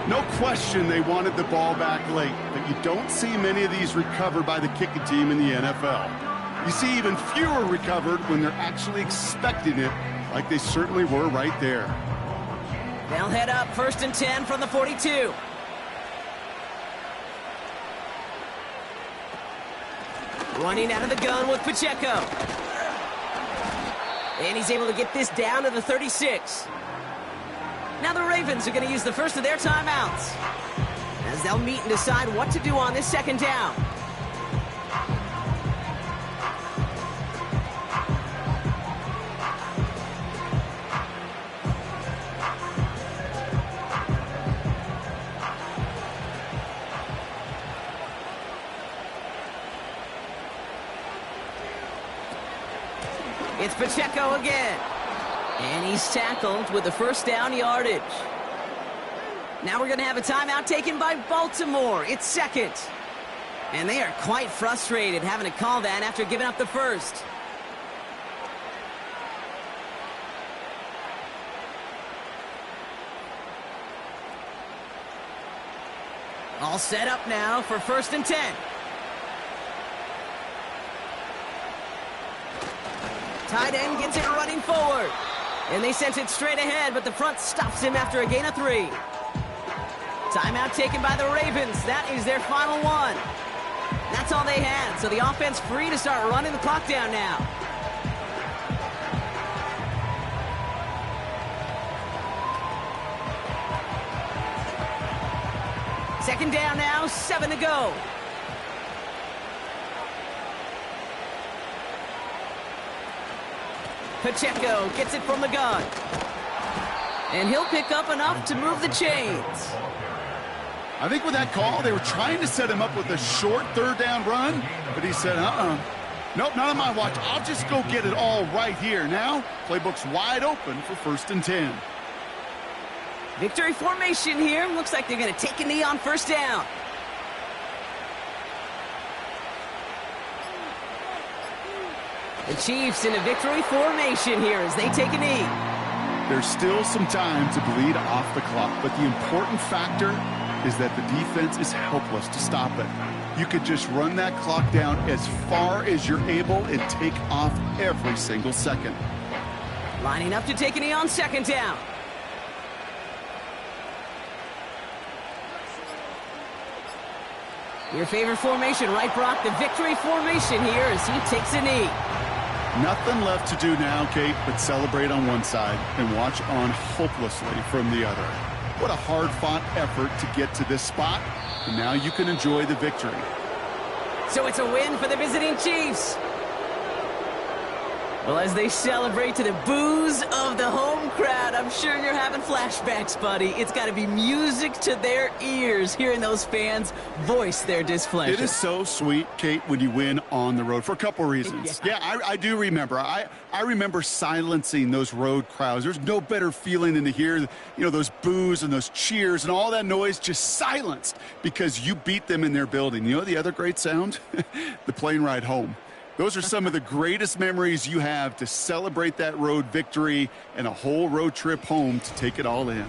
No question they wanted the ball back late, but you don't see many of these recovered by the kicking team in the NFL. You see even fewer recovered when they're actually expecting it, like they certainly were right there. They'll head up 1st and 10 from the 42. Running out of the gun with Pacheco. And he's able to get this down to the 36. Now the Ravens are going to use the first of their timeouts, as they'll meet and decide what to do on this second down. It's Pacheco again. And he's tackled with the first down yardage. Now we're going to have a timeout taken by Baltimore. It's second. And they are quite frustrated having to call that after giving up the first. All set up now for 1st and 10. Tight end gets it running forward. And they sent it straight ahead, but the front stops him after a gain of 3. Timeout taken by the Ravens. That is their final one. That's all they had, so the offense free to start running the clock down now. Second down now, 7 to go. Pacheco gets it from the gun. And he'll pick up enough to move the chains. I think with that call, they were trying to set him up with a short 3rd down run, but he said, nope, not on my watch. I'll just go get it all right here. Now, playbook's wide open for 1st and 10. Victory formation here. Looks like they're going to take a knee on 1st down. The Chiefs in a victory formation here as they take a knee. There's still some time to bleed off the clock, but the important factor is that the defense is helpless to stop it. You could just run that clock down as far as you're able and take off every single second. Lining up to take a knee on 2nd down. Your favorite formation, right, Brock? The victory formation here as he takes a knee. Nothing left to do now, Kate, but celebrate on one side and watch on hopelessly from the other. What a hard-fought effort to get to this spot, and now you can enjoy the victory. So it's a win for the visiting Chiefs. Well, as they celebrate to the boos of the home crowd, I'm sure you're having flashbacks, buddy. It's got to be music to their ears, hearing those fans voice their displeasure. It is so sweet, Kate, when you win on the road for a couple reasons. Yeah, I do remember. I remember silencing those road crowds. There's no better feeling than to hear, those boos and those cheers and all that noise just silenced because you beat them in their building. You know the other great sound? The plane ride home. Those are some of the greatest memories you have to celebrate that road victory and a whole road trip home to take it all in.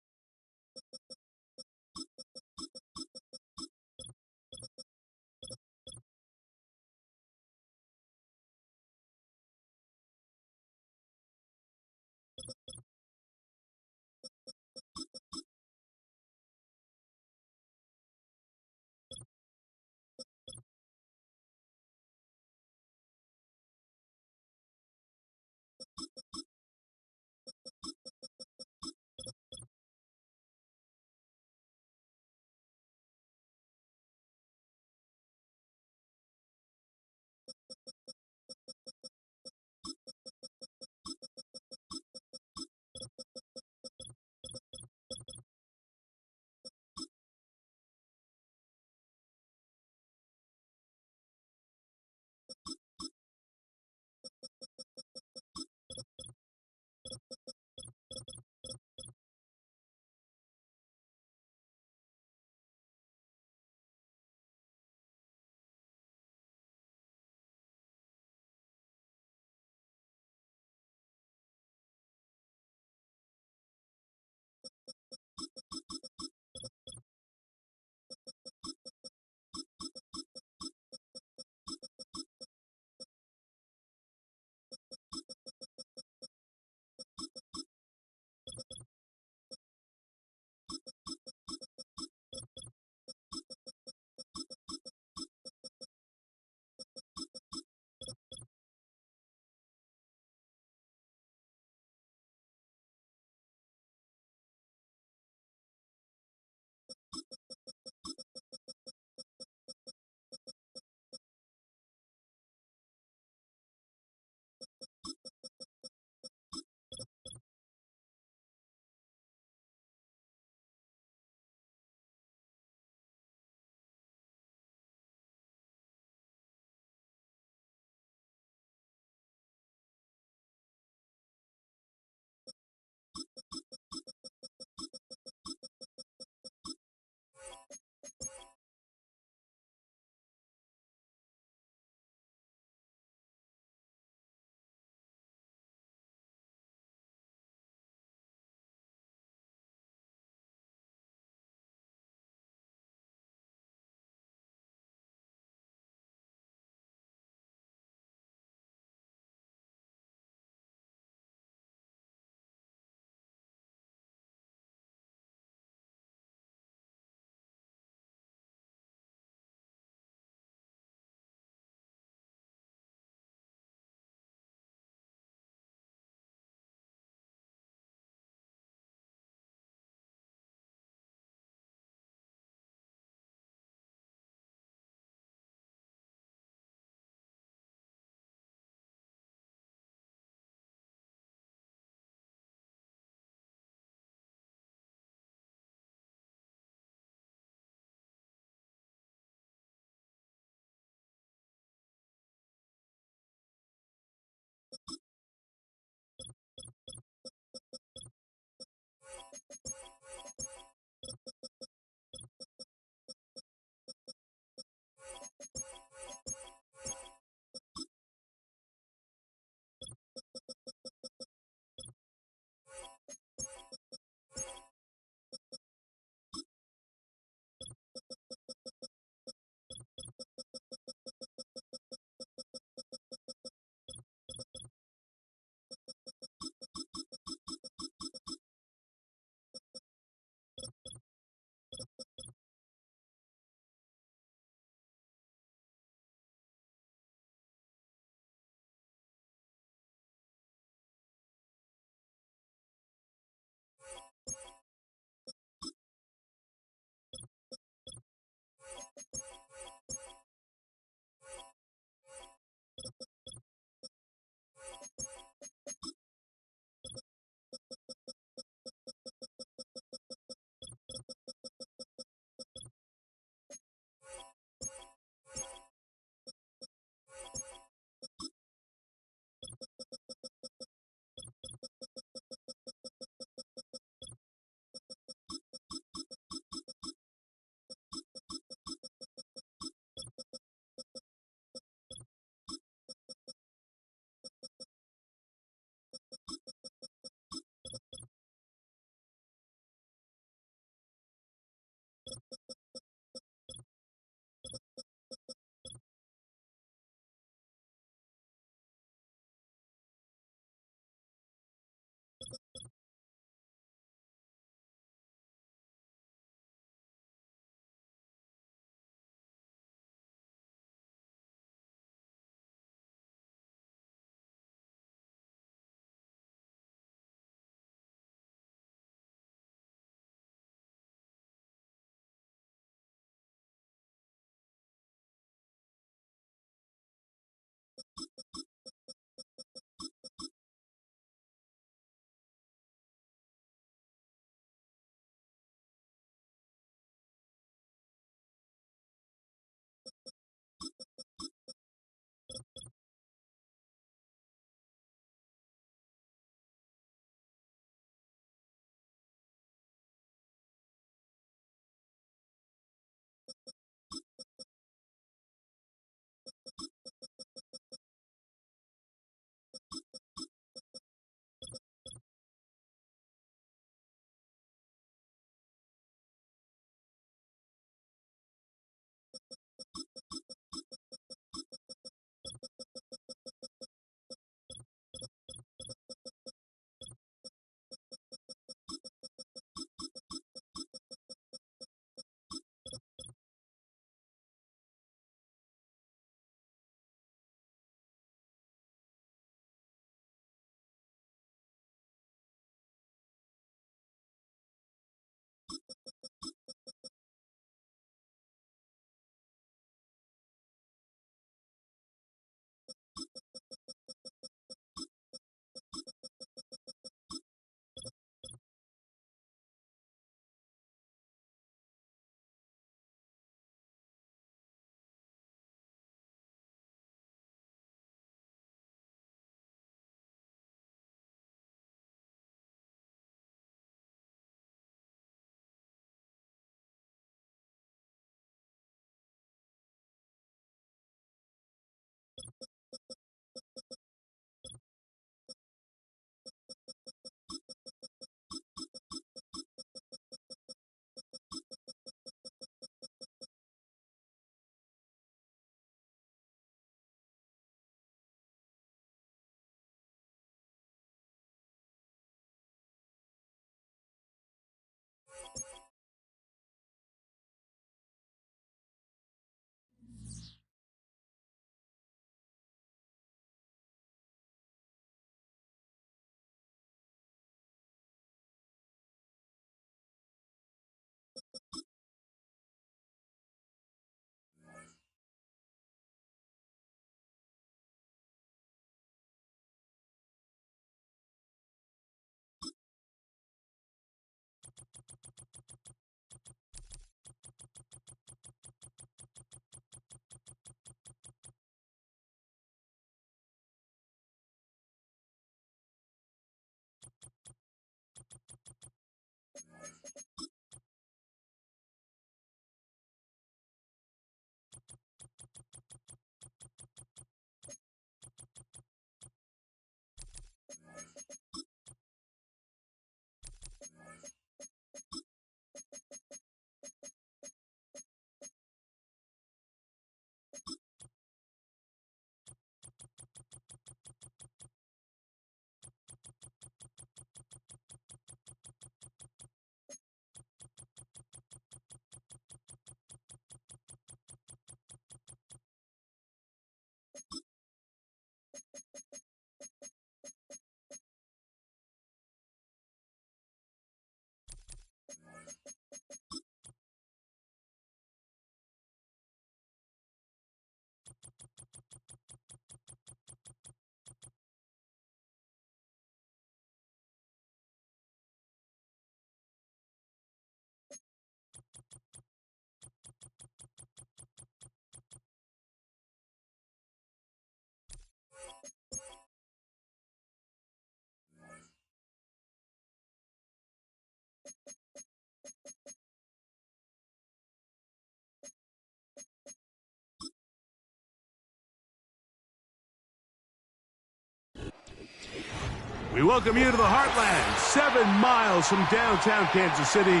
We welcome you to the Heartland, 7 miles from downtown Kansas City.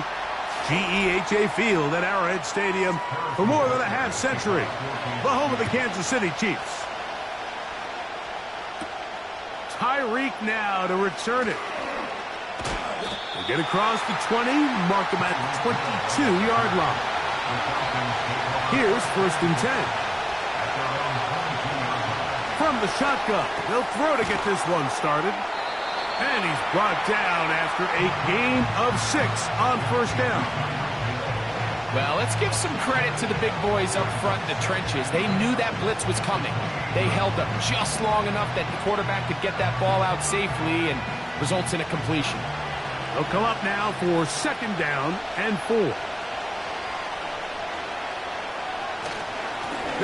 GEHA Field at Arrowhead Stadium for more than a half-century. The home of the Kansas City Chiefs. Tyreek now to return it. They get across the 20, mark them at the 22-yard line. Here's 1st and 10. From the shotgun, they'll throw to get this one started. And he's brought down after a gain of 6 on 1st down. Well, let's give some credit to the big boys up front in the trenches. They knew that blitz was coming. They held up just long enough that the quarterback could get that ball out safely and results in a completion. They'll come up now for 2nd down and 4.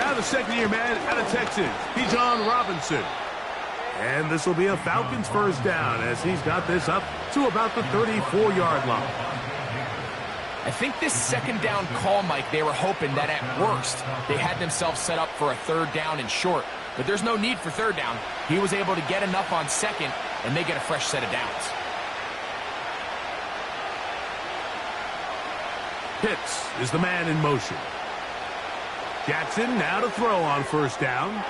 Now the second-year man out of Texas, Bijan Robinson. And this will be a Falcons 1st down as he's got this up to about the 34-yard line. I think this 2nd down call, Mike, they were hoping that at worst they had themselves set up for a 3rd down and short. But there's no need for 3rd down. He was able to get enough on 2nd, and they get a fresh set of downs. Pitts is the man in motion. Jackson now to throw on 1st down.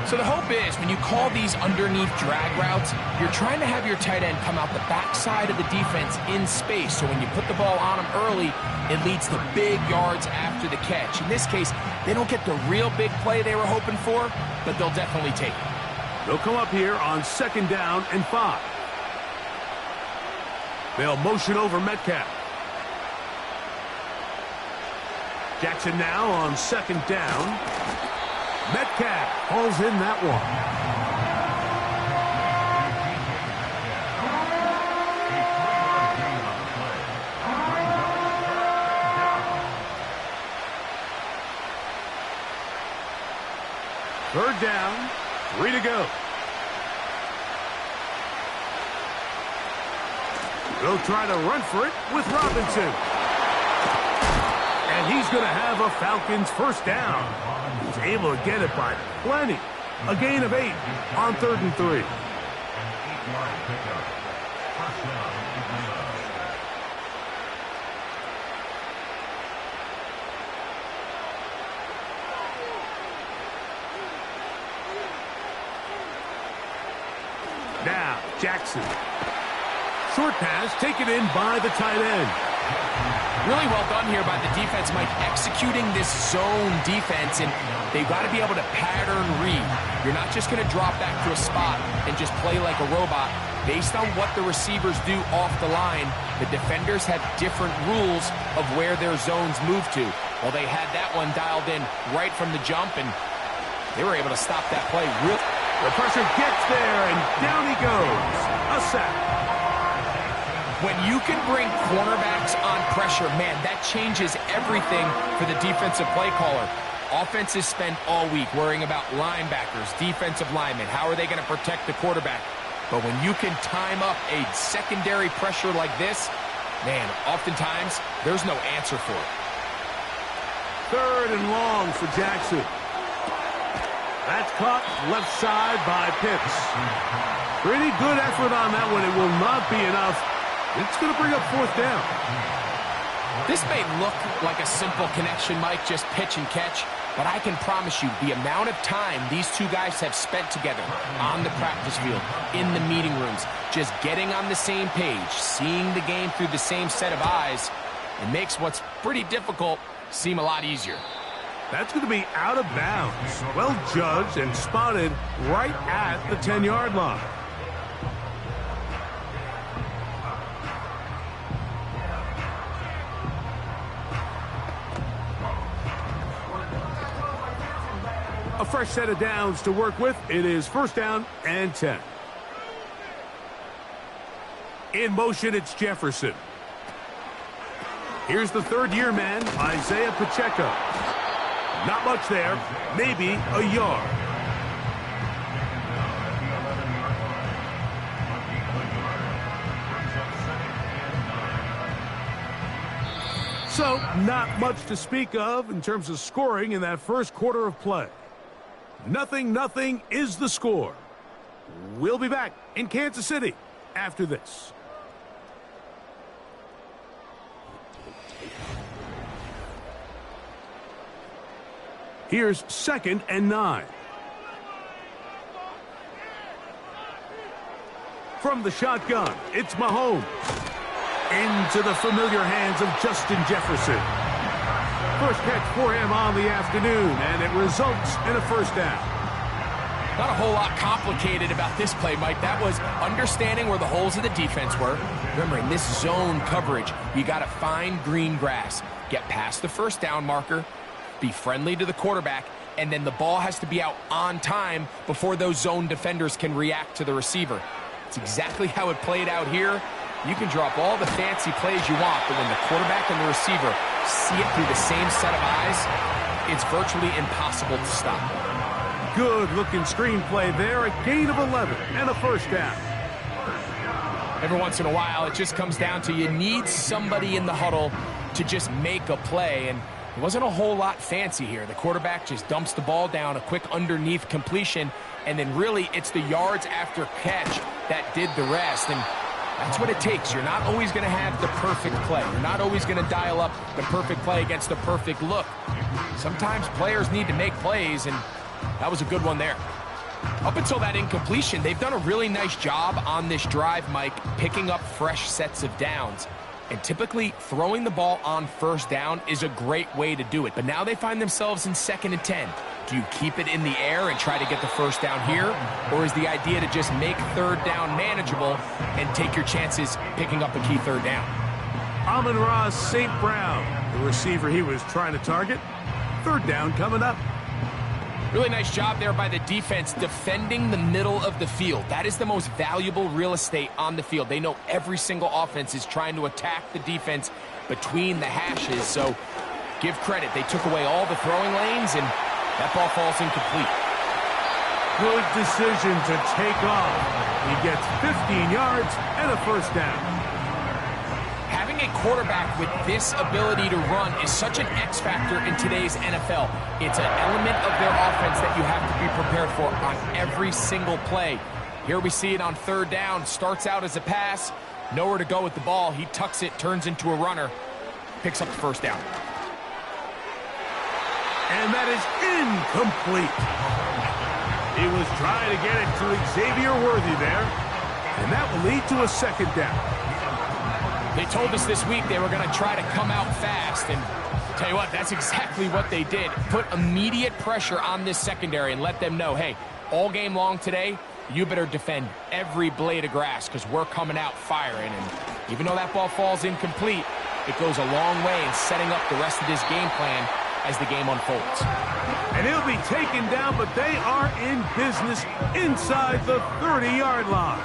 So the hope is when you call these underneath drag routes, you're trying to have your tight end come out the backside of the defense in space. So when you put the ball on him early, it leads to big yards after the catch. In this case, they don't get the real big play they were hoping for, but they'll definitely take it. They'll come up here on 2nd down and 5. They'll motion over Metcalf. Jackson now on 2nd down. Metcalf hauls in that one. Third down, 3 to go. They'll try to run for it with Robinson. And he's going to have a Falcons 1st down. He's able to get it by plenty. A gain of 8 on 3rd and 3. Now, Jackson. Short pass taken in by the tight end. Really well done here by the defense, Mike, executing this zone defense, and they've got to be able to pattern read. You're not just going to drop back to a spot and just play like a robot. Based on what the receivers do off the line, the defenders have different rules of where their zones move to. Well, they had that one dialed in right from the jump, and they were able to stop that play. The pressure gets there, and down he goes. A sack. When you can bring cornerbacks on pressure, man, that changes everything for the defensive play caller. Offenses spend all week worrying about linebackers, defensive linemen. How are they going to protect the quarterback? But when you can time up a secondary pressure like this, man, oftentimes there's no answer for it. 3rd and long for Jackson. That's caught left side by Pitts. Pretty good effort on that one. It will not be enough. It's going to bring up 4th down. This may look like a simple connection, Mike, just pitch and catch, but I can promise you the amount of time these two guys have spent together on the practice field, in the meeting rooms, just getting on the same page, seeing the game through the same set of eyes, it makes what's pretty difficult seem a lot easier. That's going to be out of bounds. Well judged and spotted right at the 10-yard line. A fresh set of downs to work with. It is 1st down and 10. In motion, it's Jefferson. Here's the 3rd-year man, Isaiah Pacheco. Not much there, maybe a yard. So, not much to speak of in terms of scoring in that first quarter of play. 0-0 is the score. We'll be back in Kansas City after this. Here's 2nd and 9. From the shotgun, it's Mahomes. Into the familiar hands of Justin Jefferson. First catch for him on the afternoon, and it results in a first down. Not a whole lot complicated about this play, Mike. That was understanding where the holes of the defense were. Remember, in this zone coverage, you got to find green grass, get past the first down marker, be friendly to the quarterback, and then the ball has to be out on time before those zone defenders can react to the receiver. It's exactly how it played out here. You can drop all the fancy plays you want, but when the quarterback and the receiver see it through the same set of eyes, it's virtually impossible to stop. Good-looking screenplay there, a gain of 11 and a first down. Every once in a while, it just comes down to you need somebody in the huddle to just make a play, and it wasn't a whole lot fancy here. The quarterback just dumps the ball down, a quick underneath completion, and then really it's the yards after catch that did the rest. And that's what it takes. You're not always going to have the perfect play. You're not always going to dial up the perfect play against the perfect look. Sometimes players need to make plays, and that was a good one there. Up until that incompletion, they've done a really nice job on this drive, Mike, picking up fresh sets of downs. And typically, throwing the ball on first down is a great way to do it. But now they find themselves in 2nd and 10. Do you keep it in the air and try to get the first down here? Or is the idea to just make third down manageable and take your chances picking up a key third down? Amon-Ra St. Brown, the receiver he was trying to target. Third down coming up. Really nice job there by the defense defending the middle of the field. That is the most valuable real estate on the field. They know every single offense is trying to attack the defense between the hashes. So give credit. They took away all the throwing lanes, and that ball falls incomplete. Good decision to take off. He gets 15 yards and a first down. Having a quarterback with this ability to run is such an X factor in today's NFL. It's an element of their offense that you have to be prepared for on every single play. Here we see it on third down. Starts out as a pass. Nowhere to go with the ball. He tucks it, turns into a runner. Picks up the first down. And that is incomplete. He was trying to get it to Xavier Worthy there. And that will lead to a second down. They told us this week they were going to try to come out fast, and tell you what, that's exactly what they did. Put immediate pressure on this secondary and let them know, hey, all game long today, you better defend every blade of grass because we're coming out firing. And even though that ball falls incomplete, it goes a long way in setting up the rest of this game plan as the game unfolds. And he'll be taken down, but they are in business inside the 30-yard line.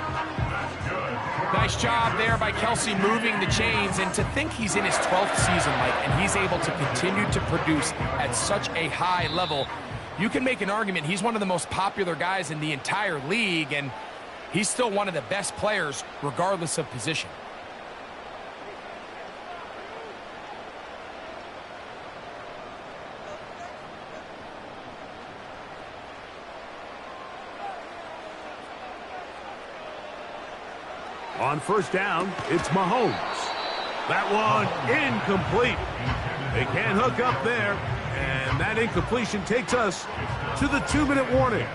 Nice job there by Kelsey moving the chains, and to think he's in his 12th season, Mike, and he's able to continue to produce at such a high level. You can make an argument he's one of the most popular guys in the entire league, and he's still one of the best players regardless of position. On first down, it's Mahomes. That one incomplete. They can't hook up there, and that incompletion takes us to the 2-minute warning.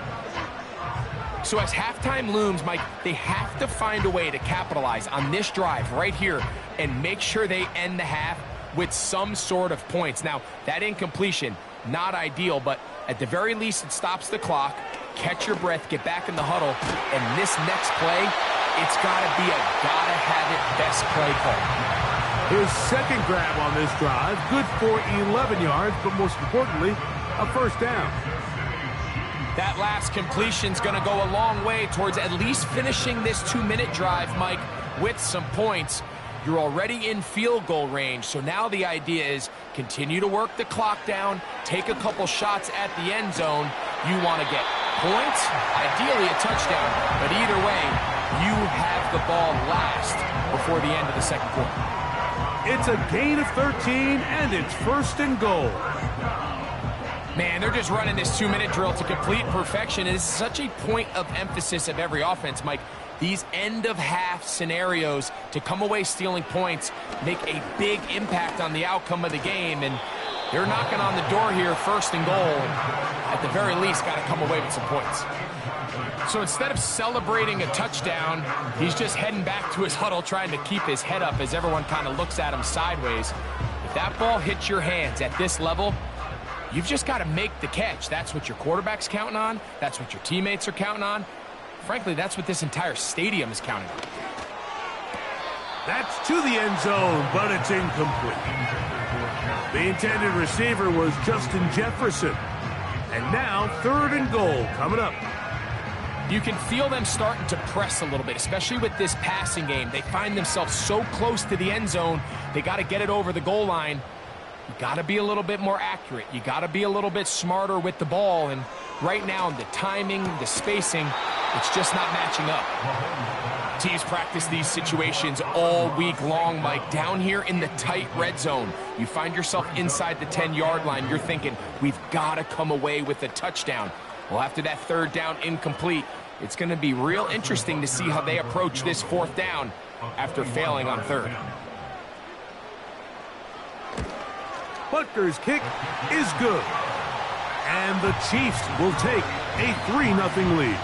So as halftime looms, Mike, they have to find a way to capitalize on this drive right here and make sure they end the half with some sort of points. Now, that incompletion, not ideal, but at the very least it stops the clock. Catch your breath, get back in the huddle, and this next play, it's got to be a gotta-have-it best play call. His second grab on this drive, good for 11 yards, but most importantly, a first down. That last completion's going to go a long way towards at least finishing this 2-minute drive, Mike, with some points. You're already in field goal range, so now the idea is continue to work the clock down, take a couple shots at the end zone. You want to get points, ideally a touchdown, but either way, you have the ball last before the end of the second quarter. It's a gain of 13, and it's first and goal. Man, they're just running this 2-minute drill to complete perfection. It is such a point of emphasis of every offense, Mike. These end-of-half scenarios to come away stealing points make a big impact on the outcome of the game, and they're knocking on the door here, first and goal. At the very least, got to come away with some points. So instead of celebrating a touchdown, he's just heading back to his huddle, trying to keep his head up as everyone kind of looks at him sideways. If that ball hits your hands at this level, you've just got to make the catch. That's what your quarterback's counting on. That's what your teammates are counting on. Frankly, that's what this entire stadium is counting on. That's to the end zone, but it's incomplete. The intended receiver was Justin Jefferson. And now, 3rd and goal coming up. You can feel them starting to press a little bit, especially with this passing game. They find themselves so close to the end zone, they got to get it over the goal line. You got to be a little bit more accurate. You got to be a little bit smarter with the ball. And right now, the timing, the spacing, it's just not matching up. Teams practice these situations all week long, Mike. Down here in the tight red zone, you find yourself inside the 10-yard line. You're thinking, we've got to come away with a touchdown. Well, after that 3rd down incomplete, it's going to be real interesting to see how they approach this 4th down after failing on 3rd. Butker's kick is good. And the Chiefs will take a 3-0 lead.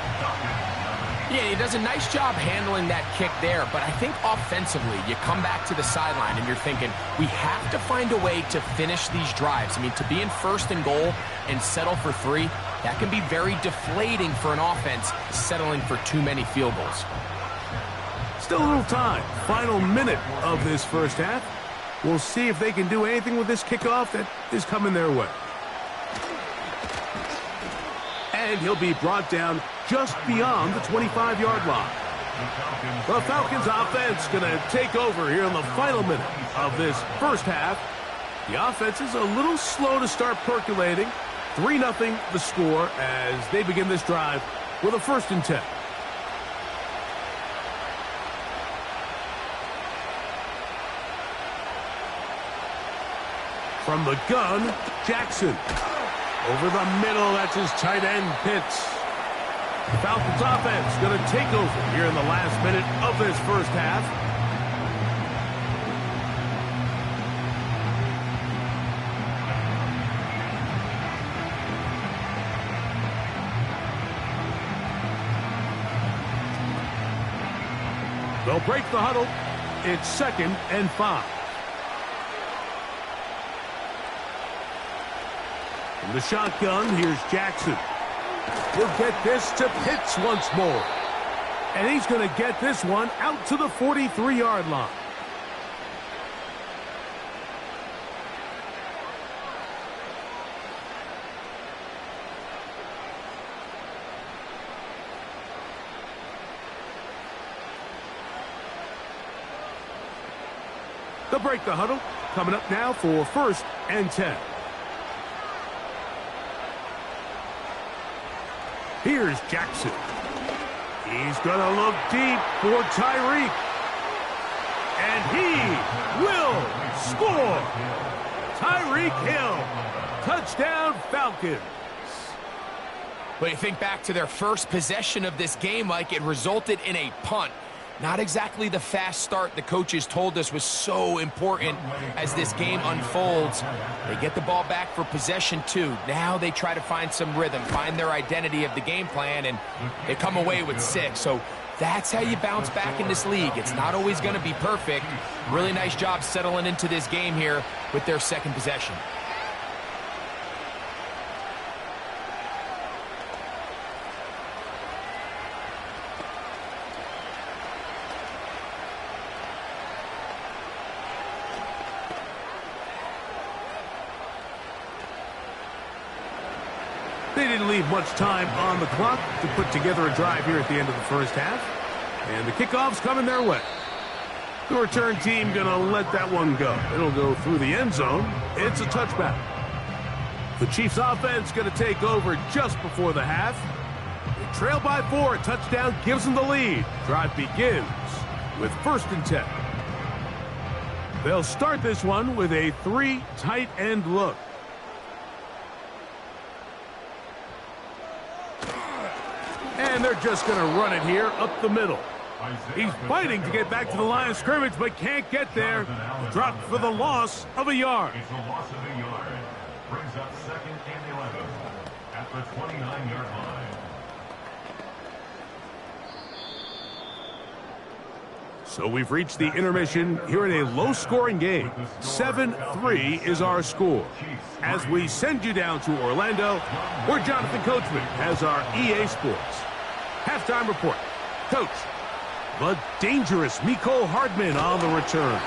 Yeah, he does a nice job handling that kick there, but I think offensively, you come back to the sideline and you're thinking, we have to find a way to finish these drives. I mean, to be in 1st and goal and settle for 3, that can be very deflating for an offense settling for too many field goals. Still a little time. Final minute of this first half. We'll see if they can do anything with this kickoff that is coming their way. And he'll be brought down just beyond the 25-yard line. The Falcons offense going to take over here in the final minute of this first half. The offense is a little slow to start percolating. 3-0 the score as they begin this drive with a 1st and 10. From the gun, Jackson. Over the middle, that's his tight end, Pitts. The Falcons offense going to take over here in the last minute of this first half. They'll break the huddle. It's 2nd and 5. From the shotgun, here's Jackson. He'll get this to Pitts once more. And he's going to get this one out to the 43-yard line. They'll break the huddle. Coming up now for 1st and 10. Here's Jackson. He's going to look deep for Tyreek. And he will score. Tyreek Hill. Touchdown Falcons. But you think back to their first possession of this game, Mike, it resulted in a punt. Not exactly the fast start the coaches told us was so important as this game unfolds. They get the ball back for possession 2. Now they try to find some rhythm, find their identity of the game plan, and they come away with 6. So that's how you bounce back in this league. It's not always going to be perfect. Really nice job settling into this game here with their 2nd possession. They didn't leave much time on the clock to put together a drive here at the end of the first half. And the kickoff's coming their way. The return team going to let that one go. It'll go through the end zone. It's a touchback. The Chiefs offense going to take over just before the half. They trail by 4. A touchdown gives them the lead. Drive begins with 1st and 10. They'll start this one with a 3 tight end look. And they're just going to run it here up the middle. He's fighting to get back to the line of scrimmage, but can't get there. Dropped for the loss of a yard. It's a loss of a yard. Brings up 2nd and 11 at the 29-yard line. So we've reached the intermission here in a low-scoring game. 7-3 is our score. As we send you down to Orlando, where Jonathan Coachman has our EA Sports halftime report. Coach, the dangerous Mecole Hardman on the return.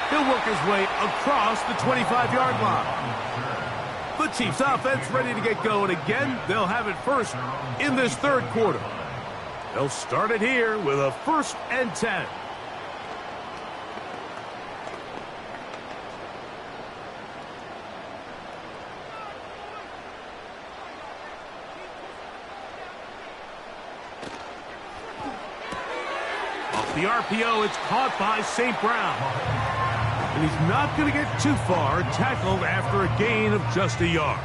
He'll work his way across the 25-yard line. The Chiefs offense ready to get going again. They'll have it first in this third quarter. They'll start it here with a 1st and 10. The RPO, it's caught by St. Brown. And he's not going to get too far, tackled after a gain of just a yard.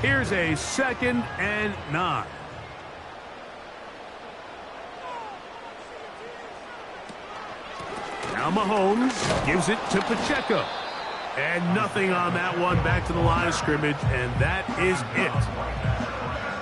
Here's a 2nd and 9. Now Mahomes gives it to Pacheco. And nothing on that one, back to the line of scrimmage, and that is it.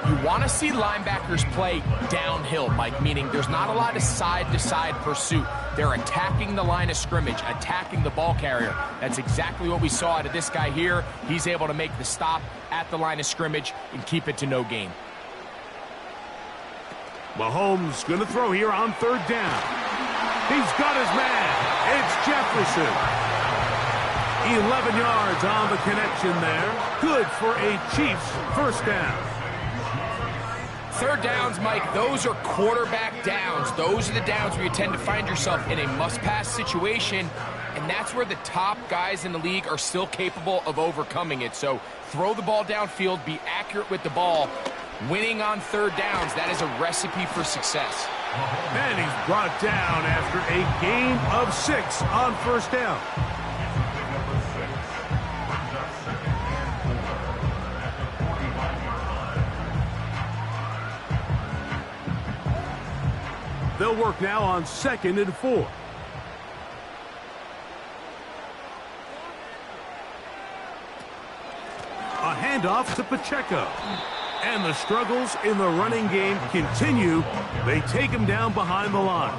You want to see linebackers play downhill, Mike, meaning there's not a lot of side-to-side pursuit. They're attacking the line of scrimmage, attacking the ball carrier. That's exactly what we saw out of this guy here. He's able to make the stop at the line of scrimmage and keep it to no gain. Mahomes going to throw here on 3rd down. He's got his man. It's Jefferson. 11 yards on the connection there. Good for a Chiefs 1st down. 3rd downs, Mike, those are quarterback downs. Those are the downs where you tend to find yourself in a must-pass situation, and that's where the top guys in the league are still capable of overcoming it. So throw the ball downfield, be accurate with the ball. Winning on 3rd downs, that is a recipe for success. And he's brought down after a gain of 6 on 1st down. They'll work now on 2nd and 4. A handoff to Pacheco. And the struggles in the running game continue. They take him down behind the line.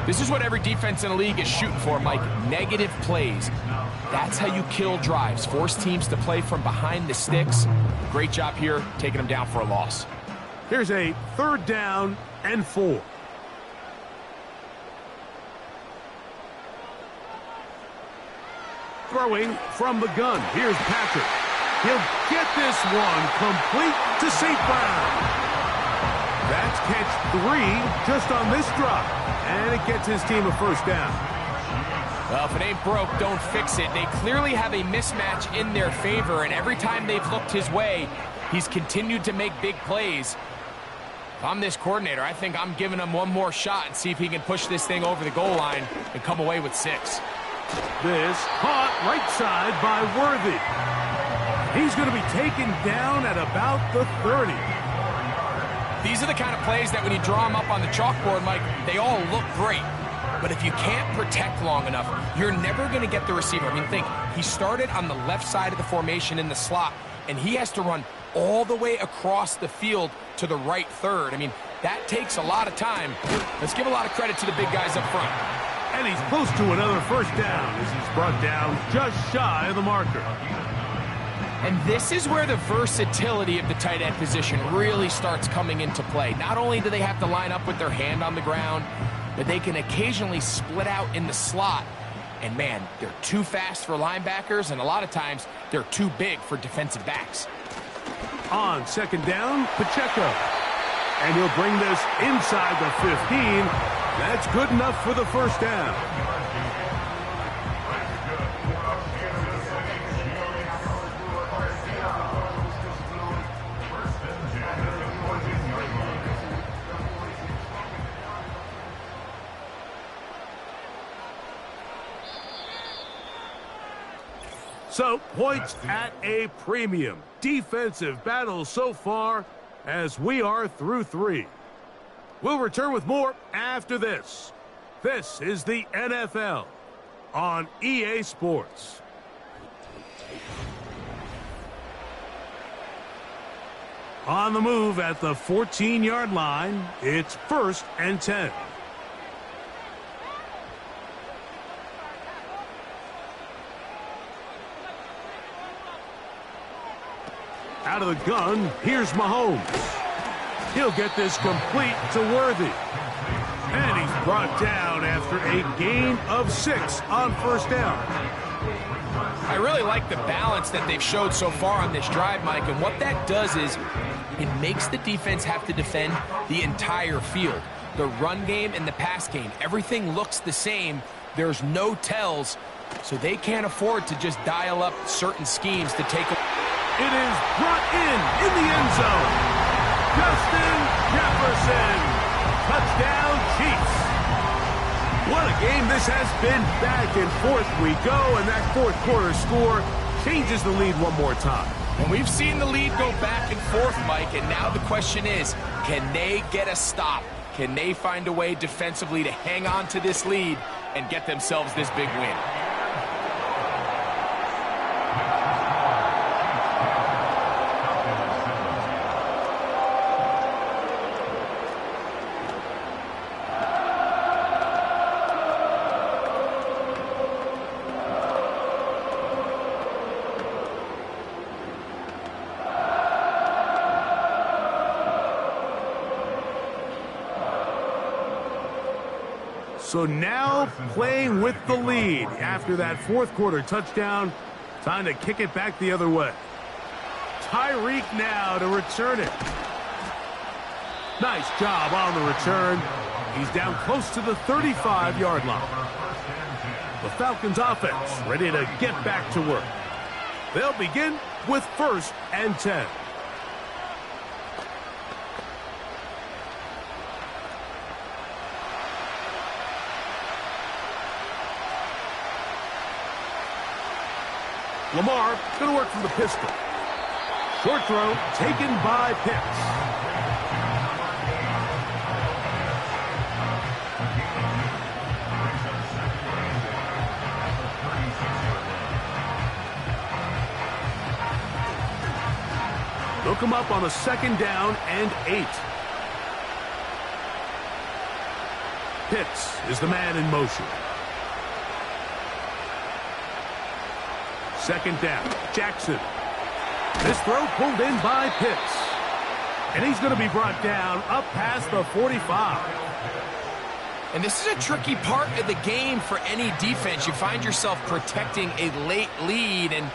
This is what every defense in the league is shooting for, Mike. Negative plays. That's how you kill drives. Force teams to play from behind the sticks. Great job here, taking them down for a loss. Here's a 3rd down and 4. Throwing from the gun. Here's Patrick. He'll get this one complete to St. Brown. That's catch 3 just on this drop. And it gets his team a 1st down. Well, if it ain't broke, don't fix it. They clearly have a mismatch in their favor, and every time they've looked his way, he's continued to make big plays. If I'm this coordinator, I think I'm giving him one more shot and see if he can push this thing over the goal line and come away with 6. This caught right side by Worthy. He's going to be taken down at about the 30. These are the kind of plays that when you draw them up on the chalkboard, Mike, they all look great. But if you can't protect long enough, you're never going to get the receiver. I mean, think, he started on the left side of the formation in the slot, and he has to run all the way across the field to the right third. I mean, that takes a lot of time. Let's give a lot of credit to the big guys up front. And he's close to another 1st down as he's brought down just shy of the marker. And this is where the versatility of the tight end position really starts coming into play. Not only do they have to line up with their hand on the ground, but they can occasionally split out in the slot. And man, they're too fast for linebackers, and a lot of times they're too big for defensive backs. On 2nd down, Pacheco. And he'll bring this inside the 15. That's good enough for the 1st down. So, points at a premium. Defensive battle so far as we are through 3. We'll return with more after this. This is the NFL on EA Sports. On the move at the 14-yard line, it's 1st and 10. Out of the gun, here's Mahomes. He'll get this complete to Worthy. And he's brought down after a gain of 6 on 1st down. I really like the balance that they've showed so far on this drive, Mike, and what that does is it makes the defense have to defend the entire field. The run game and the pass game, everything looks the same. There's no tells, so they can't afford to just dial up certain schemes to take a... It is brought in the end zone. Justin Jefferson. Touchdown, Chiefs. What a game this has been. Back and forth we go, and that 4th quarter score changes the lead one more time. And we've seen the lead go back and forth, Mike, and now the question is, can they get a stop? Can they find a way defensively to hang on to this lead and get themselves this big win? So now playing with the lead after that 4th quarter touchdown. Time to kick it back the other way. Tyreek now to return it. Nice job on the return. He's down close to the 35-yard line. The Falcons offense ready to get back to work. They'll begin with 1st and 10. Lamar going to work from the pistol. Short throw taken by Pitts. They'll come up on a 2nd down and 8. Pitts is the man in motion. 2nd down, Jackson. This throw pulled in by Pitts. And he's going to be brought down up past the 45. And this is a tricky part of the game for any defense. You find yourself protecting a late lead, and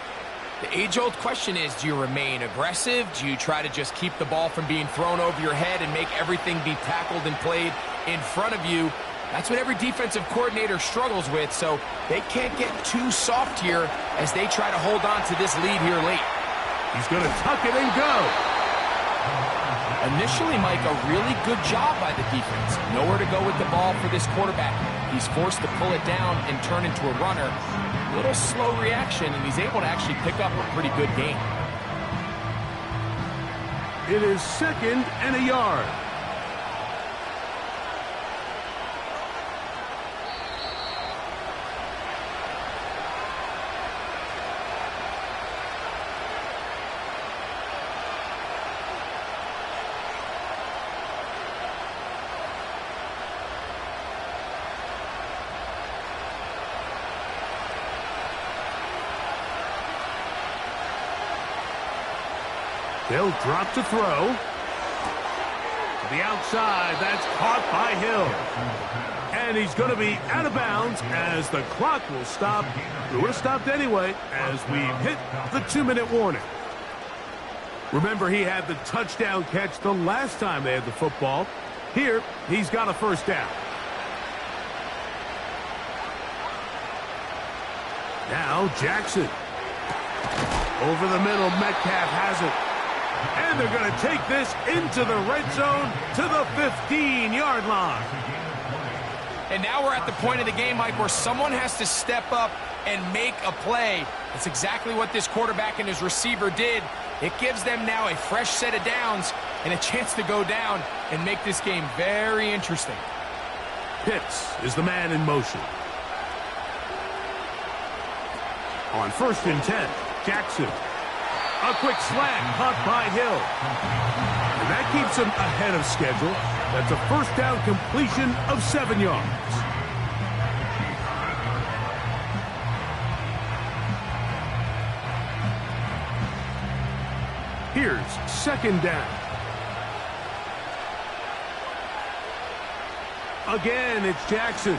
the age-old question is, do you remain aggressive? Do you try to just keep the ball from being thrown over your head and make everything be tackled and played in front of you? That's what every defensive coordinator struggles with, so they can't get too soft here as they try to hold on to this lead here late. He's going to tuck it and go. Initially, Mike, a really good job by the defense. Nowhere to go with the ball for this quarterback. He's forced to pull it down and turn into a runner. A little slow reaction, and he's able to actually pick up a pretty good gain. It is 2nd and a yard. They'll drop to throw. To the outside, that's caught by Hill. And he's going to be out of bounds as the clock will stop. It would have stopped anyway as we hit the 2-minute warning. Remember, he had the touchdown catch the last time they had the football. Here, he's got a 1st down. Now Jackson. Over the middle, Metcalf has it. And they're going to take this into the red zone to the 15-yard line. And now we're at the point of the game, Mike, where someone has to step up and make a play. That's exactly what this quarterback and his receiver did. It gives them now a fresh set of downs and a chance to go down and make this game very interesting. Pitts is the man in motion. On 1st and 10, Jackson. A quick slant caught by Hill. And that keeps him ahead of schedule. That's a first down completion of 7 yards. Here's 2nd down. Again, it's Jackson.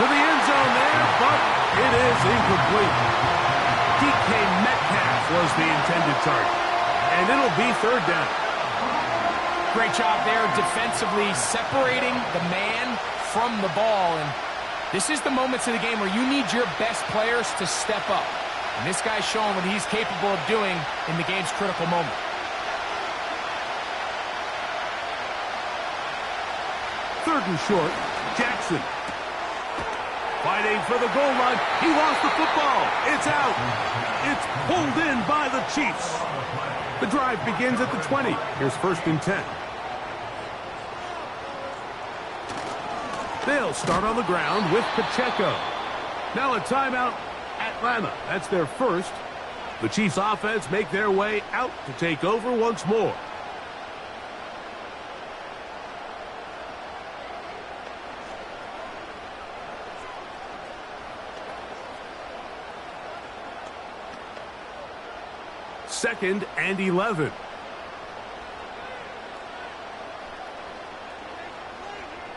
To the end zone there, but it is incomplete. DK Metcalf was the intended target, and it'll be 3rd down. Great job there defensively, separating the man from the ball. And this is the moments of the game where you need your best players to step up. And this guy's showing what he's capable of doing in the game's critical moment. Third and short, Jackson. Fighting for the goal line. He lost the football. It's out. It's pulled in by the Chiefs. The drive begins at the 20. Here's 1st and 10. They'll start on the ground with Pacheco. Now a timeout, Atlanta. That's their first. The Chiefs offense make their way out to take over once more. Second and 11.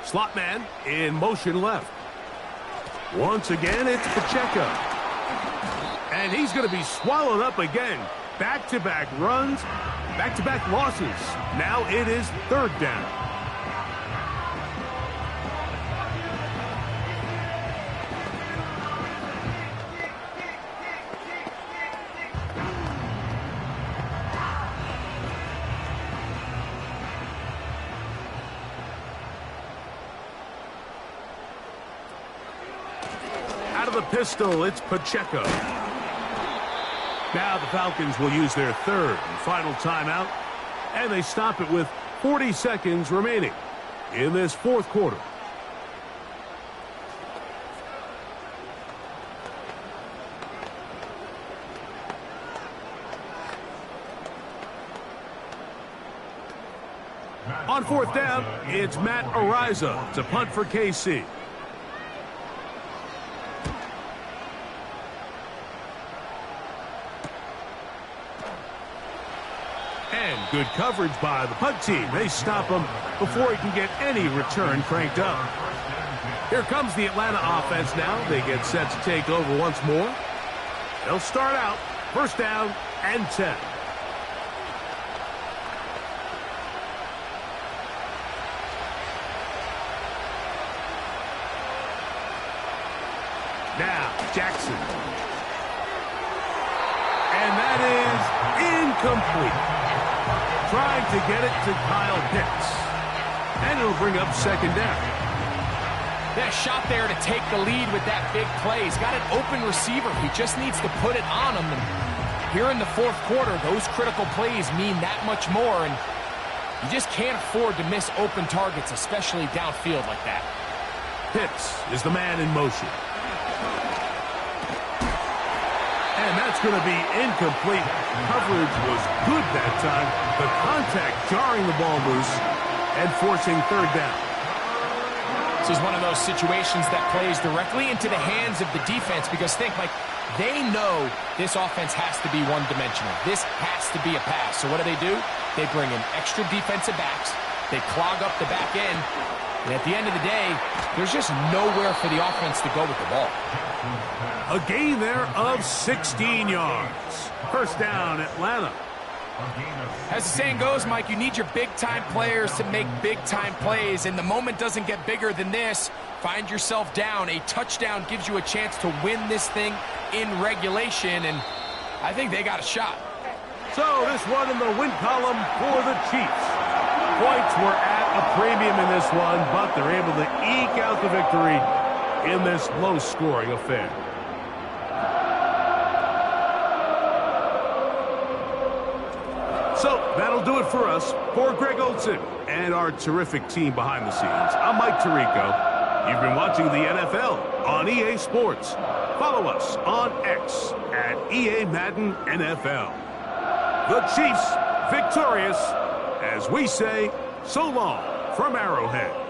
Slot man in motion left. Once again, it's Pacheco. And he's going to be swallowed up again. Back-to-back runs, back-to-back losses. Now it is 3rd down. The pistol, it's Pacheco. Now the Falcons will use their 3rd and final timeout, and they stop it with 40 seconds remaining in this 4th quarter. On 4th down, it's Matt Ariza to punt for KC. Good coverage by the punt team. They stop him before he can get any return cranked up. Here comes the Atlanta offense now. They get set to take over once more. They'll start out 1st down and 10. Now, Jackson. And that is incomplete. Trying to get it to Kyle Pitts. And it'll bring up 2nd down. Yeah, shot there to take the lead with that big play. He's got an open receiver. He just needs to put it on him. And here in the 4th quarter, those critical plays mean that much more. And you just can't afford to miss open targets, especially downfield like that. Pitts is the man in motion. And that's going to be incomplete. Coverage was good that time. The contact jarring the ball loose and forcing 3rd down. This is one of those situations that plays directly into the hands of the defense because think, Mike, they know this offense has to be one-dimensional. This has to be a pass. So what do? They bring in extra defensive backs. They clog up the back end. And at the end of the day, there's just nowhere for the offense to go with the ball. A gain there of 16 yards. 1st down, Atlanta. As the saying goes, Mike, you need your big-time players to make big-time plays, and the moment doesn't get bigger than this. Find yourself down. A touchdown gives you a chance to win this thing in regulation, and I think they got a shot. So this one in the win column for the Chiefs. Points were at a premium in this one, but they're able to eke out the victory in this low-scoring affair. So that'll do it for us. For Greg Olson and our terrific team behind the scenes, I'm Mike Tirico. You've been watching the NFL on EA Sports. Follow us on X at EA Madden NFL. The Chiefs victorious, as we say, so long from Arrowhead.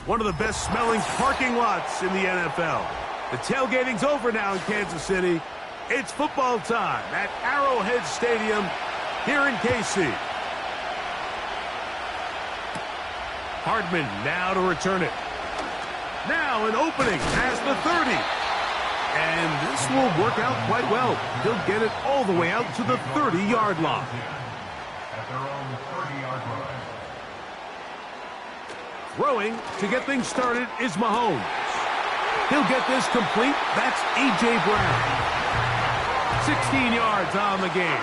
One of the best smelling parking lots in the NFL. The tailgating's over now in Kansas City. It's football time at Arrowhead Stadium here in KC. Hardman now to return it. Now an opening past the 30. And this will work out quite well. He'll get it all the way out to the 30-yard line. At their own 30-yard line. Throwing to get things started is Mahomes. He'll get this complete. That's A.J. Brown. 16 yards on the game.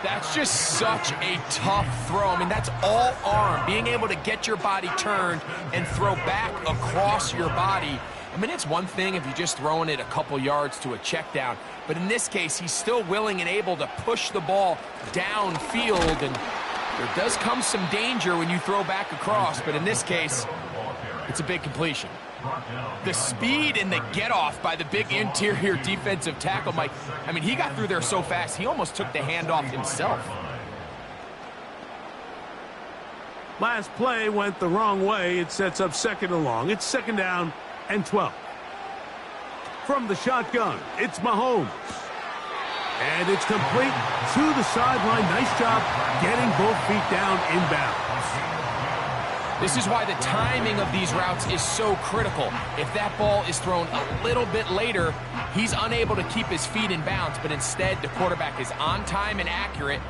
That's just such a tough throw. I mean, that's all arm. Being able to get your body turned and throw back across your body. I mean, it's one thing if you're just throwing it a couple yards to a check down. But in this case, he's still willing and able to push the ball downfield. And there does come some danger when you throw back across. But in this case, it's a big completion. The speed and the get-off by the big interior defensive tackle, Mike, I mean, he got through there so fast, he almost took the handoff himself. Last play went the wrong way. It sets up second and long. It's second down and 12. From the shotgun, it's Mahomes. And it's complete to the sideline. Nice job getting both feet down inbounds. This is why the timing of these routes is so critical. If that ball is thrown a little bit later, he's unable to keep his feet in bounds, but instead the quarterback is on time and accurate,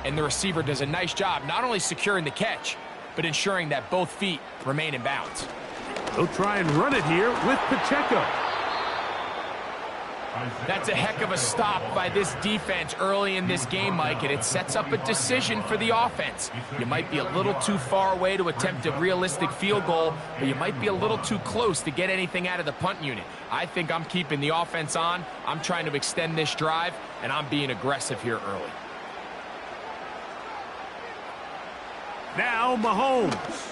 and the receiver does a nice job not only securing the catch, but ensuring that both feet remain in bounds. They'll try and run it here with Pacheco. That's a heck of a stop by this defense early in this game, Mike, and it sets up a decision for the offense. You might be a little too far away to attempt a realistic field goal, but you might be a little too close to get anything out of the punt unit. I think I'm keeping the offense on. I'm trying to extend this drive, and I'm being aggressive here early. Now Mahomes.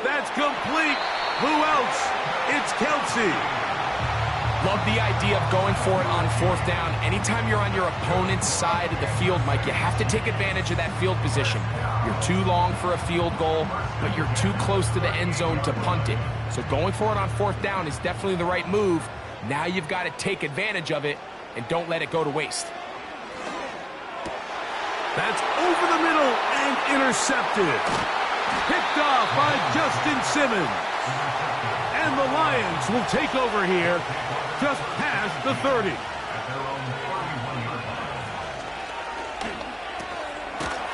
That's complete. Who else? It's Kelsey. Love the idea of going for it on fourth down. Anytime you're on your opponent's side of the field, Mike, you have to take advantage of that field position. You're too long for a field goal, but you're too close to the end zone to punt it. So going for it on fourth down is definitely the right move. Now you've got to take advantage of it and don't let it go to waste. That's over the middle and intercepted. Picked picked off by Justin Simmons. And the Lions will take over here just past the 30.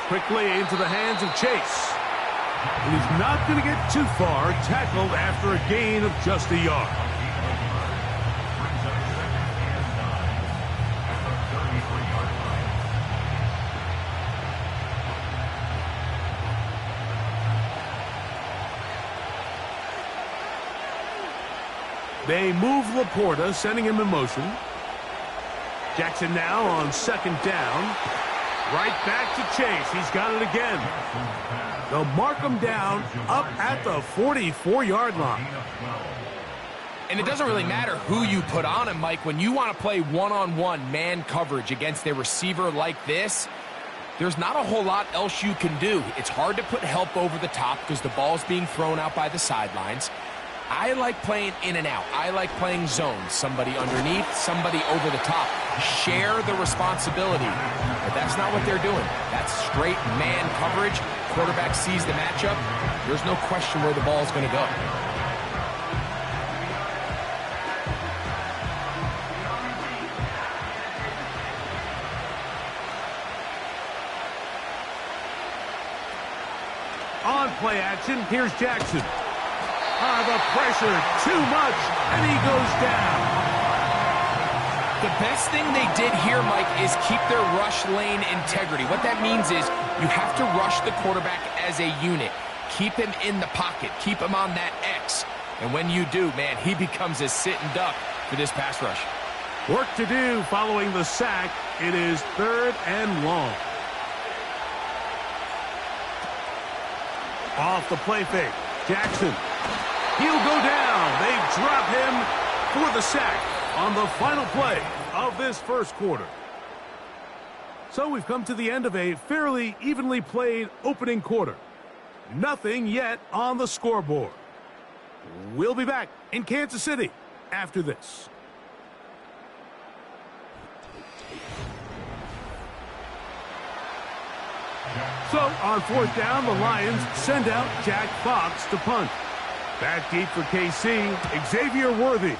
Quickly into the hands of Chase. And he's not going to get too far, tackled after a gain of just a yard. They move Laporta, sending him in motion. Jackson now on second down. Right back to Chase. He's got it again. They'll mark him down up at the 44-yard line. And it doesn't really matter who you put on him, Mike. When you want to play one-on-one man coverage against a receiver like this, there's not a whole lot else you can do. It's hard to put help over the top because the ball's being thrown out by the sidelines. I like playing in and out. I like playing zones. Somebody underneath, somebody over the top. Share the responsibility. But that's not what they're doing. That's straight man coverage. Quarterback sees the matchup. There's no question where the ball is going to go. On play action, here's Jackson. The pressure, too much, and he goes down. The best thing they did here, Mike, is keep their rush lane integrity. What that means is you have to rush the quarterback as a unit. Keep him in the pocket. Keep him on that X. And when you do, man, he becomes a sit and duck for this pass rush. Work to do following the sack. It is 3rd and long. Off the play fake. Jackson. He'll go down. They drop him for the sack on the final play of this first quarter. So we've come to the end of a fairly evenly played opening quarter. Nothing yet on the scoreboard. We'll be back in Kansas City after this. So on 4th down, the Lions send out Jack Fox to punt. Back deep for KC, Xavier Worthy.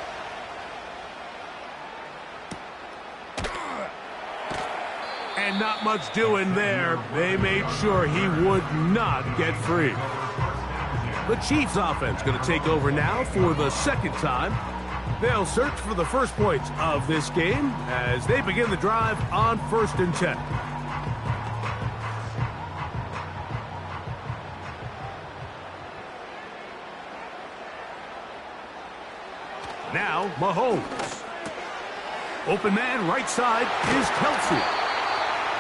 And not much doing there. They made sure he would not get free. The Chiefs offense going to take over now for the second time. They'll search for the first points of this game as they begin the drive on 1st and 10. Now, Mahomes. Open man, right side, is Kelsey.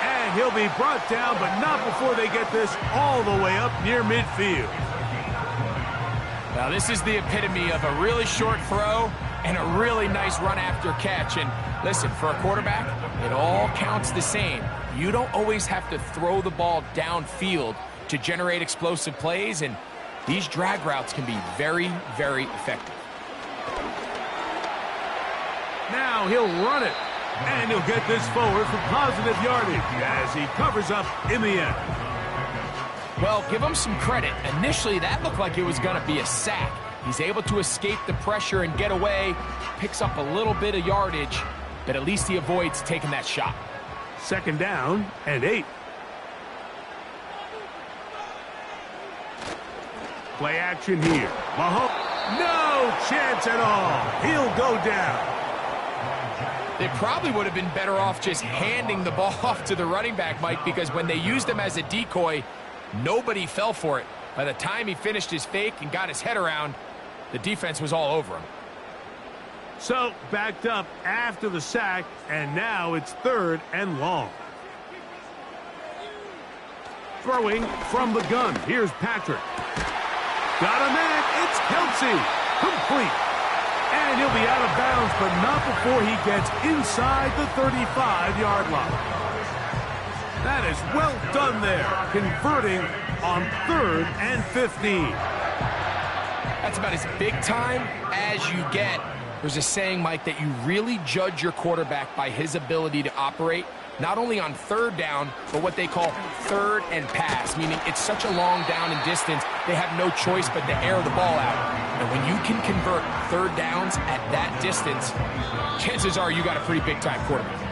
And he'll be brought down, but not before they get this all the way up near midfield. Now, this is the epitome of a really short throw and a really nice run after catch. And listen, for a quarterback, it all counts the same. You don't always have to throw the ball downfield to generate explosive plays, and these drag routes can be very, very effective. Now he'll run it, and he'll get this forward for positive yardage as he covers up in the end. Well, give him some credit. Initially, that looked like it was going to be a sack. He's able to escape the pressure and get away, picks up a little bit of yardage, but at least he avoids taking that shot. 2nd down and 8. Play action here. Mahomes, no chance at all. He'll go down. They probably would have been better off just handing the ball off to the running back, Mike, because when they used him as a decoy, nobody fell for it. By the time he finished his fake and got his head around, the defense was all over him. So, backed up after the sack, and now it's 3rd and long. Throwing from the gun. Here's Patrick. Got a man. It's Kelsey. Complete. And he'll be out of bounds, but not before he gets inside the 35-yard line. That is well done there, converting on 3rd and 15. That's about as big time as you get. There's a saying, Mike, that you really judge your quarterback by his ability to operate not only on third down, but what they call third and pass, meaning it's such a long down and distance, they have no choice but to air the ball out. And when you can convert third downs at that distance, chances are you got a pretty big-time quarterback.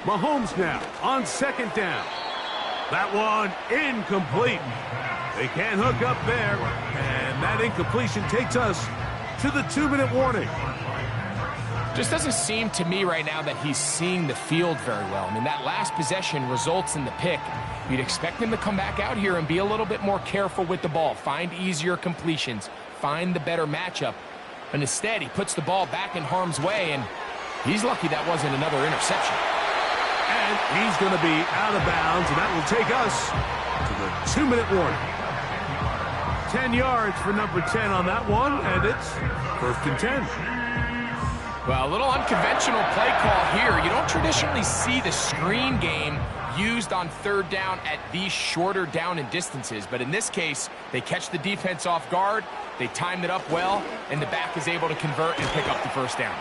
Mahomes now on second down. That one incomplete. They can't hook up there, and that incompletion takes us to the 2-minute warning. Just doesn't seem to me right now that he's seeing the field very well. I mean, that last possession results in the pick. You'd expect him to come back out here and be a little bit more careful with the ball, find easier completions, find the better matchup. But instead, he puts the ball back in harm's way, and he's lucky that wasn't another interception. And he's going to be out of bounds, and that will take us to the 2-minute warning. 10 yards for number 10 on that one, and it's 1st and 10. Well, a little unconventional play call here. You don't traditionally see the screen game used on third down at these shorter down and distances, but in this case, they catch the defense off guard, they timed it up well, and the back is able to convert and pick up the first down.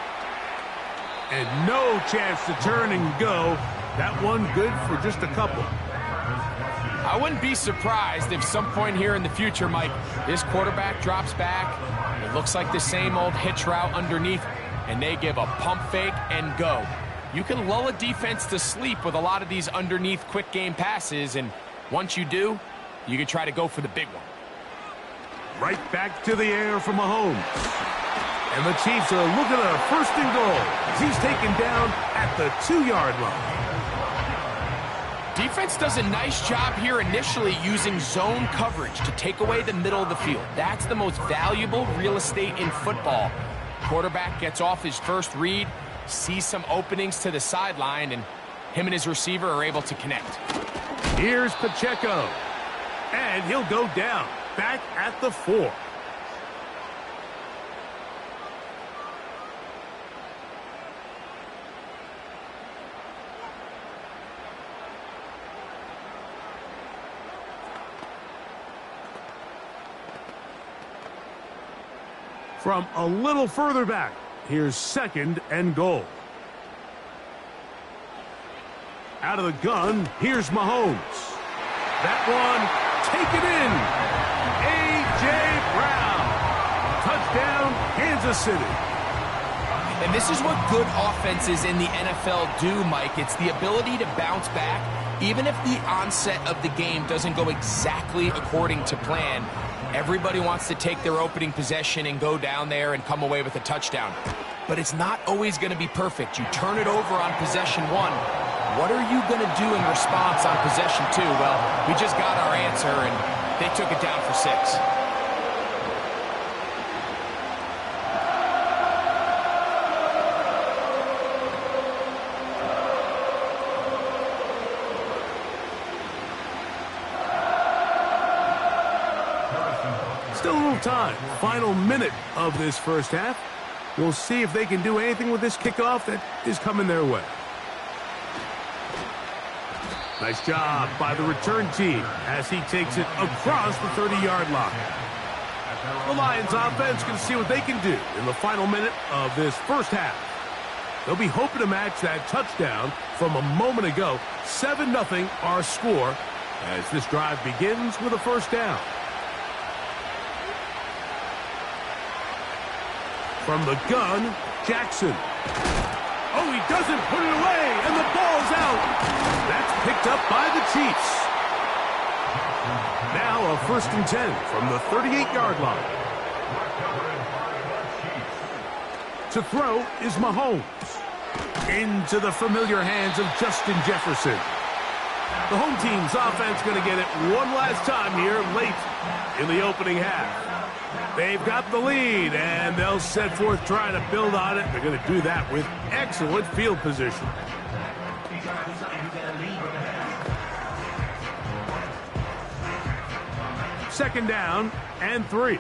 And no chance to turn and go. That one good for just a couple. I wouldn't be surprised if some point here in the future, Mike, this quarterback drops back. It looks like the same old hitch route underneath, and they give a pump fake and go. You can lull a defense to sleep with a lot of these underneath quick game passes, and once you do, you can try to go for the big one. Right back to the air from Mahomes. And the Chiefs are looking at a 1st and goal as he's taken down at the 2-yard line. Defense does a nice job here initially using zone coverage to take away the middle of the field. That's the most valuable real estate in football. Quarterback gets off his first read, sees some openings to the sideline, and him and his receiver are able to connect. Here's Pacheco. And he'll go down, back at the 4. From a little further back, here's 2nd and goal. Out of the gun, here's Mahomes. That one, taken in. A.J. Brown. Touchdown, Kansas City. And this is what good offenses in the NFL do, Mike. It's the ability to bounce back, even if the onset of the game doesn't go exactly according to plan. Everybody wants to take their opening possession and go down there and come away with a touchdown. But it's not always going to be perfect. You turn it over on possession 1. What are you going to do in response on possession 2? Well, we just got our answer, and they took it down for 6. Still a little time. Final minute of this first half. We'll see if they can do anything with this kickoff that is coming their way. Nice job by the return team as he takes it across the 30-yard line. The Lions offense can see what they can do in the final minute of this first half. They'll be hoping to match that touchdown from a moment ago. 7-0 our score as this drive begins with a first down. From the gun, Jackson. Oh, he doesn't put it away, and the ball's out. That's picked up by the Chiefs. Now a 1st and 10 from the 38-yard line. To throw is Mahomes. Into the familiar hands of Justin Jefferson. The home team's offense going to get it one last time here late in the opening half. They've got the lead, and they'll set forth trying to build on it. They're going to do that with excellent field position. Second down and 3.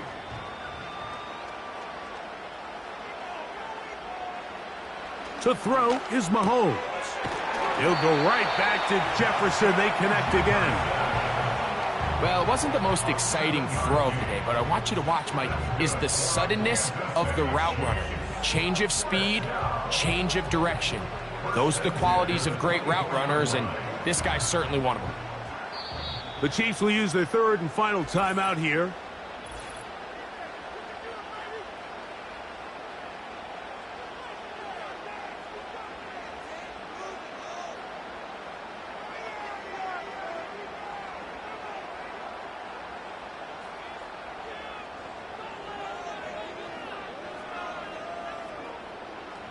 To throw is Mahomes. He'll go right back to Jefferson. They connect again. Well, it wasn't the most exciting throw of the day, but I want you to watch, Mike, is the suddenness of the route runner. Change of speed, change of direction. Those are the qualities of great route runners, and this guy's certainly one of them. The Chiefs will use their third and final timeout here.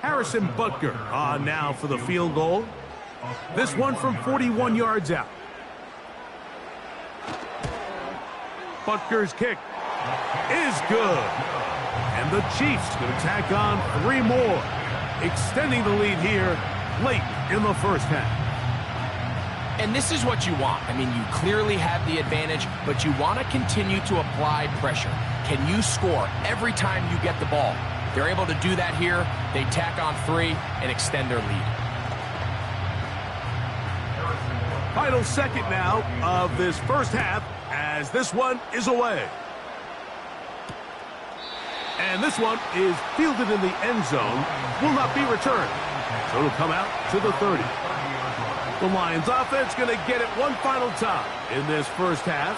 Harrison Butker on now for the field goal. This one from 41 yards out. Butker's kick is good. And the Chiefs going to tack on 3 more, extending the lead here late in the first half. And this is what you want. I mean, you clearly have the advantage, but you want to continue to apply pressure. Can you score every time you get the ball? They're able to do that here. They tack on 3 and extend their lead. Final second now of this first half as this one is away. And this one is fielded in the end zone. Will not be returned. So it'll come out to the 30. The Lions offense going to get it one final time in this first half.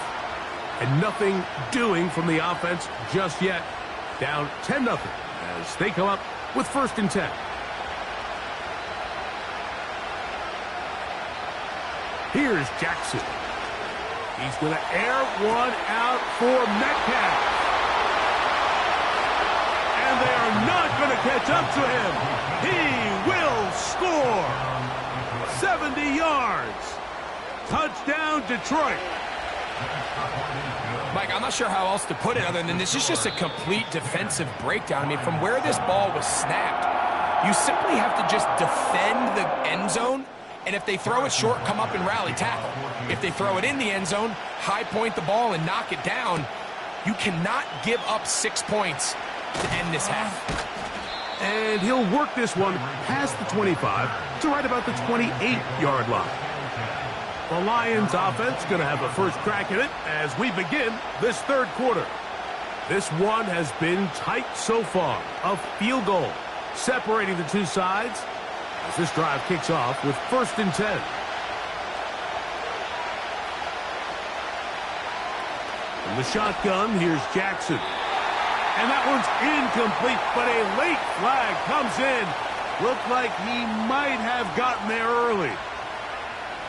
And nothing doing from the offense just yet. Down 10-0 as they come up with 1st and 10. Here's Jackson. He's going to air one out for Metcalf. And they are not going to catch up to him. He will score. 70 yards. Touchdown, Detroit. Mike, I'm not sure how else to put it other than this is just a complete defensive breakdown. I mean, from where this ball was snapped, you simply have to just defend the end zone, and if they throw it short, come up and rally tackle. If they throw it in the end zone, high point the ball and knock it down. You cannot give up 6 points to end this half. And he'll work this one past the 25 to right about the 28-yard line. The Lions offense going to have a first crack at it as we begin this third quarter. This one has been tight so far. A field goal separating the two sides as this drive kicks off with 1st and 10. From the shotgun, here's Jackson. And that one's incomplete, but a late flag comes in. Looked like he might have gotten there early.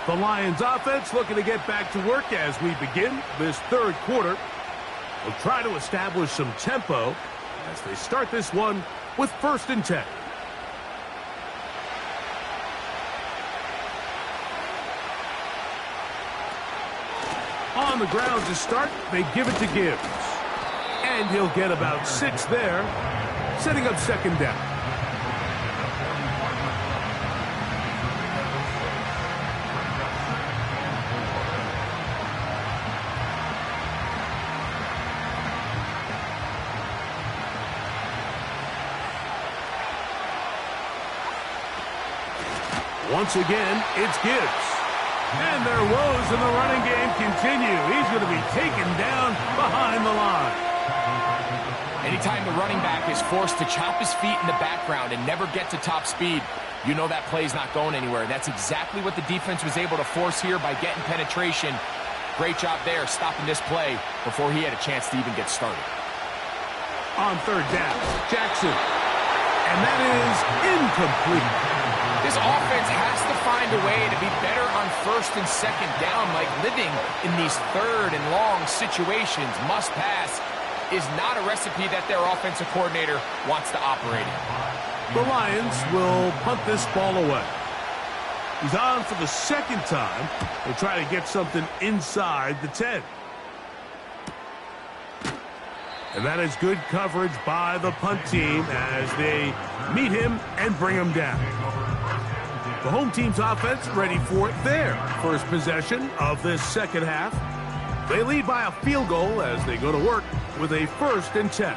The Lions offense looking to get back to work as we begin this third quarter. They'll try to establish some tempo as they start this one with 1st and 10. On the ground to start, they give it to Gibbs. And he'll get about 6 there, setting up 2nd down. Once again, it's Gibbs. And their woes in the running game continue. He's going to be taken down behind the line. Anytime the running back is forced to chop his feet in the background and never get to top speed, you know that play's not going anywhere. That's exactly what the defense was able to force here by getting penetration. Great job there, stopping this play before he had a chance to even get started. On 3rd down, Jackson. And that is incomplete. This offense has to find a way to be better on 1st and 2nd down, like living in these 3rd and long situations. Must pass is not a recipe that their offensive coordinator wants to operate in. The Lions will punt this ball away. He's on for the 2nd time. They'll try to get something inside the 10. And that is good coverage by the punt team as they meet him and bring him down. The home team's offense ready for their first possession of this second half. They lead by a field goal as they go to work with a 1st and 10.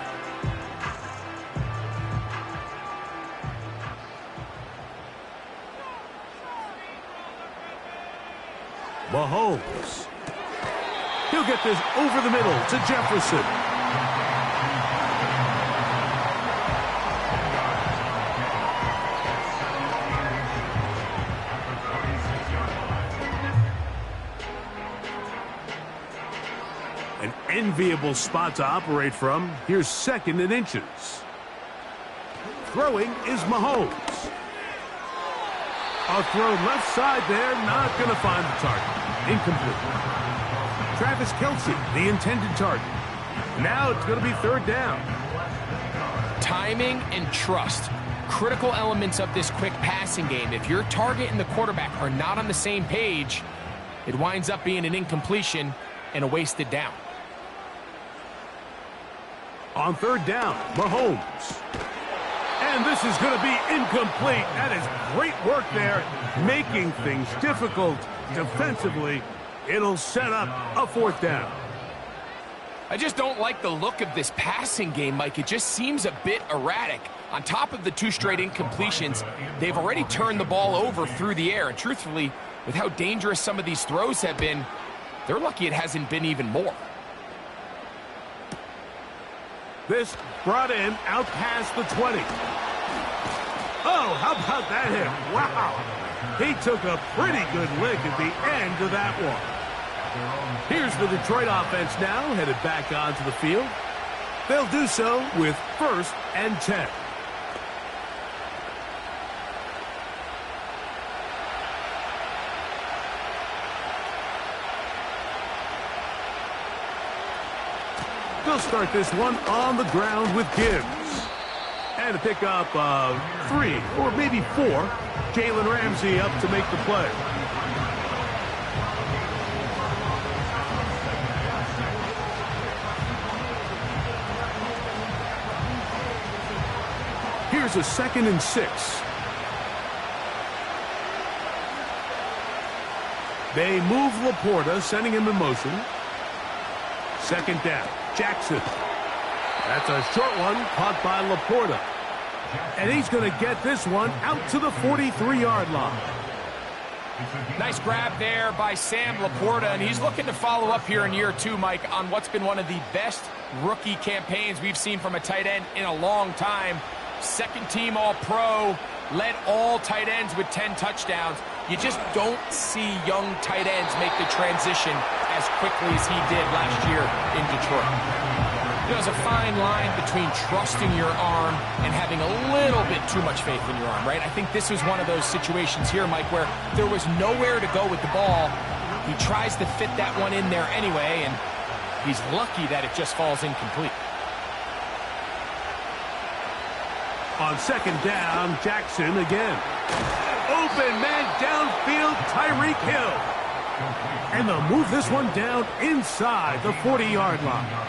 Mahomes. He'll get this over the middle to Jefferson. An enviable spot to operate from. Here's 2nd and inches. Throwing is Mahomes. A throw left side there, not going to find the target. Incomplete. Travis Kelce, the intended target. Now it's going to be 3rd down. Timing and trust. Critical elements of this quick passing game. If your target and the quarterback are not on the same page, it winds up being an incompletion and a wasted down. On 3rd down, Mahomes. And this is going to be incomplete. That is great work there, making things difficult defensively. It'll set up a 4th down. I just don't like the look of this passing game, Mike. It just seems a bit erratic. On top of the 2 straight incompletions, they've already turned the ball over through the air. And truthfully, with how dangerous some of these throws have been, they're lucky it hasn't been even more. This brought in out past the 20. Oh, how about that hit? Wow. He took a pretty good lick at the end of that one. Here's the Detroit offense now, headed back onto the field. They'll do so with 1st and 10. They'll start this one on the ground with Gibbs. And to pick up 3 or maybe 4, Jalen Ramsey up to make the play. Here's a 2nd and 6. They move Laporta, sending him in motion. 2nd down. Jackson. That's a short one, caught by Laporta. And he's going to get this one out to the 43-yard line. Nice grab there by Sam Laporta, and he's looking to follow up here in year 2, Mike, on what's been one of the best rookie campaigns we've seen from a tight end in a long time. 2nd team All-Pro, led all tight ends with 10 touchdowns. You just don't see young tight ends make the transition as quickly as he did last year in Detroit. There's a fine line between trusting your arm and having a little bit too much faith in your arm, right? I think this was one of those situations here, Mike, where there was nowhere to go with the ball. He tries to fit that one in there anyway, and he's lucky that it just falls incomplete. On 2nd down, Jackson again. Open man downfield, Tyreek Hill. And they'll move this one down inside the 40-yard line.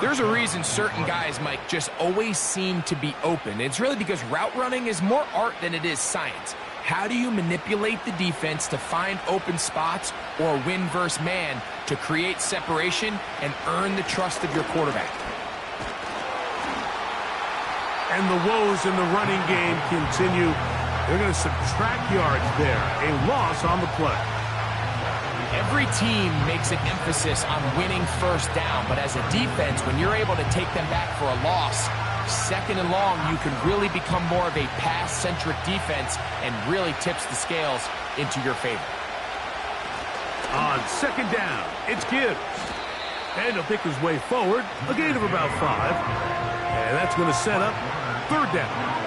There's a reason certain guys, Mike, just always seem to be open. It's really because route running is more art than it is science. How do you manipulate the defense to find open spots or win versus man to create separation and earn the trust of your quarterback? And the woes in the running game continue. They're going to subtract yards there. A loss on the play. Every team makes an emphasis on winning 1st down, but as a defense, when you're able to take them back for a loss, 2nd and long, you can really become more of a pass-centric defense and really tips the scales into your favor. On 2nd down, it's Gibbs. And he'll pick his way forward, a gain of about 5. And that's going to set up 3rd down.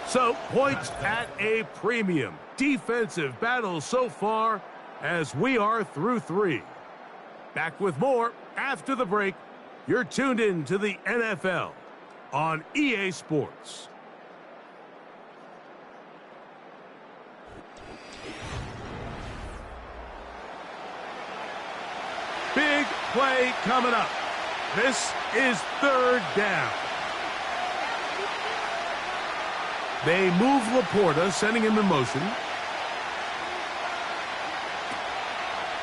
So, points at a premium. Defensive battle so far as we are through 3. Back with more after the break. You're tuned in to the NFL on EA Sports. Big play coming up. This is 3rd down. They move Laporta, sending him in motion.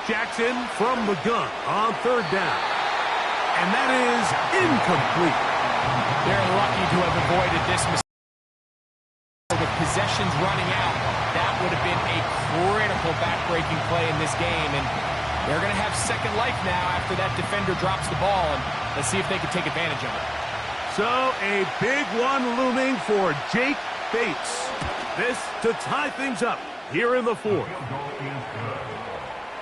Jackson from the gun on third down. And that is incomplete. They're lucky to have avoided this mistake. With possessions running out, that would have been a critical back-breaking play in this game. And they're going to have second life now after that defender drops the ball. And let's see if they can take advantage of it. So a big one looming for Jake Bates. This to tie things up here in the fourth.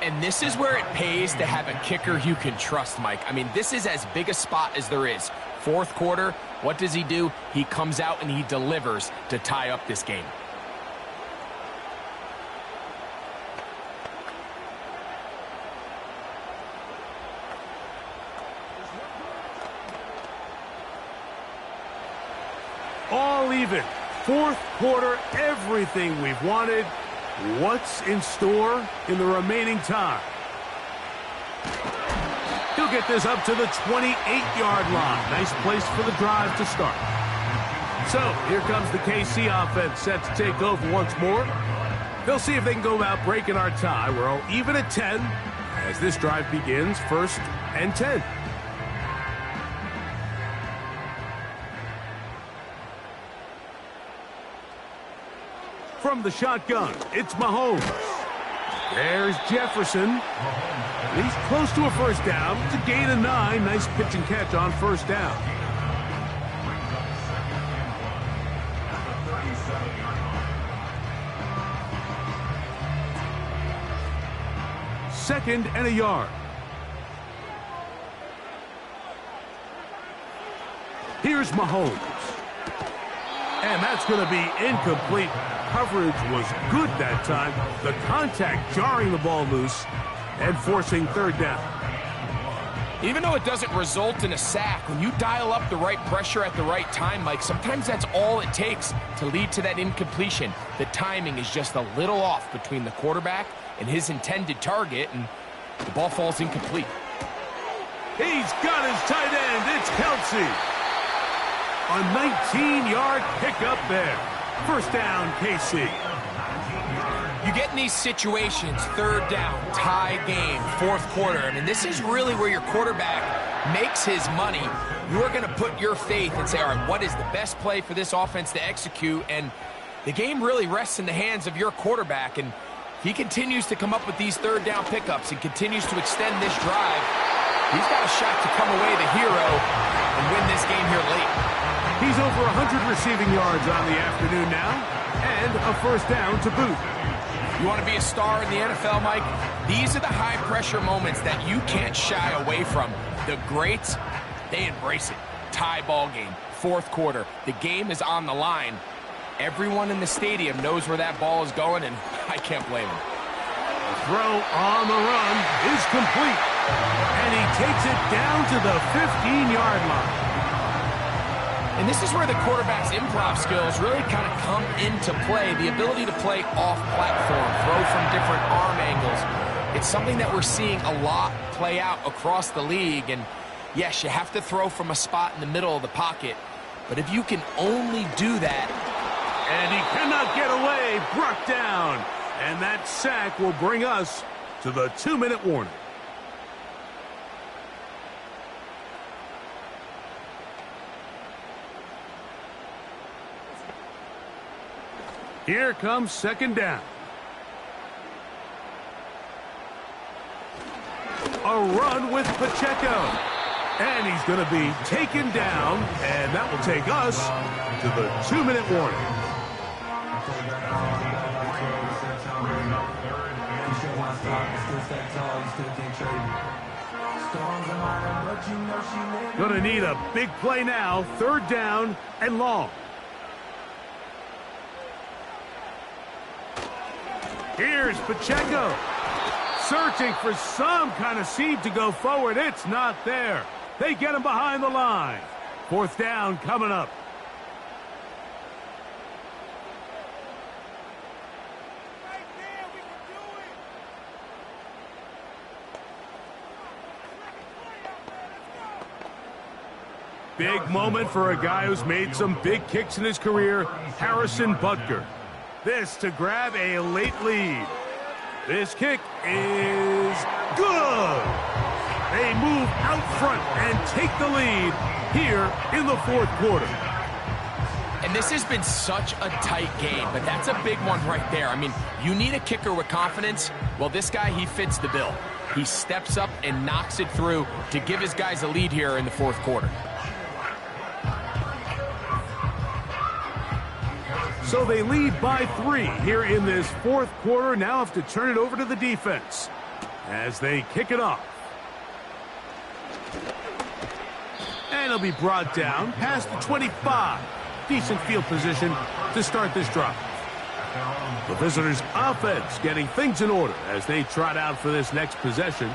And this is where it pays to have a kicker you can trust, Mike. I mean, this is as big a spot as there is. Fourth quarter, what does he do? He comes out and he delivers to tie up this game. All even. Fourth quarter, everything we've wanted. What's in store in the remaining time? He'll get this up to the 28-yard line. Nice place for the drive to start. So here comes the KC offense set to take over once more. They'll see if they can go about breaking our tie. We're all even at 10 as this drive begins, 1st and 10. From the shotgun, it's Mahomes. There's Jefferson. He's close to a first down. It's a gain of 9. Nice pitch and catch on first down. Second and a yard. Here's Mahomes. And that's going to be incomplete. Coverage was good that time. The contact jarring the ball loose and forcing third down. Even though it doesn't result in a sack, when you dial up the right pressure at the right time, Mike, sometimes that's all it takes to lead to that incompletion. The timing is just a little off between the quarterback and his intended target, and the ball falls incomplete. He's got his tight end. It's Kelsey. A 19-yard pickup there. First down, KC. You get in these situations, third down, tie game, fourth quarter. I mean, this is really where your quarterback makes his money. You are going to put your faith and say, all right, what is the best play for this offense to execute? And the game really rests in the hands of your quarterback. And he continues to come up with these third down pickups and continues to extend this drive. He's got a shot to come away the hero and win this game here late. He's over 100 receiving yards on the afternoon now, and a first down to boot. You want to be a star in the NFL, Mike? These are the high-pressure moments that you can't shy away from. The greats, they embrace it. Tie ball game, fourth quarter. The game is on the line. Everyone in the stadium knows where that ball is going, and I can't blame him. The throw on the run is complete, and he takes it down to the 15-yard line. And this is where the quarterback's improv skills really kind of come into play. The ability to play off-platform, throw from different arm angles. It's something that we're seeing a lot play out across the league. And yes, you have to throw from a spot in the middle of the pocket. But if you can only do that. And he cannot get away, brought down. And that sack will bring us to the 2-minute warning. Here comes second down. A run with Pacheco. And he's going to be taken down, and that will take us to the 2-minute warning. Going to need a big play now, third down and long. Here's Pacheco. Searching for some kind of seed to go forward. It's not there. They get him behind the line. Fourth down coming up. Big moment for a guy who's made some big kicks in his career, Harrison Butker. This to grab a late lead. This kick is good. They move out front and take the lead here in the fourth quarter. And this has been such a tight game, but that's a big one right there. I mean, you need a kicker with confidence. Well, this guy, he fits the bill. He steps up and knocks it through to give his guys a lead here in the fourth quarter. So they lead by 3 here in this fourth quarter. Now have to turn it over to the defense as they kick it off. And it'll be brought down past the 25. Decent field position to start this drive. The visitors' offense getting things in order as they trot out for this next possession.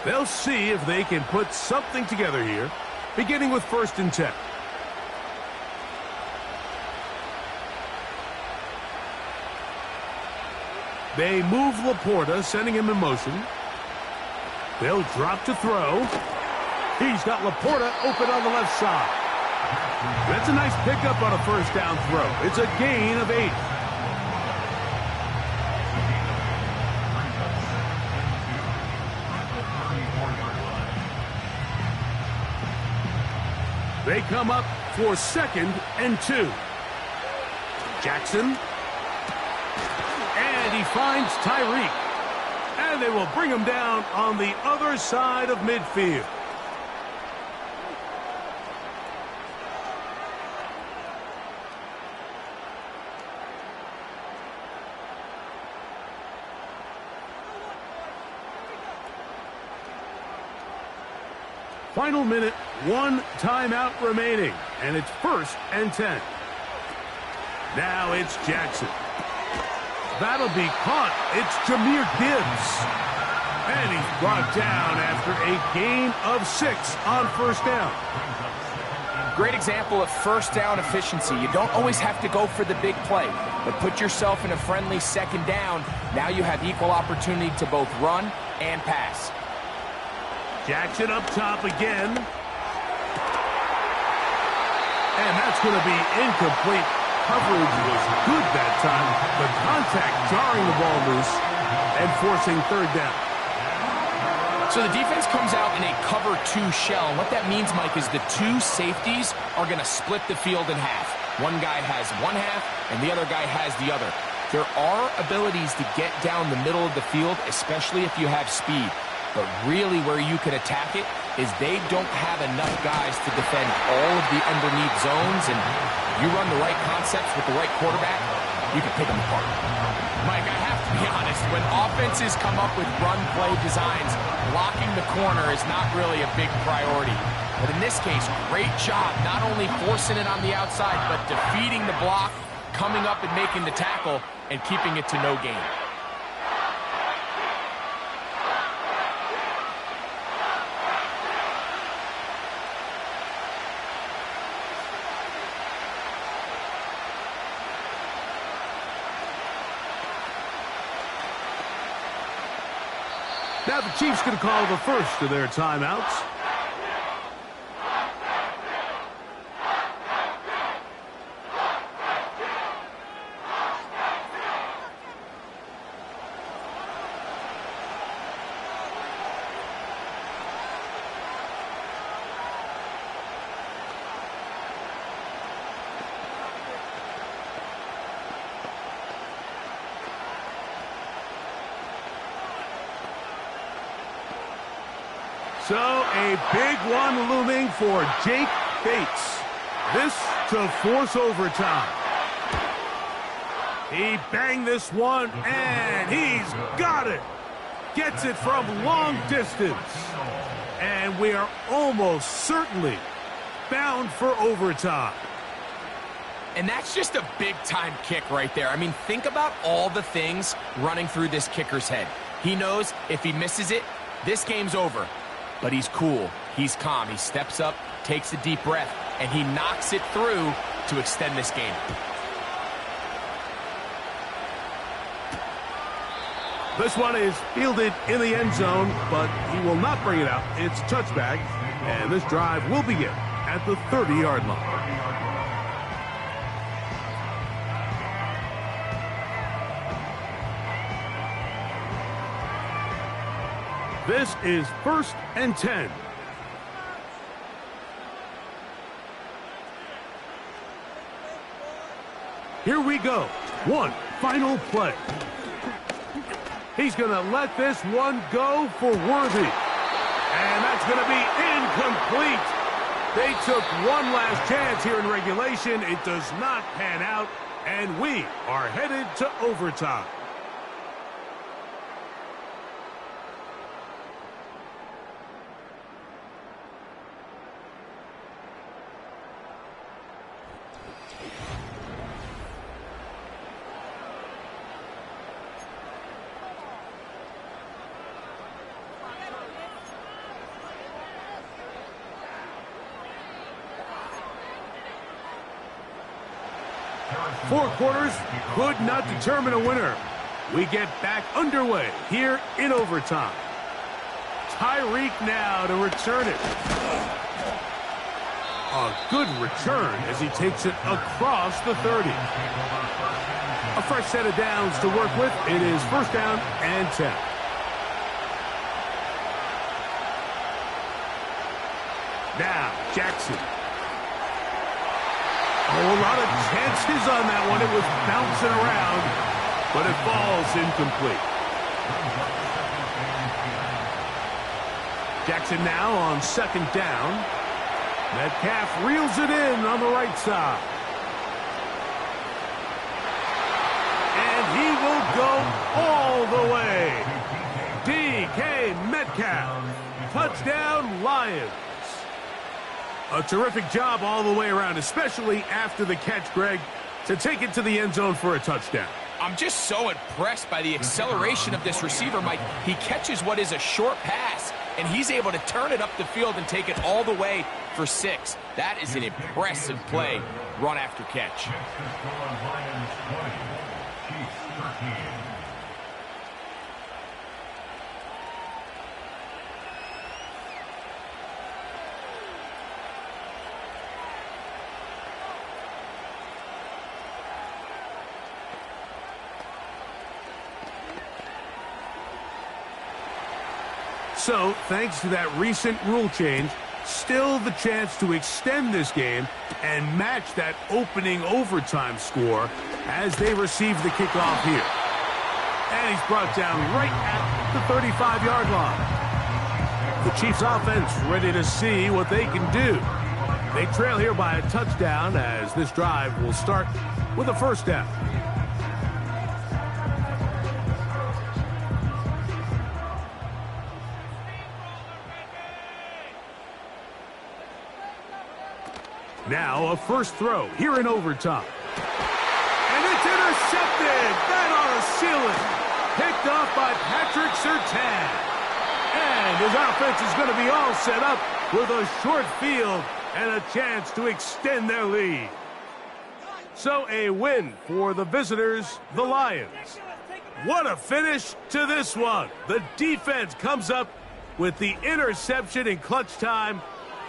They'll see if they can put something together here, beginning with 1st and 10. They move Laporta, sending him in motion. They'll drop to throw. He's got Laporta open on the left side. That's a nice pickup on a 1st down throw. It's a gain of 8. They come up for 2nd and 2. Jackson. And he finds Tyreek. And they will bring him down on the other side of midfield. Final minute, 1 timeout remaining, and it's 1st and 10. Now it's Jackson. That'll be caught. It's Jahmyr Gibbs. And he's brought down after a gain of 6 on 1st down. Great example of 1st down efficiency. You don't always have to go for the big play, but put yourself in a friendly 2nd down. Now you have equal opportunity to both run and pass. Jackson up top again. And that's going to be incomplete. Coverage was good that time. The contact jarring the ball loose and forcing 3rd down. So the defense comes out in a cover 2 shell. And what that means, Mike, is the 2 safeties are going to split the field in half. One guy has one half, and the other guy has the other. There are abilities to get down the middle of the field, especially if you have speed. But really where you can attack it is they don't have enough guys to defend all of the underneath zones, and you run the right concepts with the right quarterback, you can pick them apart. Mike, I have to be honest, when offenses come up with run-play designs, blocking the corner is not really a big priority. But in this case, great job not only forcing it on the outside, but defeating the block, coming up and making the tackle, and keeping it to no gain. Now the Chiefs going to call the first of their timeouts. So a big one looming for Jake Bates. This to force overtime. He banged this one, and he's got it. Gets it from long distance. And we are almost certainly bound for overtime. And that's just a big-time kick right there. I mean, think about all the things running through this kicker's head. He knows if he misses it, this game's over. But he's cool, he's calm, he steps up, takes a deep breath, and he knocks it through to extend this game. This one is fielded in the end zone, but he will not bring it out. It's touchback, and this drive will begin. at the 30-yard line. This is 1st and 10. Here we go. One final play. He's going to let this one go for Worthy. And that's going to be incomplete. They took one last chance here in regulation. It does not pan out, and we are headed to overtime. Four quarters could not determine a winner. We get back underway here in overtime. Tyreek now to return it. A good return as he takes it across the 30. A fresh set of downs to work with. It is 1st down and 10. Now, Jackson. Oh, a lot of chances on that one. It was bouncing around, but it falls incomplete. Jackson now on 2nd down. Metcalf reels it in on the right side. And he will go all the way. DK Metcalf. Touchdown, Lions. A terrific job all the way around, especially after the catch, Greg, to take it to the end zone for a touchdown. I'm just so impressed by the acceleration of this receiver, Mike. He catches what is a short pass, and he's able to turn it up the field and take it all the way for 6. That is an impressive play, run after catch. So, thanks to that recent rule change, still the chance to extend this game and match that opening overtime score as they receive the kickoff here. And he's brought down right at the 35-yard line. The Chiefs offense ready to see what they can do. They trail here by a touchdown as this drive will start with a 1st down. Now a first throw here in overtime. And it's intercepted. That ought to seal it. Picked off by Patrick Surtain. And his offense is going to be all set up with a short field and a chance to extend their lead. So a win for the visitors, the Lions. What a finish to this one. The defense comes up with the interception in clutch time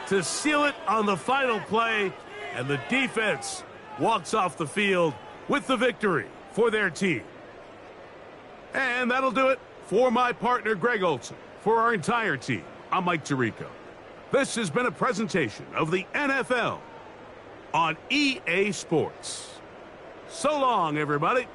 to seal it on the final play, and the defense walks off the field with the victory for their team. And that'll do it for my partner, Greg Olson. For our entire team, I'm Mike Tirico. This has been a presentation of the NFL on EA Sports. So long, everybody.